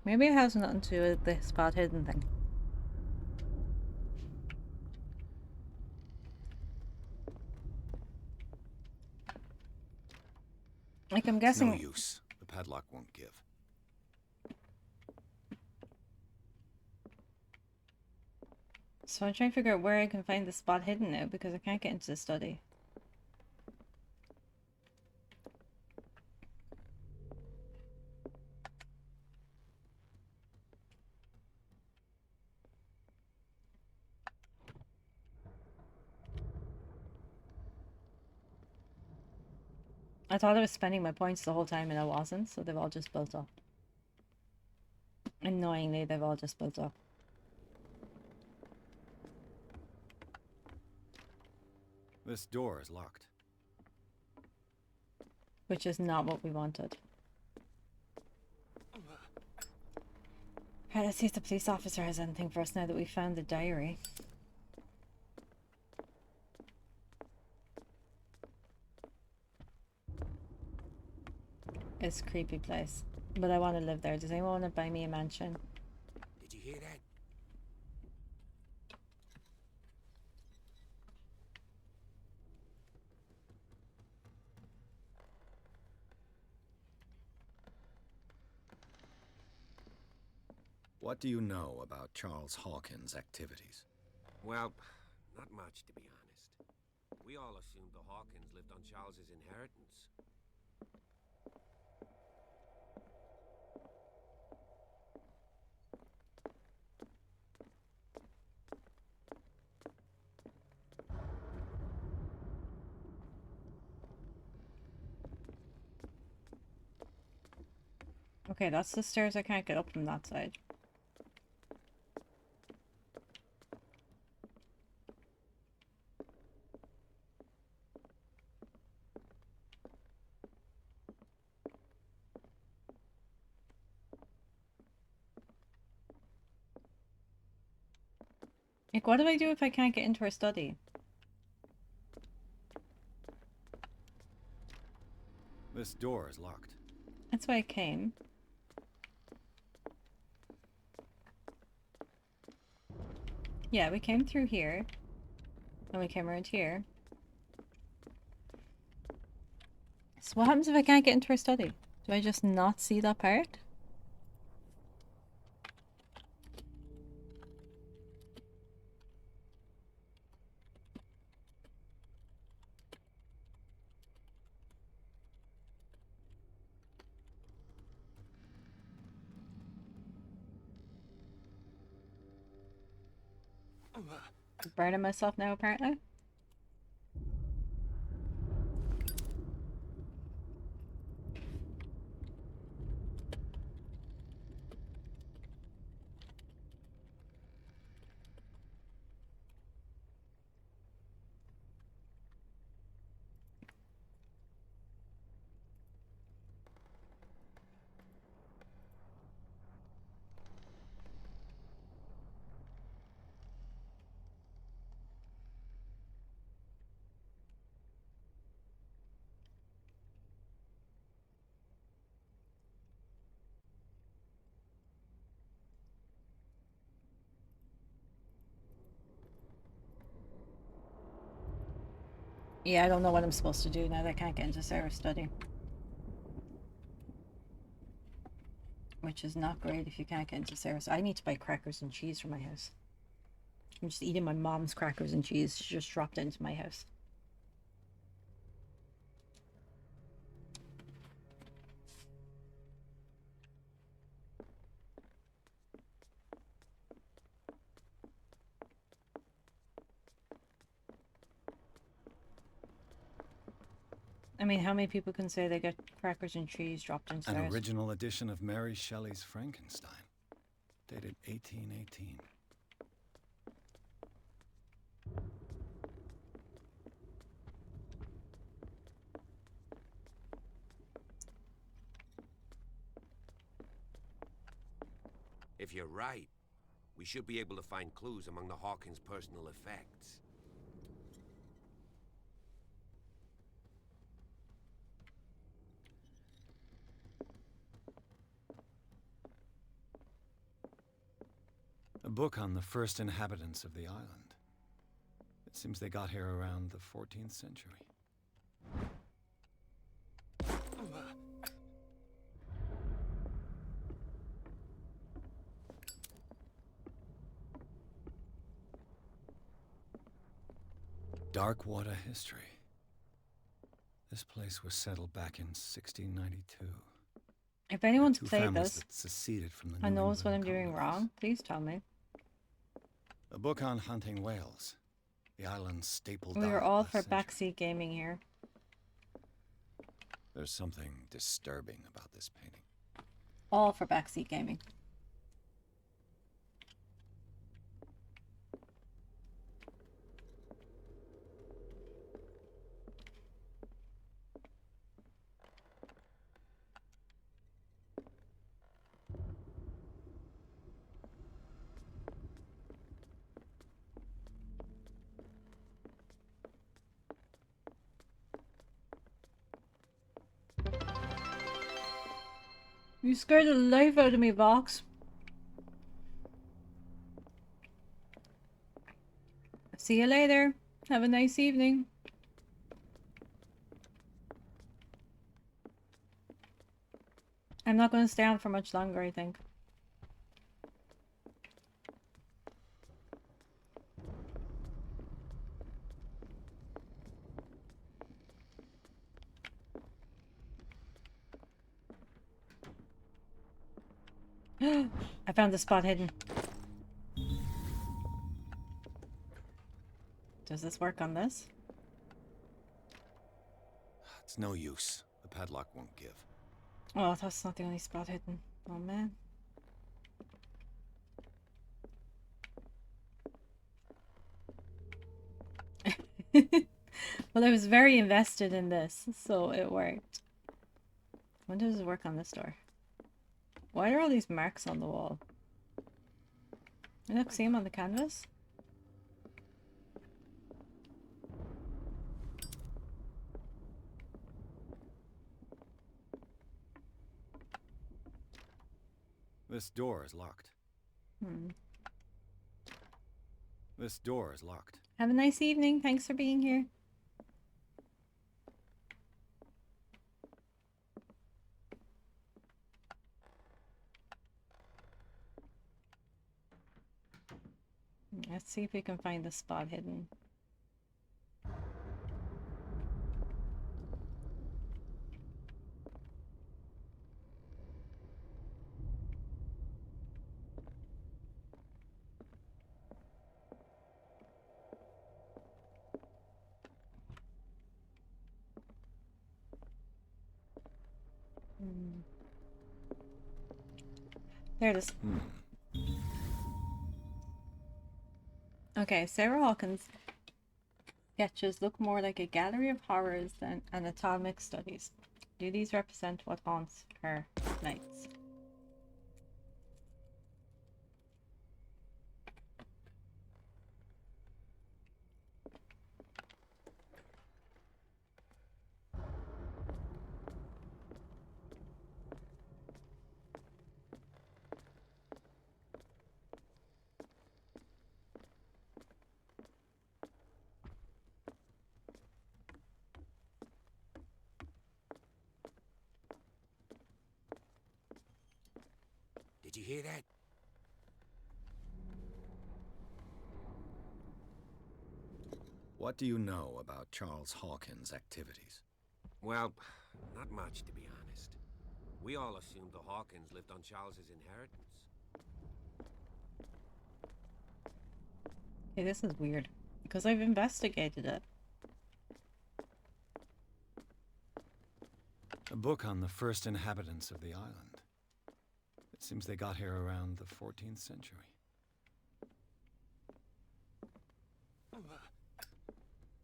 Maybe it has nothing to do with the spot hidden thing. Like I'm guessing. It's no use. The padlock won't give. So I'm trying to figure out where I can find the spot hidden now because I can't get into the study. I thought I was spending my points the whole time and I wasn't, so they've all just built up. Annoyingly, they've all just built up. This door is locked. Which is not what we wanted. Right, let's see if the police officer has anything for us now that we found the diary. It's a creepy place. But I want to live there. Does anyone want to buy me a mansion? Did you hear that? What do you know about Charles Hawkins' activities? Well, not much, to be honest. We all assumed the Hawkins lived on Charles's inheritance. Okay, that's the stairs. I can't get up from that side. Like, what do I do if I can't get into her study? This door is locked. That's why I came. Yeah, we came through here. And we came around here. So what happens if I can't get into her study? Do I just not see that part? I'm burning myself now, apparently. Yeah, I don't know what I'm supposed to do now that I can't get into Sarah's study. Which is not great if you can't get into Sarah's. I need to buy crackers and cheese for my house. I'm just eating my mom's crackers and cheese. She just dropped into my house. I mean, how many people can say they get crackers and cheese dropped into An theirs? original edition of Mary Shelley's Frankenstein, dated 1818. If you're right, we should be able to find clues among the Hawkins' personal effects. A book on the first inhabitants of the island. It seems they got here around the 14th century. Darkwater history. This place was settled back in 1692. If anyone's Two played families this that seceded from the and New knows what I'm England doing colonies. wrong, please tell me. A book on hunting whales. The island's staple We diet were all last for century. backseat gaming here. There's something disturbing about this painting. All for backseat gaming. You scared the life out of me, Vox. See you later. Have a nice evening. I'm not going to stay on for much longer, I think. I found the spot hidden. Does this work on this? It's no use. The padlock won't give. Oh, that's not the only spot hidden. Oh, man. Well, I was very invested in this, so it worked. When does it work on this door? Why are all these marks on the wall? I don't see them on the canvas. This door is locked. This door is locked. Have a nice evening. Thanks for being here. Let's see if we can find the spot hidden. There it is. Okay, Sarah Hawkins' sketches look more like a gallery of horrors than anatomic studies. Do these represent what haunts her nights? Did you hear that? What do you know about Charles Hawkins' activities? Well, not much, to be honest. We all assumed the Hawkins lived on Charles's inheritance. Okay, this is weird. Because I've investigated it. A book on the first inhabitants of the island. It seems they got here around the 14th century.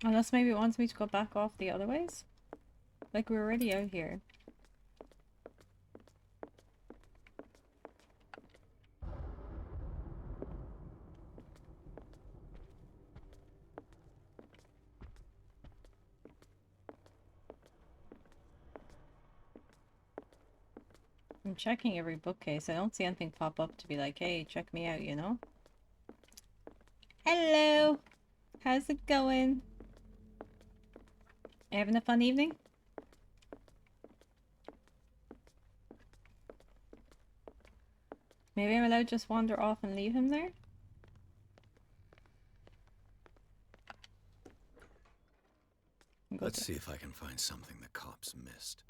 Unless maybe it wants me to go back off the other ways? Like, we're already out here. I'm checking every bookcase. I don't see anything pop up to be like, hey, check me out, you know? Hello! How's it going? You having a fun evening? Maybe I'm allowed to just wander off and leave him there? Let's see if I can find something the cops missed.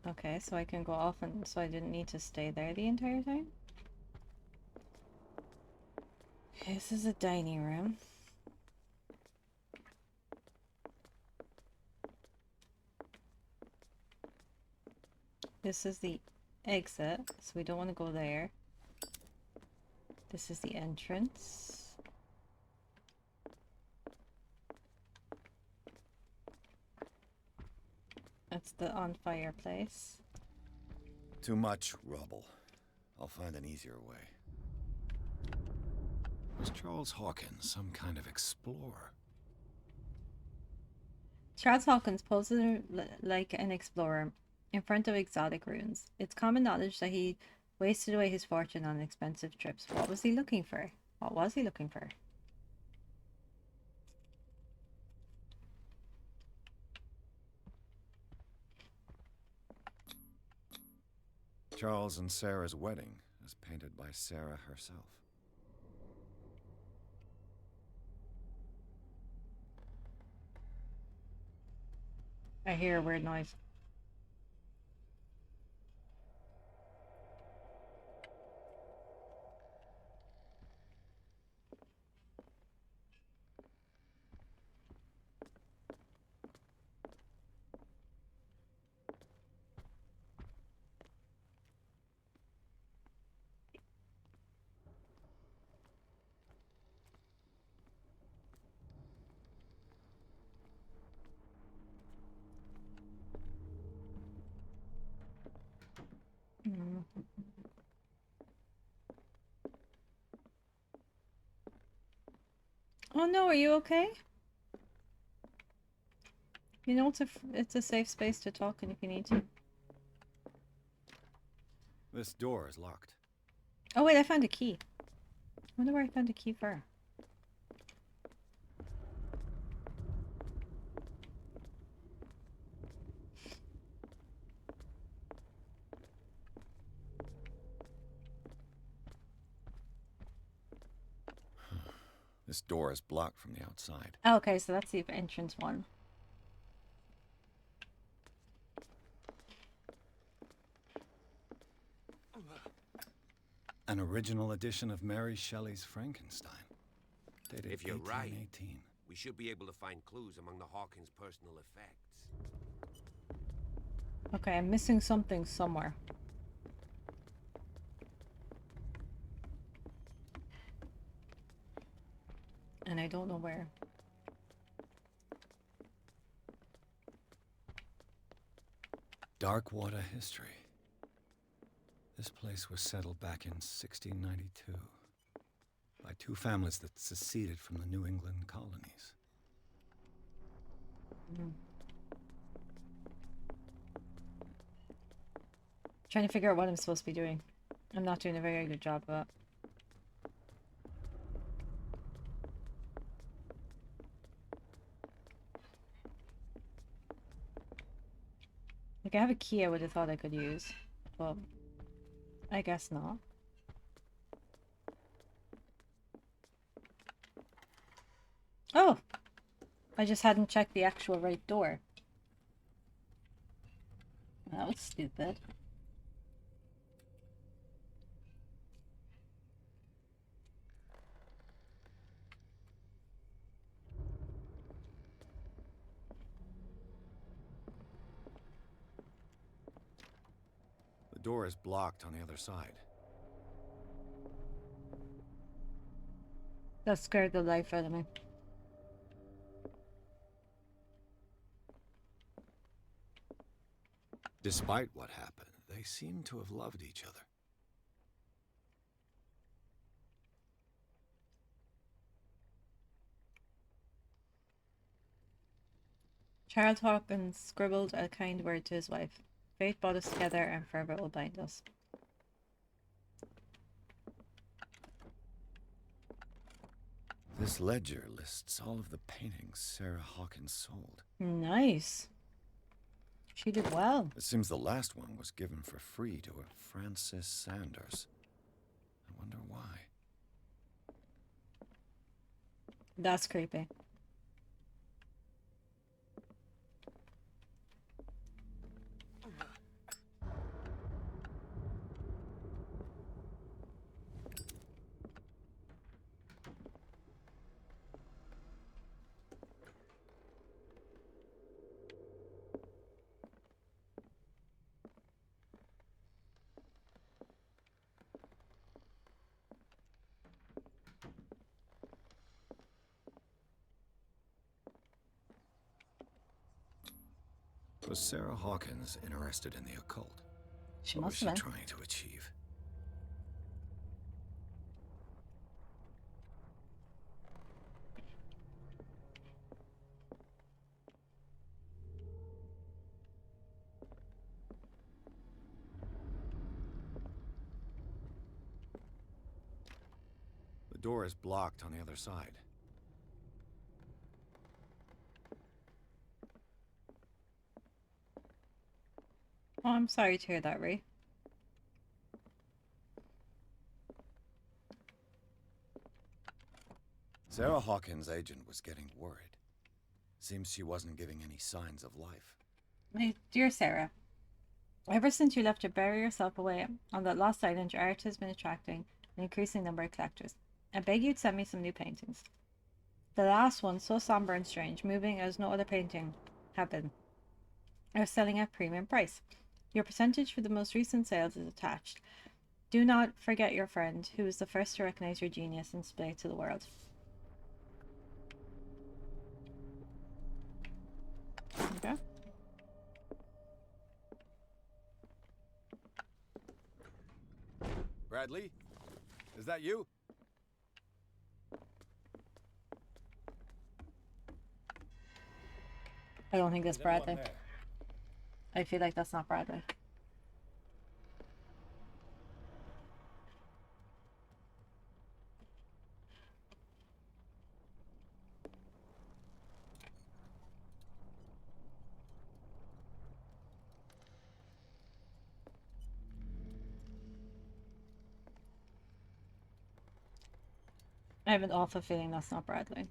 Okay, so I can go off and so I didn't need to stay there the entire time? Okay, this is a dining room. This is the exit, so we don't want to go there. This is the entrance. That's the on fire place. Too much rubble. I'll find an easier way. Was Charles Hawkins some kind of explorer? Charles Hawkins poses like an explorer in front of exotic ruins. It's common knowledge that he wasted away his fortune on expensive trips. What was he looking for? What was he looking for? Charles and Sarah's wedding, as painted by Sarah herself. I hear a weird noise. Oh no, are you okay? You know it's a safe space to talk in if you need to. This door is locked. Oh wait, I found a key. I wonder where I found a key for. This door is blocked from the outside. Oh, okay, so that's the entrance one. An original edition of Mary Shelley's Frankenstein. Dated If you're right, 1818. we should be able to find clues among the Hawkins' personal effects. Okay, I'm missing something somewhere. And I don't know where. Darkwater history. This place was settled back in 1692 by two families that seceded from the New England colonies. Trying to figure out what I'm supposed to be doing. I'm not doing a very good job of that. Like, I have a key I would have thought I could use, but I guess not. Oh! I just hadn't checked the actual right door. That was stupid. The door is blocked on the other side. That scared the life out of me. Despite what happened, they seem to have loved each other. Charles Hawkins scribbled a kind word to his wife. Fate brought us together and forever will bind us. This ledger lists all of the paintings Sarah Hawkins sold. Nice. She did well. It seems the last one was given for free to a Francis Sanders. I wonder why. That's creepy. Was Sarah Hawkins interested in the occult? She What was must she have been. trying to achieve? The door is blocked on the other side. Oh, I'm sorry to hear that, Ray. Sarah Hawkins' agent was getting worried. Seems she wasn't giving any signs of life. My dear Sarah, ever since you left to bury yourself away on that lost island, your art has been attracting an increasing number of collectors. I beg you'd send me some new paintings. The last one, so somber and strange, moving as no other painting have been, are selling at premium price. Your percentage for the most recent sales is attached. Do not forget your friend, who was the first to recognize your genius and display it to the world. Okay. Bradley? Is that you? I don't think that's Bradley. I feel like that's not Bradley. I have an awful feeling that's not Bradley.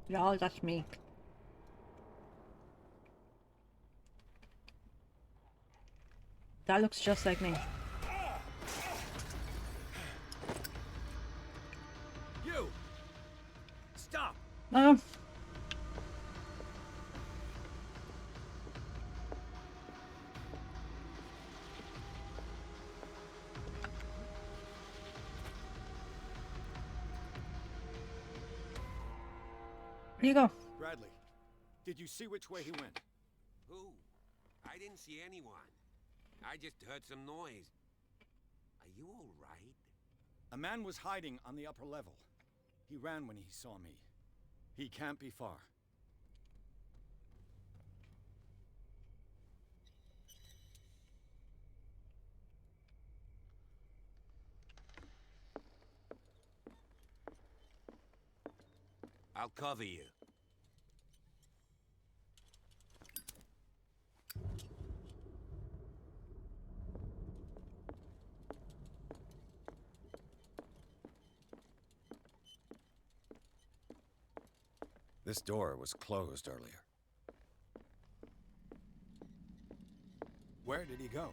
Y'all, that's me. That looks just like me. You! Stop! Here you go. Bradley, did you see which way he went? Who? I didn't see anyone. I just heard some noise. Are you all right? A man was hiding on the upper level. He ran when he saw me. He can't be far. I'll cover you. This door was closed earlier. Where did he go?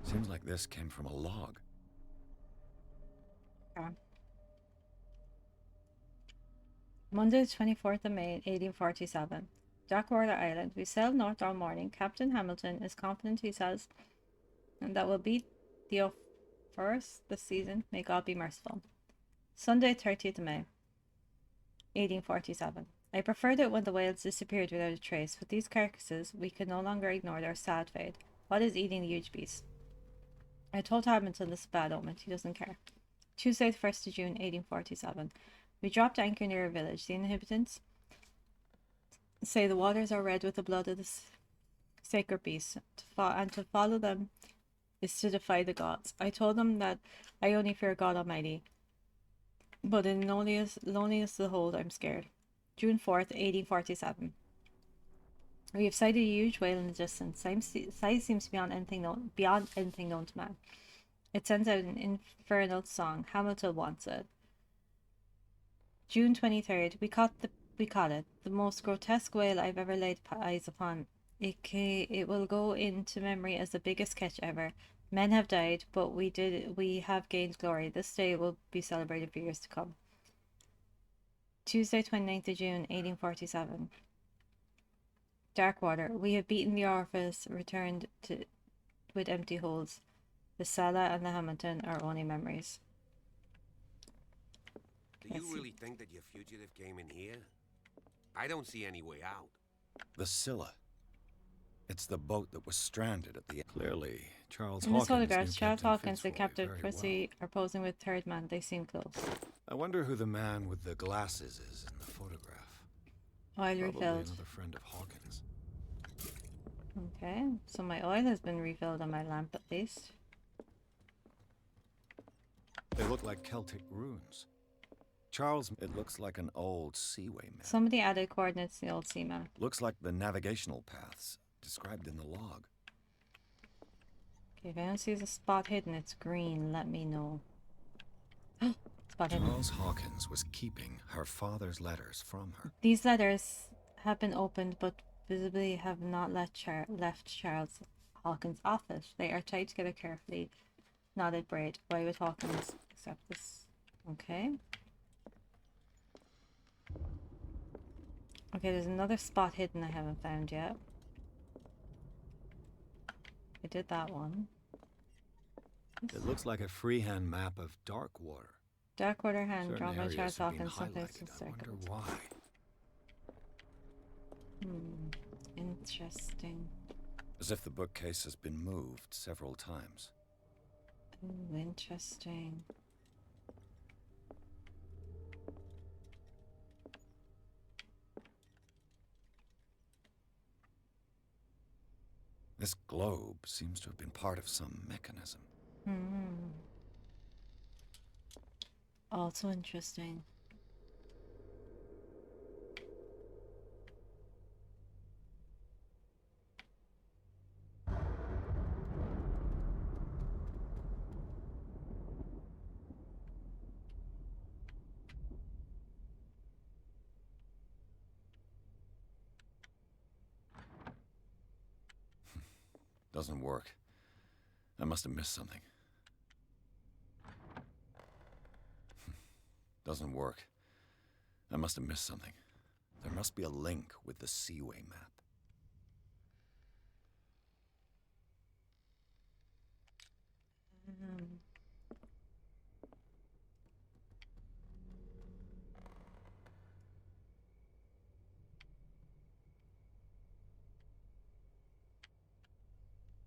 Seems like this came from a log. Okay. Monday, the 24th of May, 1847. Jackwater Island. We sailed north all morning. Captain Hamilton is confident, he says, and that we'll beat the first this season. May God be merciful. Sunday, 30th of May, 1847. I preferred it when the whales disappeared without a trace. With these carcasses, we could no longer ignore their sad fate. What is eating the huge beast? I told Hamilton this is a bad omen. He doesn't care. Tuesday, the 1st of June, 1847. We dropped anchor near a village. The inhabitants say the waters are red with the blood of the sacred beast, and to follow them is to defy the gods. I told them that I only fear God Almighty, but in loneliness of the hold, I'm scared. June 4th, 1847. We have sighted a huge whale in the distance. Size seems beyond anything known to man. It sends out an infernal song. Hamilton wants it. June 23rd. We caught it. The most grotesque whale I've ever laid eyes upon. It will go into memory as the biggest catch ever. Men have died, but we have gained glory. This day will be celebrated for years to come. Tuesday, 29th of June, 1847. Darkwater. We have beaten the orifice, returned to with empty holds. The Sala and the Hamilton are only memories. Do you really think that your fugitive came in here? I don't see any way out. The Scylla. It's the boat that was stranded at the... Clearly, Charles In this Hawkins photograph, knew Charles Captain Hawkins and Fitzroy Captain very Percy are posing with third man. They seem close. I wonder who the man with the glasses is in the photograph. Oil Probably refilled. another friend of Hawkins. Okay, so my oil has been refilled on my lamp at least. They look like Celtic runes. Charles, it looks like an old seaway map. Somebody added coordinates to the old sea map. Looks like the navigational paths described in the log. Okay, if anyone sees a spot hidden, it's green. Let me know. Spot hidden. Charles Hawkins was keeping her father's letters from her. These letters have been opened, but visibly have not left Charles Hawkins' office. They are tied together carefully. Knotted braid. Why would Hawkins accept this? Okay. Okay, there's another spot hidden I haven't found yet. I did that one. It looks like a freehand map of Darkwater. Darkwater hand Certain drawn by areas Charles have been Hawkins, someplace highlighted. in I wonder circles. why. Interesting. As if the bookcase has been moved several times. Ooh, interesting. This globe seems to have been part of some mechanism. Also interesting. Doesn't work. I must have missed something. Doesn't work. I must have missed something. There must be a link with the Seaway map.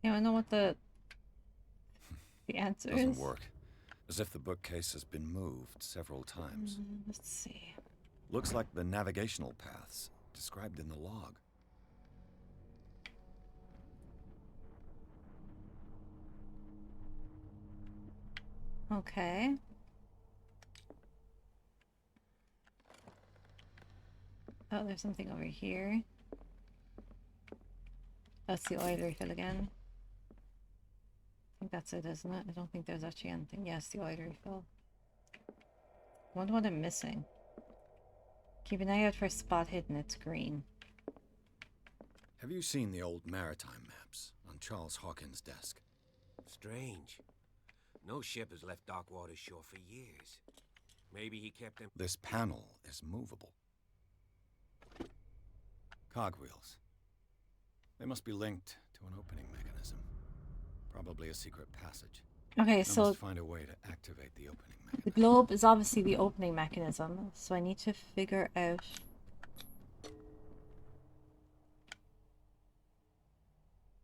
Yeah, I know what the answer Doesn't is. work. As if the bookcase has been moved several times. Let's see. Looks like the navigational paths described in the log. Okay. Oh, there's something over here. That's the oil refill again. I think that's it, isn't it? I don't think there's actually anything. Yes, the oil refill. Wonder what I'm missing. Keep an eye out for a spot hidden. It's green. Have you seen the old maritime maps on Charles Hawkins' desk? Strange. No ship has left Darkwater shore for years. Maybe he kept them... This panel is movable. Cogwheels. They must be linked to an opening mechanism. Probably a secret passage. Okay, I so must find a way to activate the opening mechanism. the globe is obviously the opening mechanism, so I need to figure out...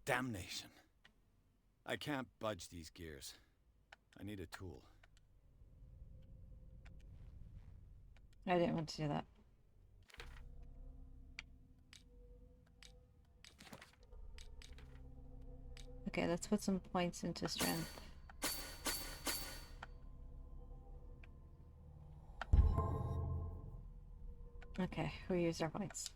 Damnation. I can't budge these gears. I need a tool. I didn't want to do that. Okay, let's put some points into strength. Okay, we used our points.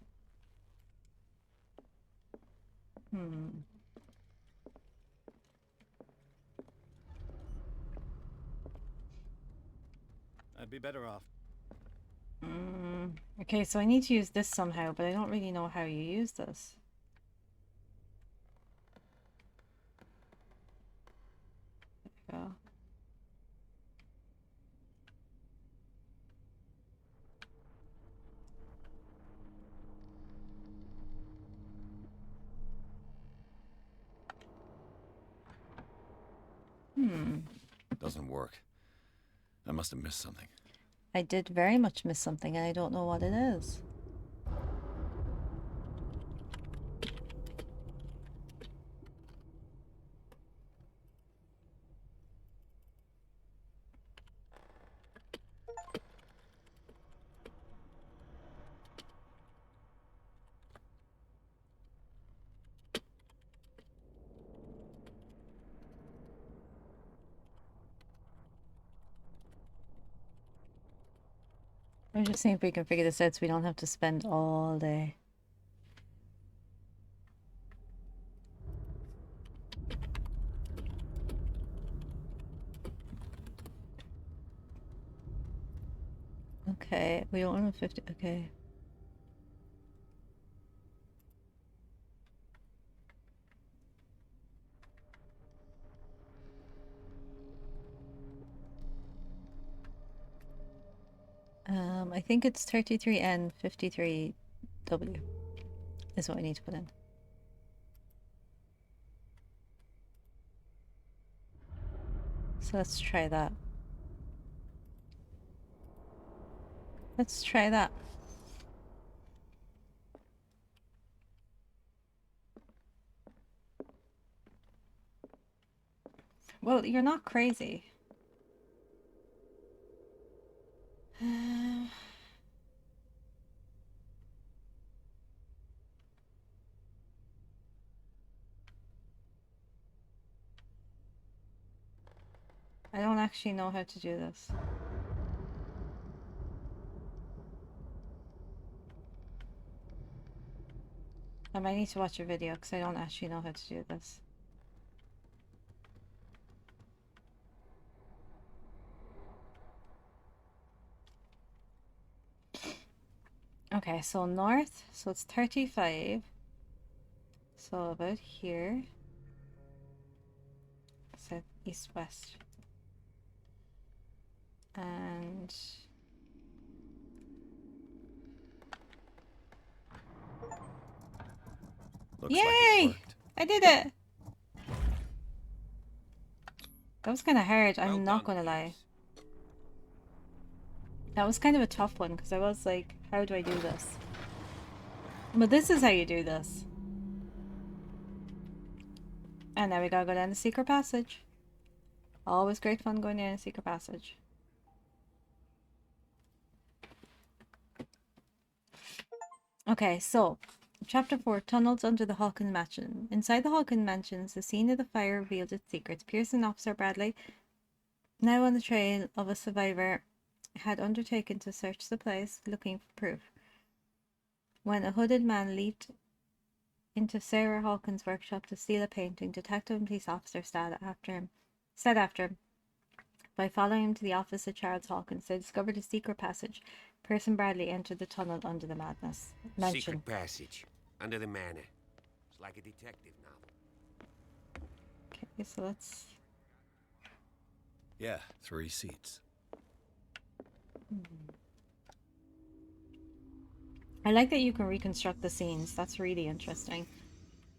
I'd be better off. Okay, so I need to use this somehow, but I don't really know how you use this. Doesn't work. I must have missed something. I did very much miss something and I don't know what it is. I'm just seeing if we can figure this out so we don't have to spend all day. Okay, we don't want 50. Okay. I think it's 33N 53W is what we need to put in. So let's try that. Let's try that. Well, you're not crazy. I don't actually know how to do this. I might need to watch a video because I don't actually know how to do this. Okay, so north, so it's 35. So about here. So east, west. And Looks yay! like it worked. I did it! That was kind of hard, I'm Well not done, gonna lie. Pierce. That was kind of a tough one because I was like, how do I do this? But this is how you do this. And now we gotta go down the secret passage. Always great fun going down a secret passage. Okay, so Chapter 4, Tunnels Under the Hawkins Mansion. Inside the Hawkins Mansions, the scene of the fire revealed its secrets. Pierce and Officer Bradley, now on the trail of a survivor, had undertaken to search the place, looking for proof. When a hooded man leaped into Sarah Hawkins' workshop to steal a painting, detective and police officer said after him. By following him to the office of Charles Hawkins, they discovered a secret passage. Pierce and Bradley entered the tunnel under the mansion. Secret passage. Under the manor. It's like a detective novel. Okay, so let's... Yeah, 3 seats. I like that you can reconstruct the scenes. That's really interesting.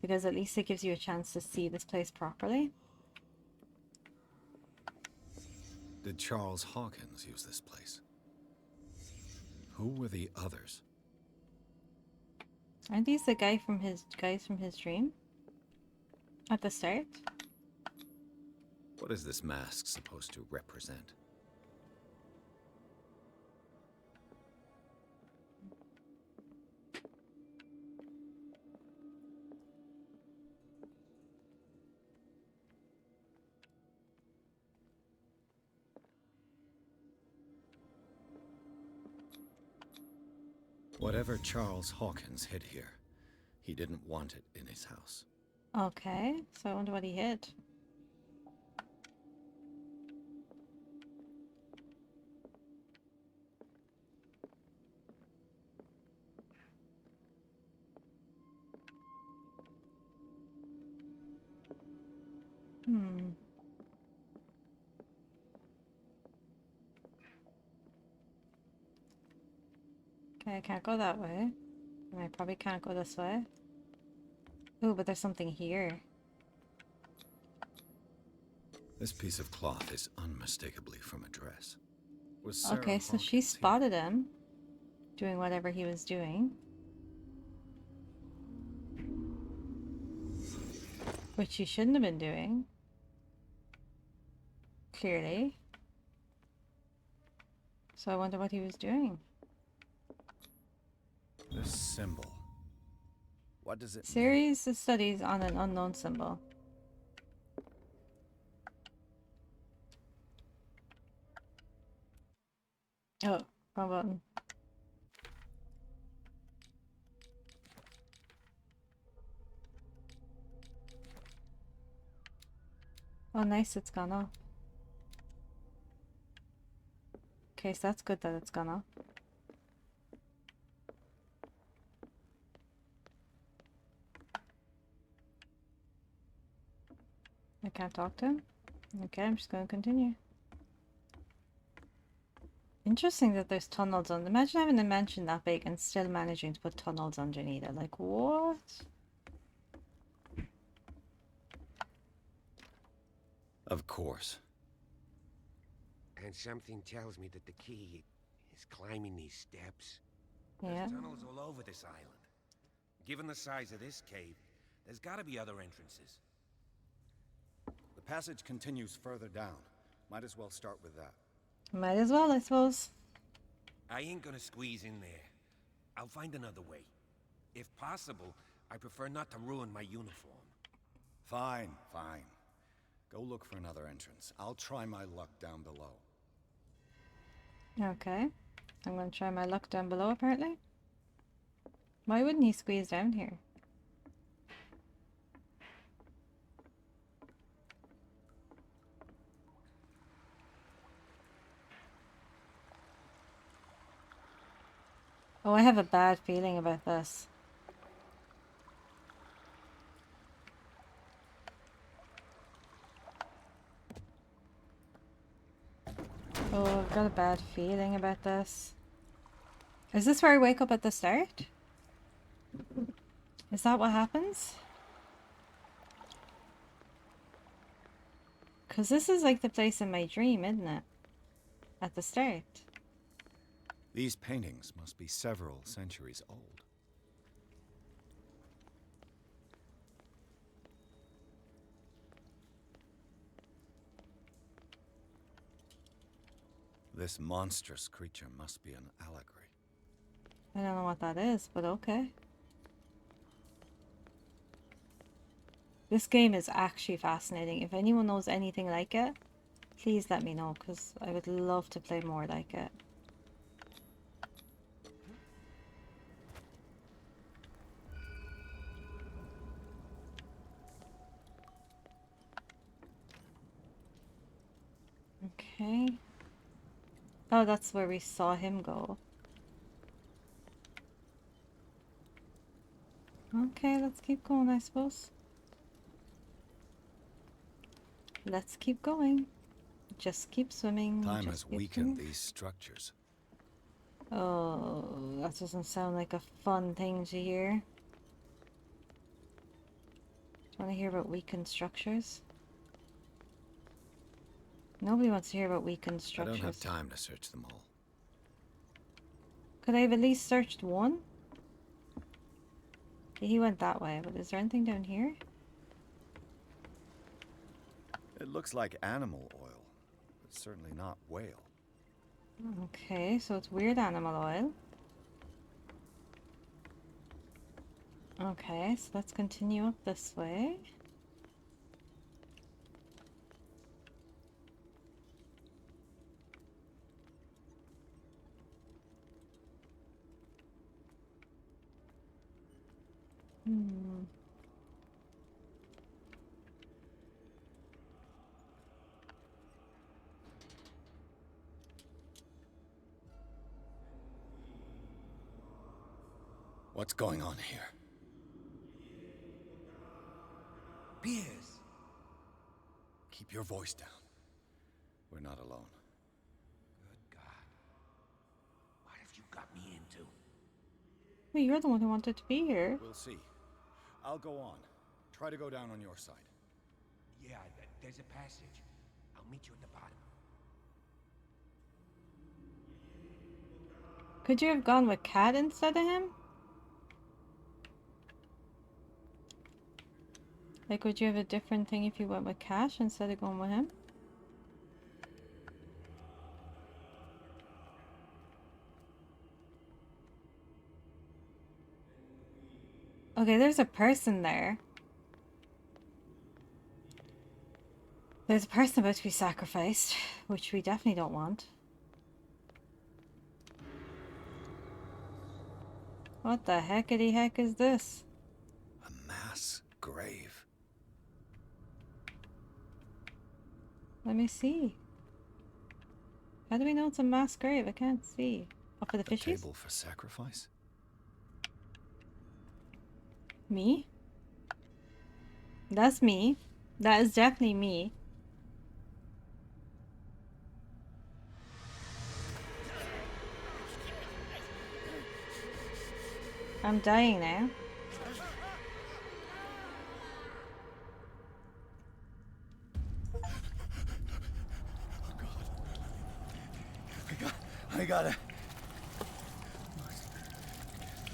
Because at least it gives you a chance to see this place properly. Did Charles Hawkins use this place? Who were the others? Aren't these the guys from his dream? At the start? What is this mask supposed to represent? Whatever Charles Hawkins hid here, he didn't want it in his house. Okay, so I wonder what he hid. Okay, I can't go that way. And I probably can't go this way. Ooh, but there's something here. This piece of cloth is unmistakably from a dress. Was Sarah Okay, so she Hawkins spotted him doing whatever he was doing. Which he shouldn't have been doing. Clearly. So I wonder what he was doing. This symbol. What does it mean? Series of studies on an unknown symbol. Oh, wrong button. Oh, nice, it's gone off. Okay, so that's good that it's gone off. I can't talk to him? Okay, I'm just going to continue. Interesting that there's tunnels on. Imagine having a mansion that big and still managing to put tunnels underneath it. Like, what? Of course. And something tells me that the key is climbing these steps. Yeah. There's tunnels all over this island. Given the size of this cave, there's gotta be other entrances. The passage continues further down. Might as well start with that. Might as well, I suppose. I ain't gonna squeeze in there. I'll find another way. If possible, I prefer not to ruin my uniform. Fine, fine. Go look for another entrance. I'll try my luck down below. Okay. I'm going to try my luck down below, apparently. Why wouldn't he squeeze down here? Oh, I have a bad feeling about this. Oh, I've got a bad feeling about this. Is this where I wake up at the start? Is that what happens? Because this is like the place in my dream, isn't it? At the start. These paintings must be several centuries old. This monstrous creature must be an allegory. I don't know what that is, but okay. This game is actually fascinating. If anyone knows anything like it, please let me know, because I would love to play more like it. Okay. Oh, that's where we saw him go. Okay, let's keep going, I suppose. Let's keep going. Just keep swimming. Time just has keep weakened swimming. these structures. Oh, that doesn't sound like a fun thing to hear. Do you want to hear about weakened structures? Nobody wants to hear about weakened I structures. don't have time to search them all. Could I have at least searched one? Okay, he went that way, but is there anything down here? It looks like animal oil, but certainly not whale. Okay, so it's weird animal oil. Okay, so let's continue up this way. Hmm. What's going on here? Piers! Keep your voice down. We're not alone. Good God. What have you got me into? Well, you're the one who wanted to be here. We'll see. I'll go on. Try to go down on your side. Yeah, there's a passage. I'll meet you at the bottom. Could you have gone with Cat instead of him? Like, would you have a different thing if you went with Cash instead of going with him? Okay, there's a person there. There's a person about to be sacrificed, which we definitely don't want. What the heckity heck is this? A mass grave. Let me see. How do we know it's a mass grave? I can't see. Oh, for the fishies? Table for sacrifice? Me? That's me. That is definitely me. I'm dying now. I got it.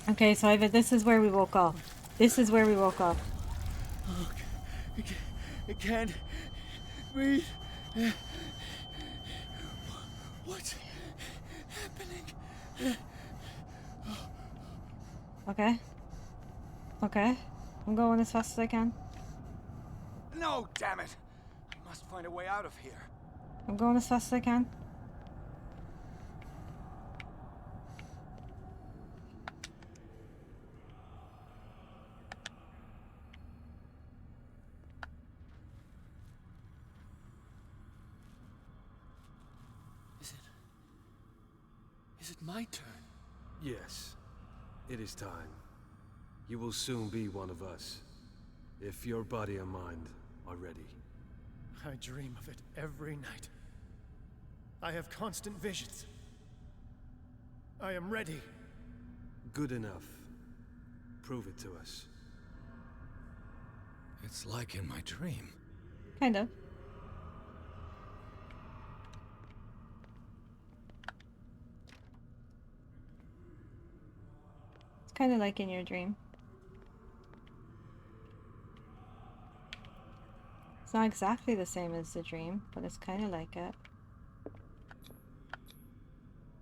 Okay, so this is where we woke up. This is where we woke up. Oh, I can't breathe. What's happening? Okay. Okay. I'm going as fast as I can. No, damn it! I must find a way out of here. I'm going as fast as I can. Is it my turn? Yes. It is time. You will soon be one of us. If your body and mind are ready. I dream of it every night. I have constant visions. I am ready. Good enough. Prove it to us. It's like in my dream. Kind of. It's kind of like in your dream. It's not exactly the same as the dream, but it's kind of like it.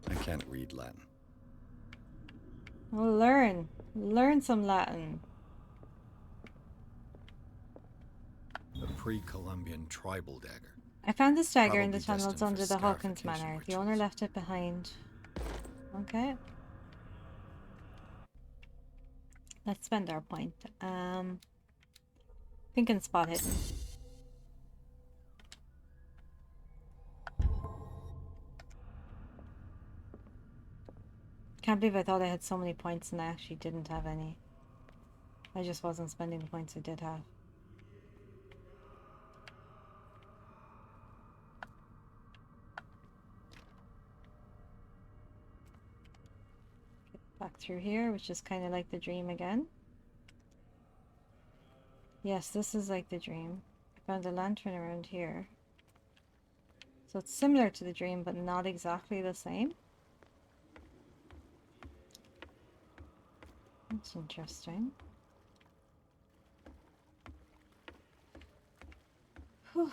I can't read Latin. Well, learn. Learn some Latin. A pre-Columbian tribal dagger. I found this dagger in Probably the tunnels destined under for the Hawkins scarification Manor. The owner left it behind. Okay. Let's spend our point. Think and spot hidden. Can't believe I thought I had so many points and I actually didn't have any. I just wasn't spending the points I did have. Back through here, which is kind of like the dream again. Yes, this is like the dream. I found a lantern around here. So it's similar to the dream, but not exactly the same. That's interesting. Whew.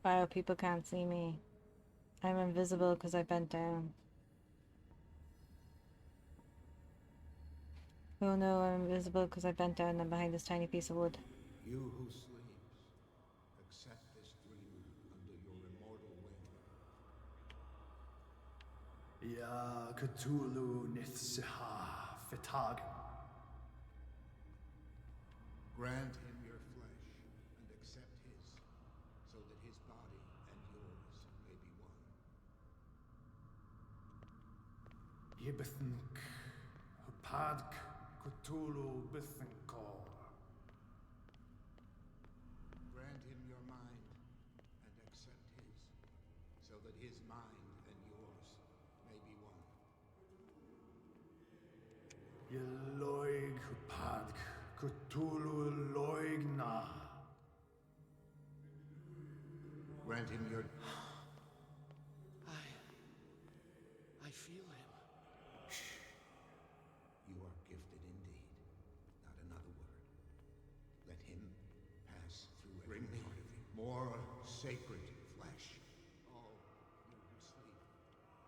Wow, people can't see me. I'm invisible because I bent down. Oh no, I'm invisible because I bent down and I'm behind this tiny piece of wood. You who sleeps, accept this dream under your immortal wing. Ya Cthulhu Nithsiha Fitag. Grant him your flesh and accept his, so that his body and yours may be one. Yibithink Hupadk Cthulhu Bithinkor. Grant him your mind and accept his, so that his mind and yours may Cthulhu Loigna. Grant him your... I feel him. You are gifted indeed. Not another word. Let him pass through every part of you. More sacred flesh. All you who sleep.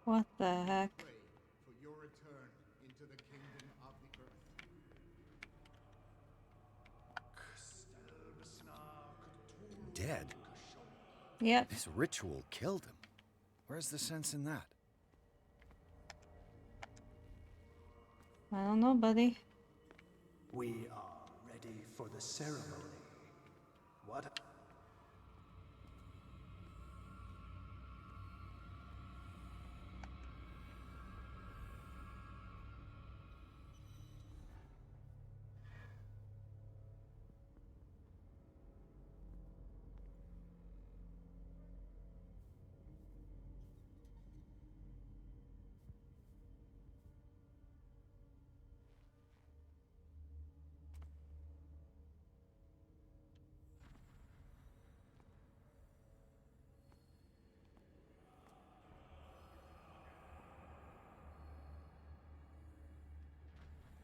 What the heck? Pray for your return into the kingdom of the earth. Dead? Yep. This ritual killed him. Where's the sense in that? I don't know, buddy. We are ready for the ceremony. What?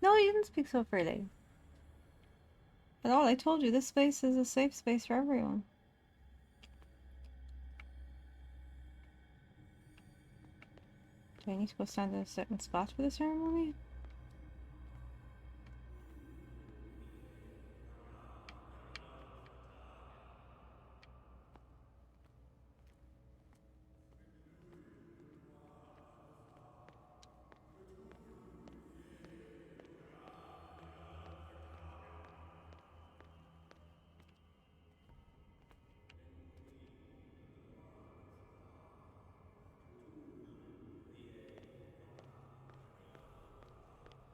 No, you didn't speak so freely. At all, I told you, this space is a safe space for everyone. Do I need to go stand in a certain spot for the ceremony?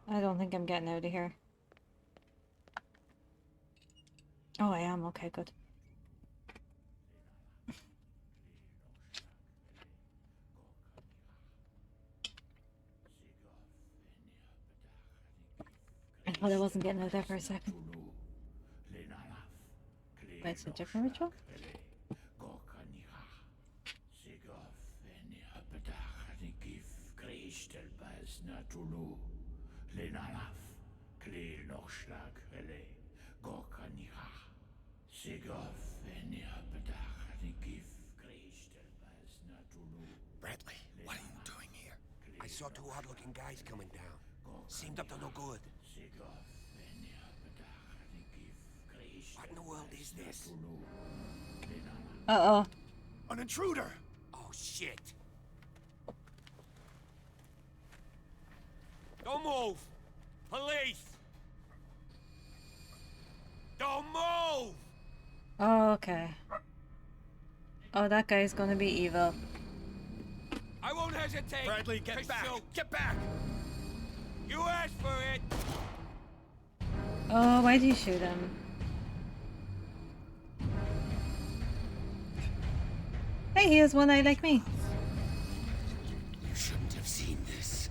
I don't think I'm getting out of here. Oh, I am. Okay, good. I thought I wasn't getting out there for a second. Wait, it's a different ritual? Bradley, what are you doing here? I saw two odd-looking guys coming down. Seemed up to no good. What in the world is this? Uh-oh. An intruder! Oh, shit. Don't move! Police! Don't move! Oh, okay. Oh, that guy's gonna be evil. I won't hesitate. Bradley, get back! Shoot. Get back! You asked for it. Oh, why'd you shoot him? Hey, he has one eye like me. You shouldn't have seen this.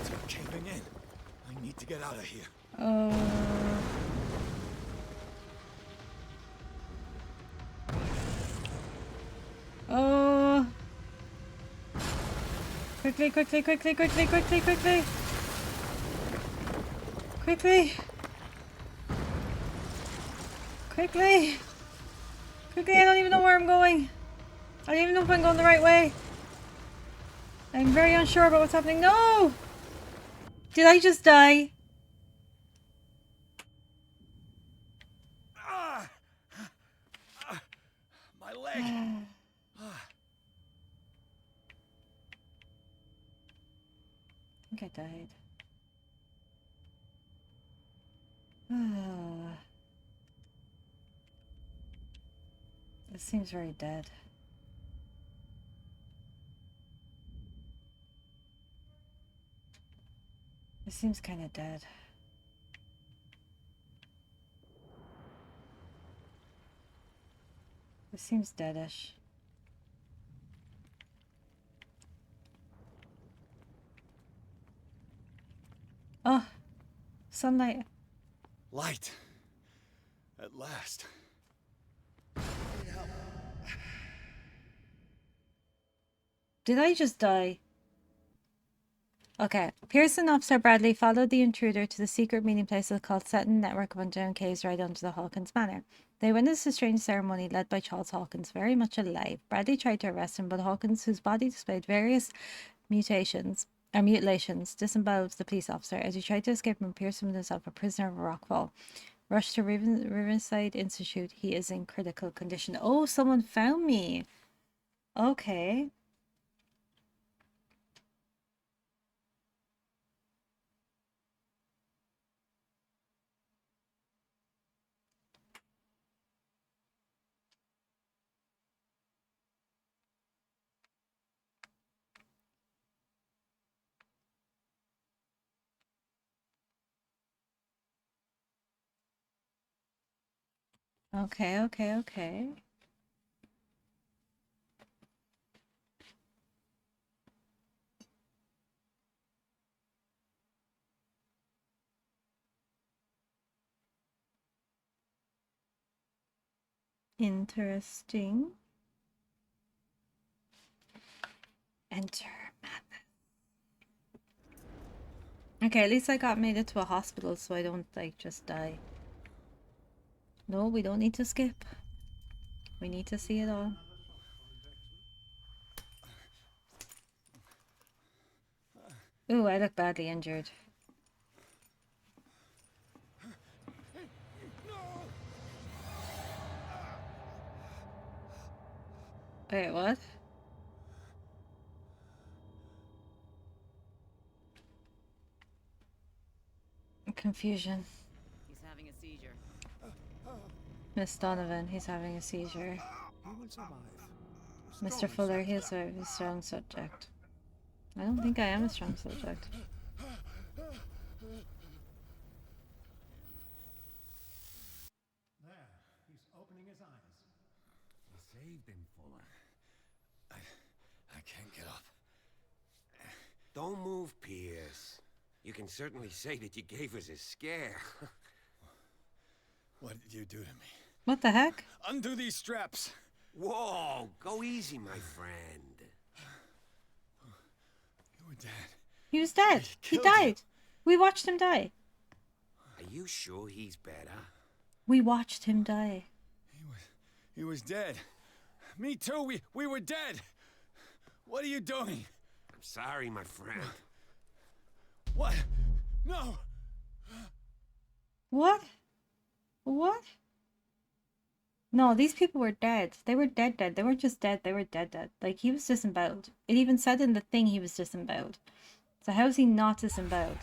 It's caving in. I need to get out of here. Oh. Quickly, quickly, quickly, quickly, quickly, quickly. Quickly. Quickly. Quickly, I don't even know where I'm going. I don't even know if I'm going the right way. I'm very unsure about what's happening. No! Did I just die? My leg! I think I died. This seems very dead. It seems kind of dead. This seems deadish. Oh, sunlight. Light. At last. Did I just die? Okay. Pearson Officer Bradley followed the intruder to the secret meeting place of the cult set in a network of underground caves right under the Hawkins Manor. They witnessed a strange ceremony led by Charles Hawkins, very much alive. Bradley tried to arrest him, but Hawkins, whose body displayed various mutilations, disemboweled the police officer. As he tried to escape from Pearson himself, a prisoner of a rockfall. Rushed to Riverside Institute. He is in critical condition. Oh, someone found me. Okay. Okay, okay, okay. Interesting. Enter madness. Okay, at least I got made it to a hospital so I don't, like, just die. No, we don't need to skip. We need to see it all. Ooh, I look badly injured. Wait, what? Confusion. He's having a seizure. Miss Donovan, he's having a seizure. He will survive. Mr. Fuller, he's a strong subject. I don't think I am a strong subject. There, he's opening his eyes. You saved him, Fuller. I can't get up. Don't move, Pierce. You can certainly say that you gave us a scare. What did you do to me? What the heck? Undo these straps. Whoa, go easy, my friend. You were dead. He was dead. He died. We watched him die. Are you sure he's better? We watched him die. He was dead. Me too. We were dead. What are you doing? I'm sorry, my friend. What? No. What? What? No, these people were dead. They were dead. They weren't just dead. They were dead. Like, he was disemboweled. It even said in the thing he was disemboweled. So how is he not disemboweled?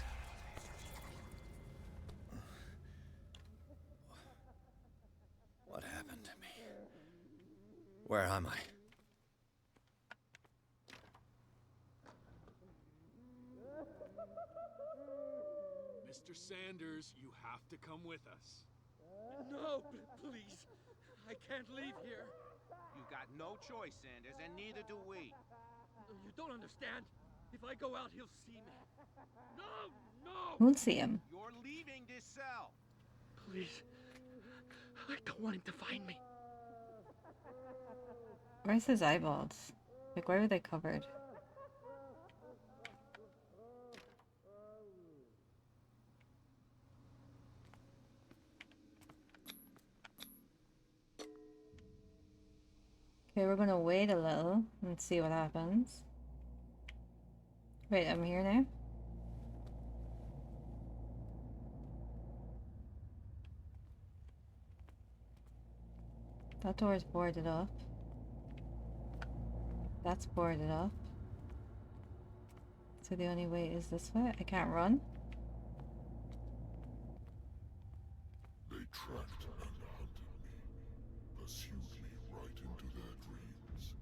What happened to me? Where am I? Mr. Sanders, you have to come with us. No, please. I can't leave here. You've got no choice, Sanders, and neither do we. You don't understand. If I go out, he'll see me. No, no! We'll see him. You're leaving this cell. Please. I don't want him to find me. Where's his eyeballs? Like, where were they covered? Okay, we're gonna wait a little and see what happens. Wait, I'm here now? That door is boarded up. That's boarded up. So the only way is this way? I can't run? They tracked and hunted me, pursued me right into their dreams.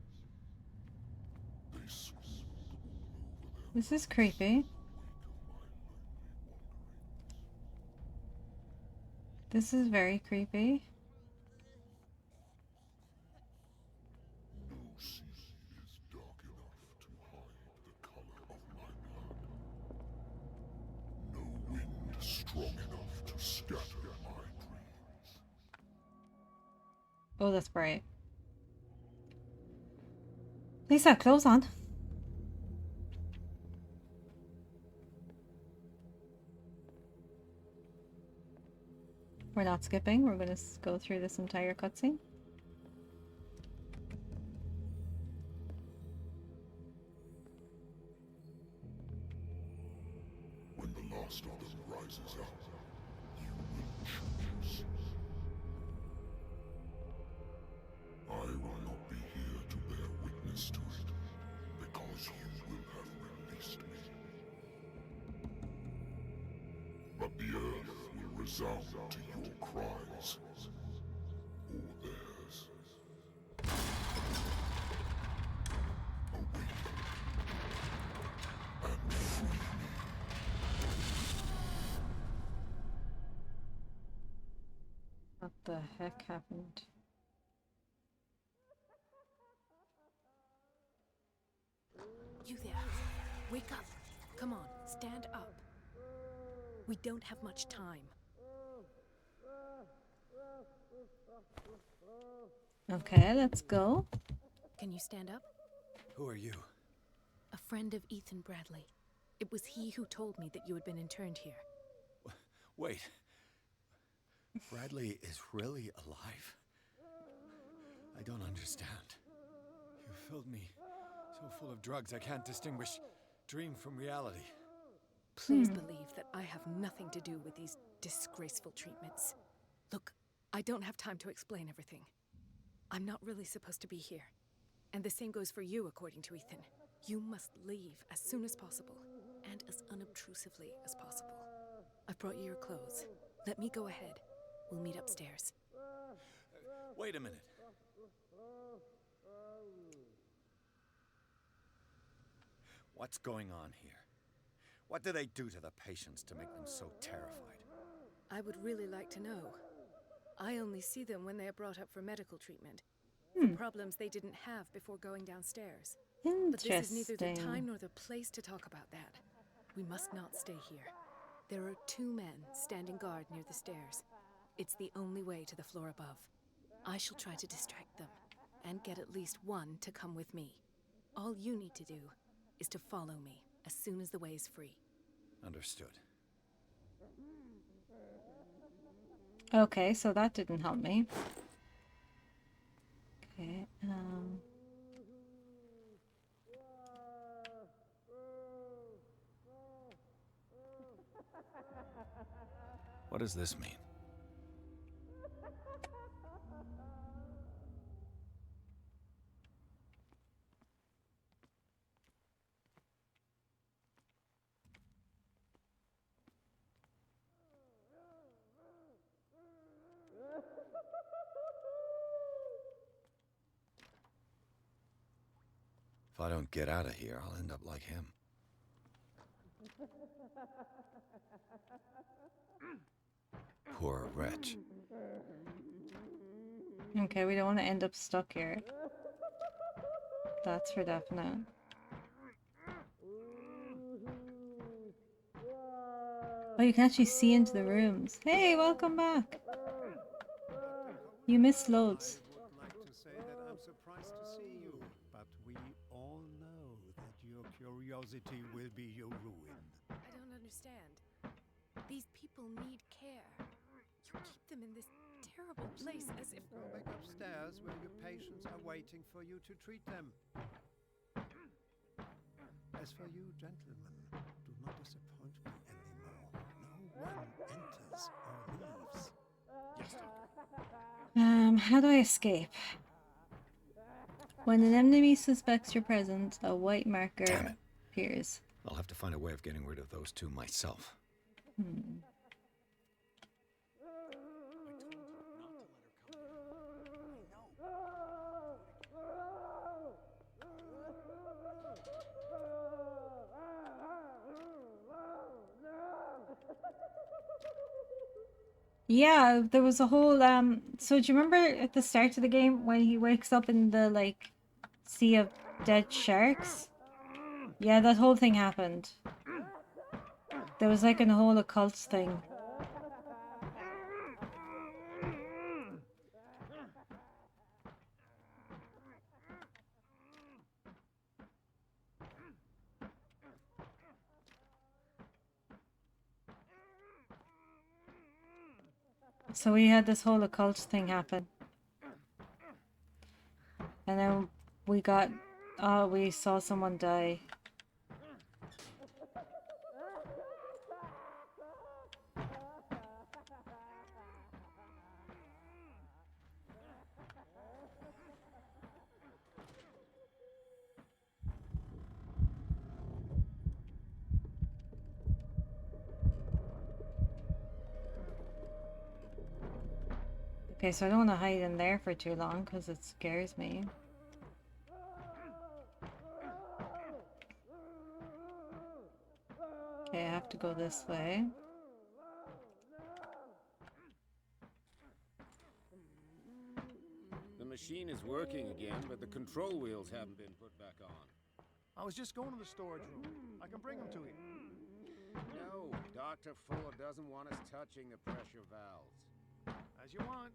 They swooned all over their This is creepy. This is very creepy. No sea is dark enough to hide the color of my blood. No wind strong enough to scatter my dreams. Oh, that's bright. Lisa, clothes on. We're not skipping. We're going to go through this entire cutscene. When the last of them rises up, you will choose. I will not be here to bear witness to it, because you will have released me. But the earth will resound to your cries, or theirs. Awaken and free me. What the heck happened? You there. Wake up. Come on, stand up. We don't have much time. Okay, let's go. Can you stand up? Who are you? A friend of Ethan Bradley. It was he who told me that you had been interned here. Wait. Bradley is really alive? I don't understand. You filled me so full of drugs I can't distinguish dream from reality. Please believe that I have nothing to do with these disgraceful treatments. Look, I don't have time to explain everything. I'm not really supposed to be here. And the same goes for you, according to Ethan. You must leave as soon as possible, and as unobtrusively as possible. I've brought you your clothes. Let me go ahead. We'll meet upstairs. Wait a minute. What's going on here? What do they do to the patients to make them so terrified? I would really like to know. I only see them when they are brought up for medical treatment. Hmm. For problems they didn't have before going downstairs. But Interesting. this is neither the time nor the place to talk about that. We must not stay here. There are 2 men standing guard near the stairs. It's the only way to the floor above. I shall try to distract them, and get at least one to come with me. All you need to do is to follow me as soon as the way is free. Understood. Okay, so that didn't help me. Okay, What does this mean? If I don't get out of here, I'll end up like him. Poor wretch. okay, we don't want to end up stuck here. That's for definite. Oh, you can actually see into the rooms. Hey, welcome back. You missed loads. I would like to say that I'm surprised to see you, but we all know that your curiosity will be your ruin. I don't understand. These people need care. You keep them in this terrible place as if... Go back upstairs where your patients are waiting for you to treat them. As for you, gentlemen, do not disappoint me anymore. No one enters or leaves. Yes, Doctor. How do I escape? When an enemy suspects your presence, a white marker appears. I'll have to find a way of getting rid of those 2 myself. Hmm. Yeah, there was a whole so do you remember at the start of the game when he wakes up in the like sea of dead sharks? Yeah, that whole thing happened. There was like a whole occult thing. So we had this whole occult thing happen. And then we got we saw someone die. Okay, so I don't want to hide in there for too long because it scares me. Okay, I have to go this way. The machine is working again, but the control wheels haven't been put back on. I was just going to the storage room. I can bring them to you. No, Dr. Fuller doesn't want us touching the pressure valves. As you want.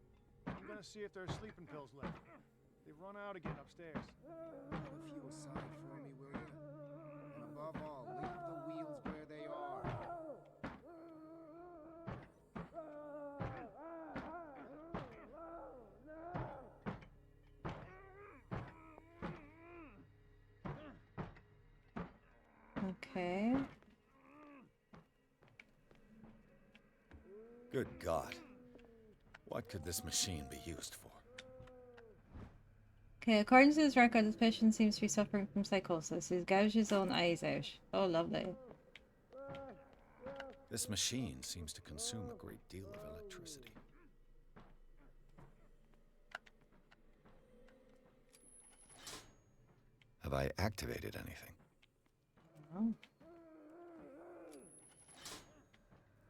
I'm gonna see if there's sleeping pills left. They've run out again upstairs. Put a few aside for me, will you? And above all, leave the wheels where they are. Okay. Good God. What could this machine be used for? Okay, according to this record, this patient seems to be suffering from psychosis. He's gouged his own eyes out. Oh, lovely. This machine seems to consume a great deal of electricity. Have I activated anything? Oh.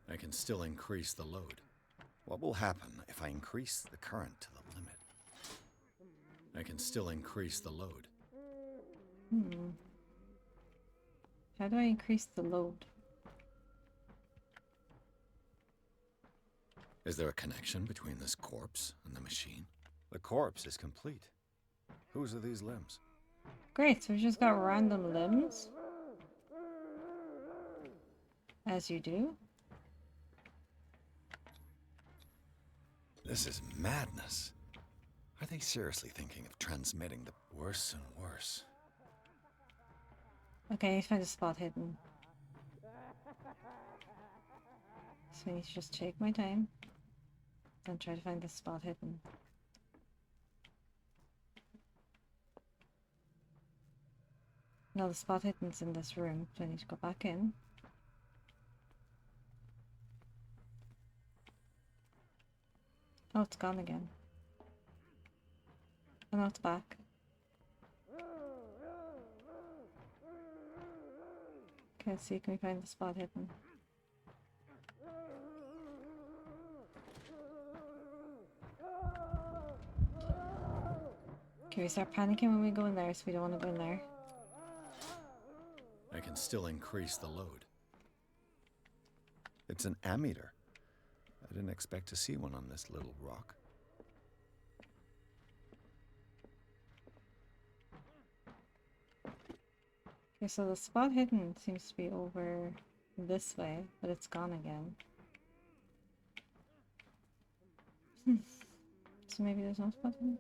I can still increase the load. What will happen if I increase the current to the limit? I can still increase the load. How do I increase the load? Is there a connection between this corpse and the machine? The corpse is complete. Whose are these limbs? Great, so we just got random limbs. As you do. This is madness. Are they seriously thinking of transmitting the worse and worse? Okay, I need to find a spot hidden. So I need to just take my time and try to find the spot hidden. No, the spot hidden's in this room, so I need to go back in. Oh, it's gone again. Oh no, it's back. Okay, let's see, can we find the spot hidden? Okay, we start panicking when we go in there, so we don't want to go in there. I can still increase the load. It's an ammeter. I didn't expect to see one on this little rock. Okay, so the spot hidden seems to be over this way, but it's gone again. So maybe there's no spot hidden?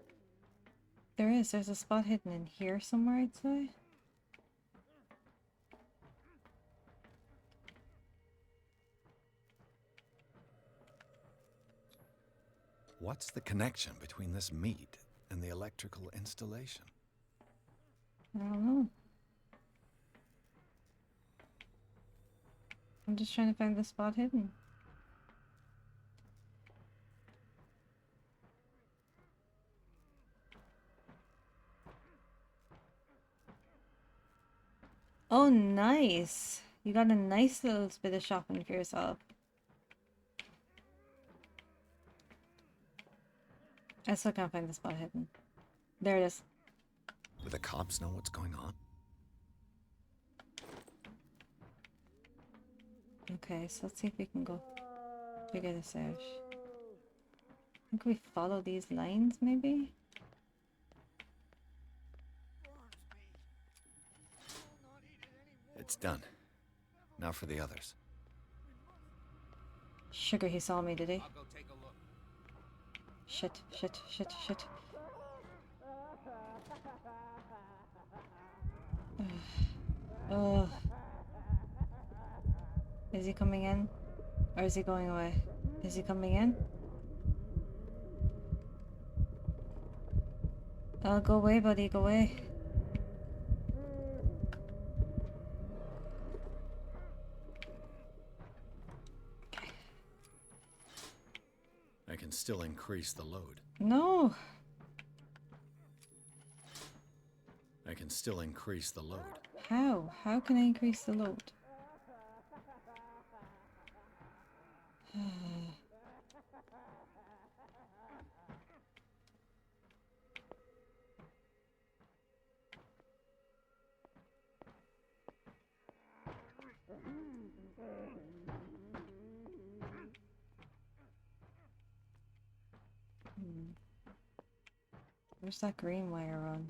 There is, there's a spot hidden in here somewhere, I'd say. What's the connection between this meat and the electrical installation? I don't know. I'm just trying to find the spot hidden. Oh, nice. You got a nice little bit of shopping for yourself. I still can't find the spot hidden. There it is. Do the cops know what's going on? Okay, so let's see if we can go figure this out. I think we follow these lines, maybe? It's done. Now for the others. Sugar, he saw me, did he? I'll go take a look. Shit, shit, shit, shit. Ugh. Is he coming in? Or is he going away? Is he coming in? Oh, go away, buddy, go away. I can still increase the load. No! I can still increase the load. How? How can I increase the load? Where's that green wire on?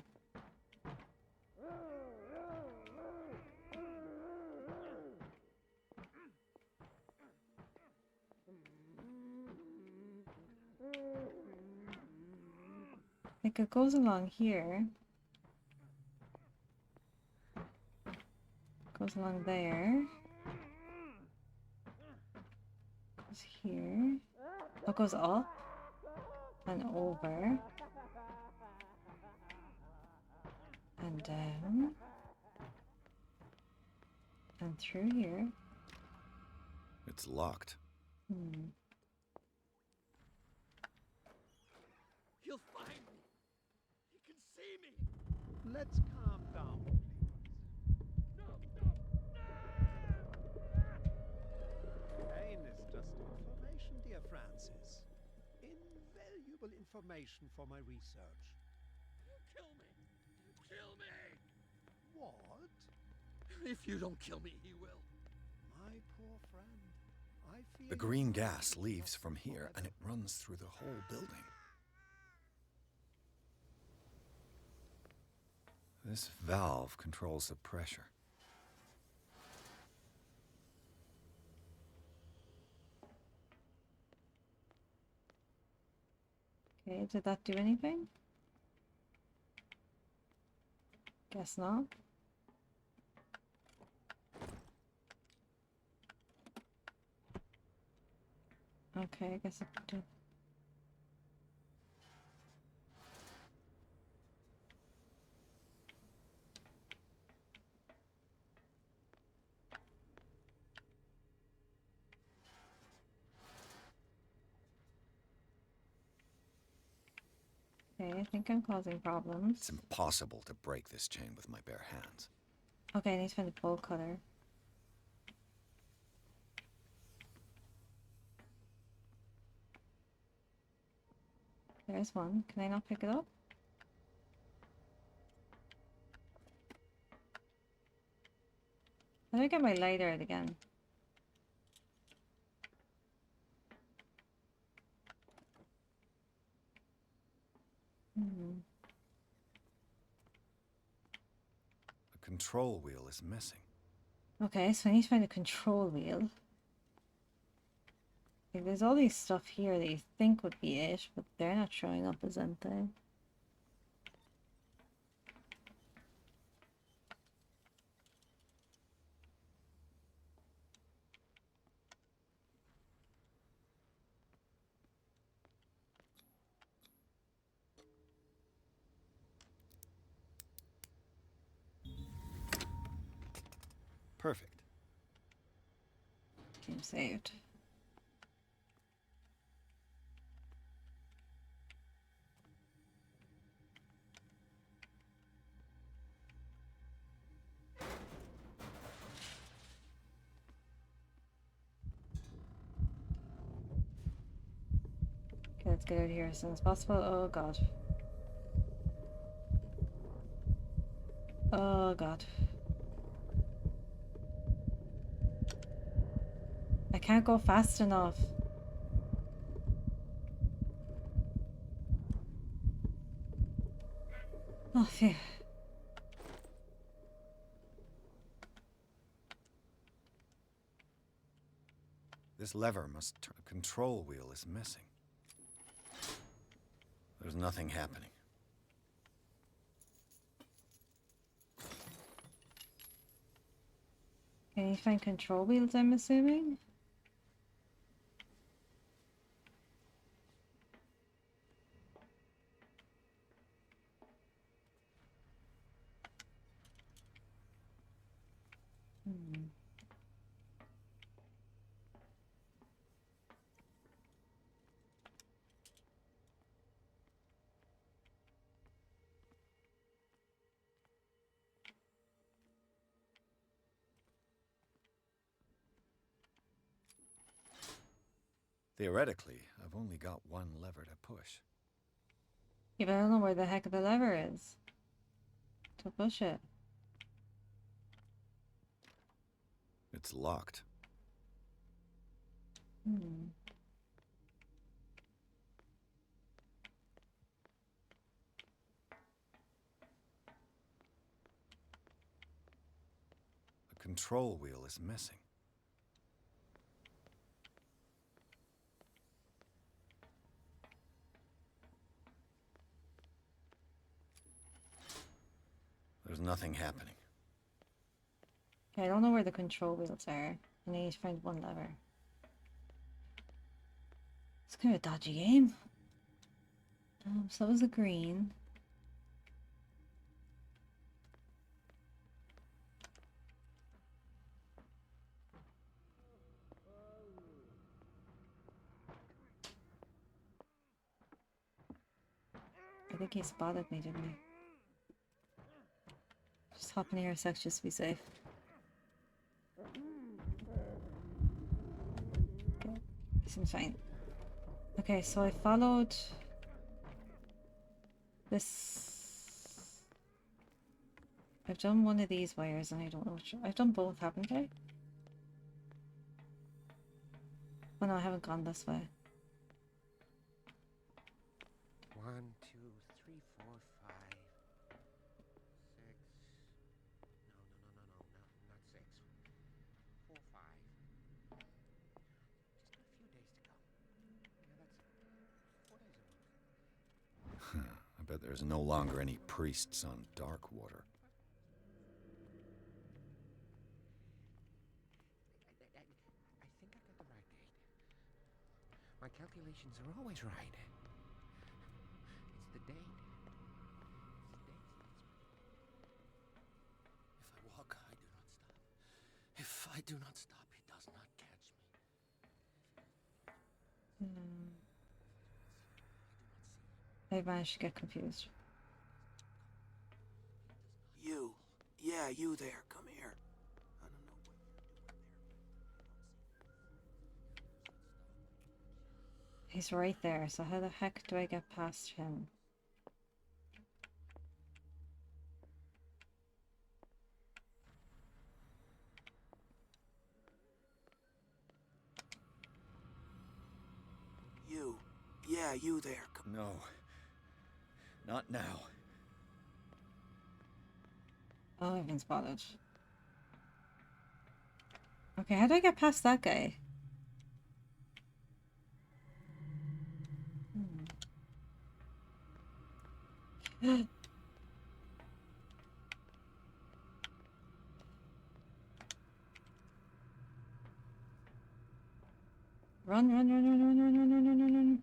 Like it goes along here. Goes along there. Goes here. Oh, goes up and over and down and through here. It's locked. He'll find me. He can see me. Let's calm down, please. No. Pain is just information, dear Francis. Invaluable information for my research. Kill me. Kill me. What? If you don't kill me, he will. My poor friend. I fear The green gas leaves from here and it runs through the whole building. This valve controls the pressure. Okay, did that do anything? Guess not. Okay, I guess it did. Okay, I think I'm causing problems. It's impossible to break this chain with my bare hands. Okay, I need to find a bolt cutter. There's one. Can I not pick it up? How do I get my lighter out again? The control wheel is missing. Okay, so I need to find a control wheel. Like, there's all these stuff here that you think would be it, but they're not showing up as anything. Perfect. Game saved. Okay, Let's get out of here as soon as possible. Oh god. Oh god. I can't go fast enough. Oh, phew. This lever must turn. The control wheel is missing. There's nothing happening. Can you find control wheels, I'm assuming? Theoretically, I've only got one lever to push. Yeah, but I don't know where the heck the lever is to push it. It's locked. The control wheel is missing. There's nothing happening. Okay, I don't know where the control wheels are. I need to find one lever. It's kind of a dodgy game. So is the green. I think he spotted me, didn't he? Just hop in here a sec just to be safe. Okay, he seems fine. Okay, so I followed this. I've done one of these wires and I don't know which. I've done both, haven't I? Oh no, I haven't gone this way. 1, 2, 3, 4, 5, 6. No, not 6. 4, 5. Just got a few days to go. Yeah, that's 4 days a month. I bet there's no longer any priests on Darkwater. I think I got the right date. My calculations are always right. It's the date. If I walk, I do not stop. If I do not stop, he does not catch me. I managed to get confused. You. Yeah, you there. Come here. I don't know what you're doing there. He's right there, so how the heck do I get past him? You. Yeah, you there. Come No. Not now. Oh, I've been spotted. Okay, how do I get past that guy? Run, run, run, run, run, run, run, run, run, run, run.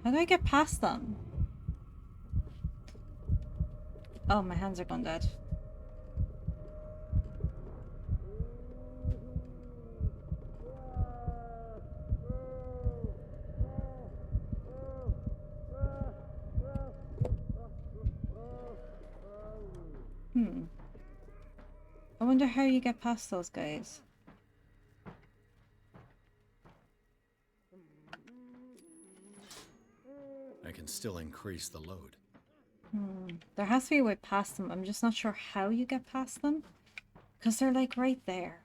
How do I get past them? Oh, my hands are gone dead. wonder how you get past those guys. I can still increase the load. There has to be a way past them. I'm just not sure how you get past them. Because they're like right there.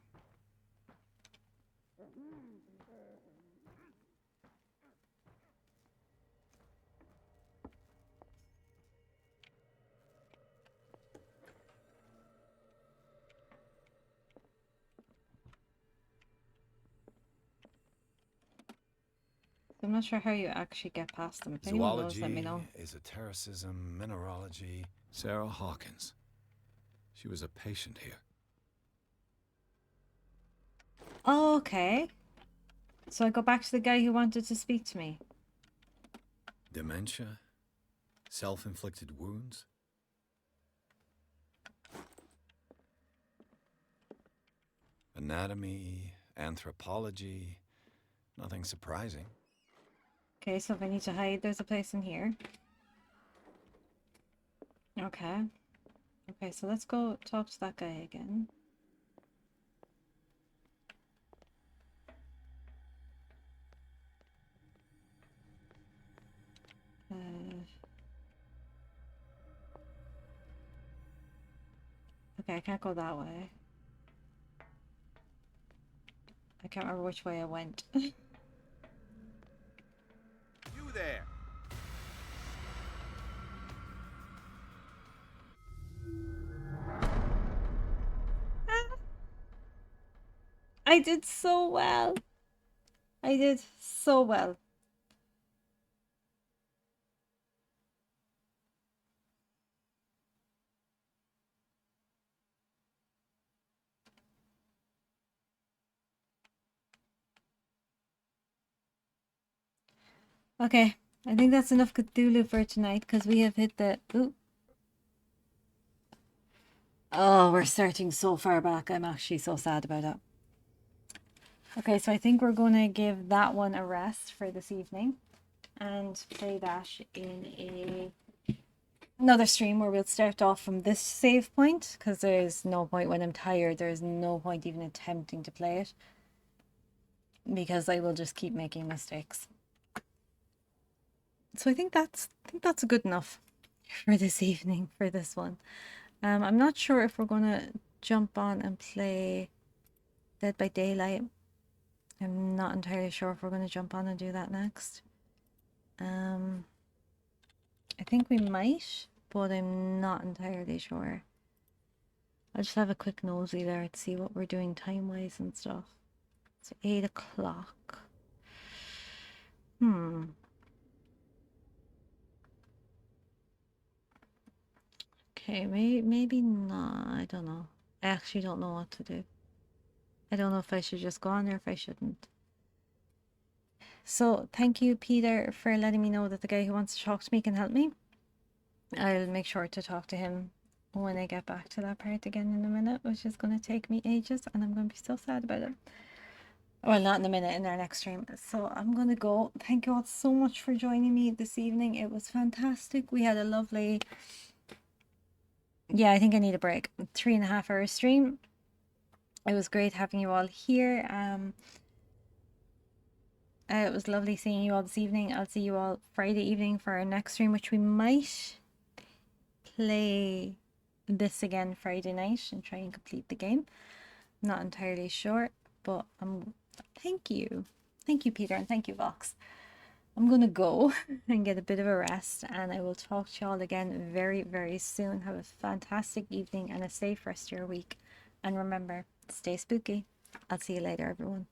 I'm not sure how you actually get past them. If anyone knows, let me know. Esotericism, mineralogy. Sarah Hawkins. She was a patient here. Oh, okay. So I go back to the guy who wanted to speak to me. Dementia? Self-inflicted wounds? Anatomy, anthropology, nothing surprising. Okay, so if I need to hide, there's a place in here. Okay. Okay, so let's go talk to that guy again. Okay, I can't go that way. I can't remember which way I went. You there! I did so well. I did so well. Okay, I think that's enough Cthulhu for tonight because we have hit the... Ooh. Oh, we're starting so far back. I'm actually so sad about that. Okay, so I think we're going to give that one a rest for this evening and play that in another stream where we'll start off from this save point because there's no point when I'm tired. There's no point even attempting to play it because I will just keep making mistakes. So I think that's good enough for this evening for this one. I'm not sure if we're gonna jump on and play Dead by Daylight. I'm not entirely sure if we're gonna jump on and do that next. I think we might, but I'm not entirely sure. I'll just have a quick nosy there to see what we're doing time-wise and stuff. It's 8 o'clock. Okay, maybe not. I don't know. I actually don't know what to do. I don't know if I should just go on there or if I shouldn't. So thank you, Peter, for letting me know that the guy who wants to talk to me can help me. I'll make sure to talk to him when I get back to that part again in a minute, which is going to take me ages and I'm going to be so sad about it. Well, not in a minute, in our next stream. So I'm going to go. Thank you all so much for joining me this evening. It was fantastic. We had a lovely... Yeah, I think I need a break. 3.5 hour stream. It was great having you all here. It was lovely seeing you all this evening. I'll see you all Friday evening for our next stream, which we might play this again Friday night and try and complete the game. I'm not entirely sure, but thank you. Thank you, Peter, and thank you, Vox. I'm going to go and get a bit of a rest, and I will talk to you all again very, very soon. Have a fantastic evening and a safe rest of your week. And remember, stay spooky. I'll see you later, everyone.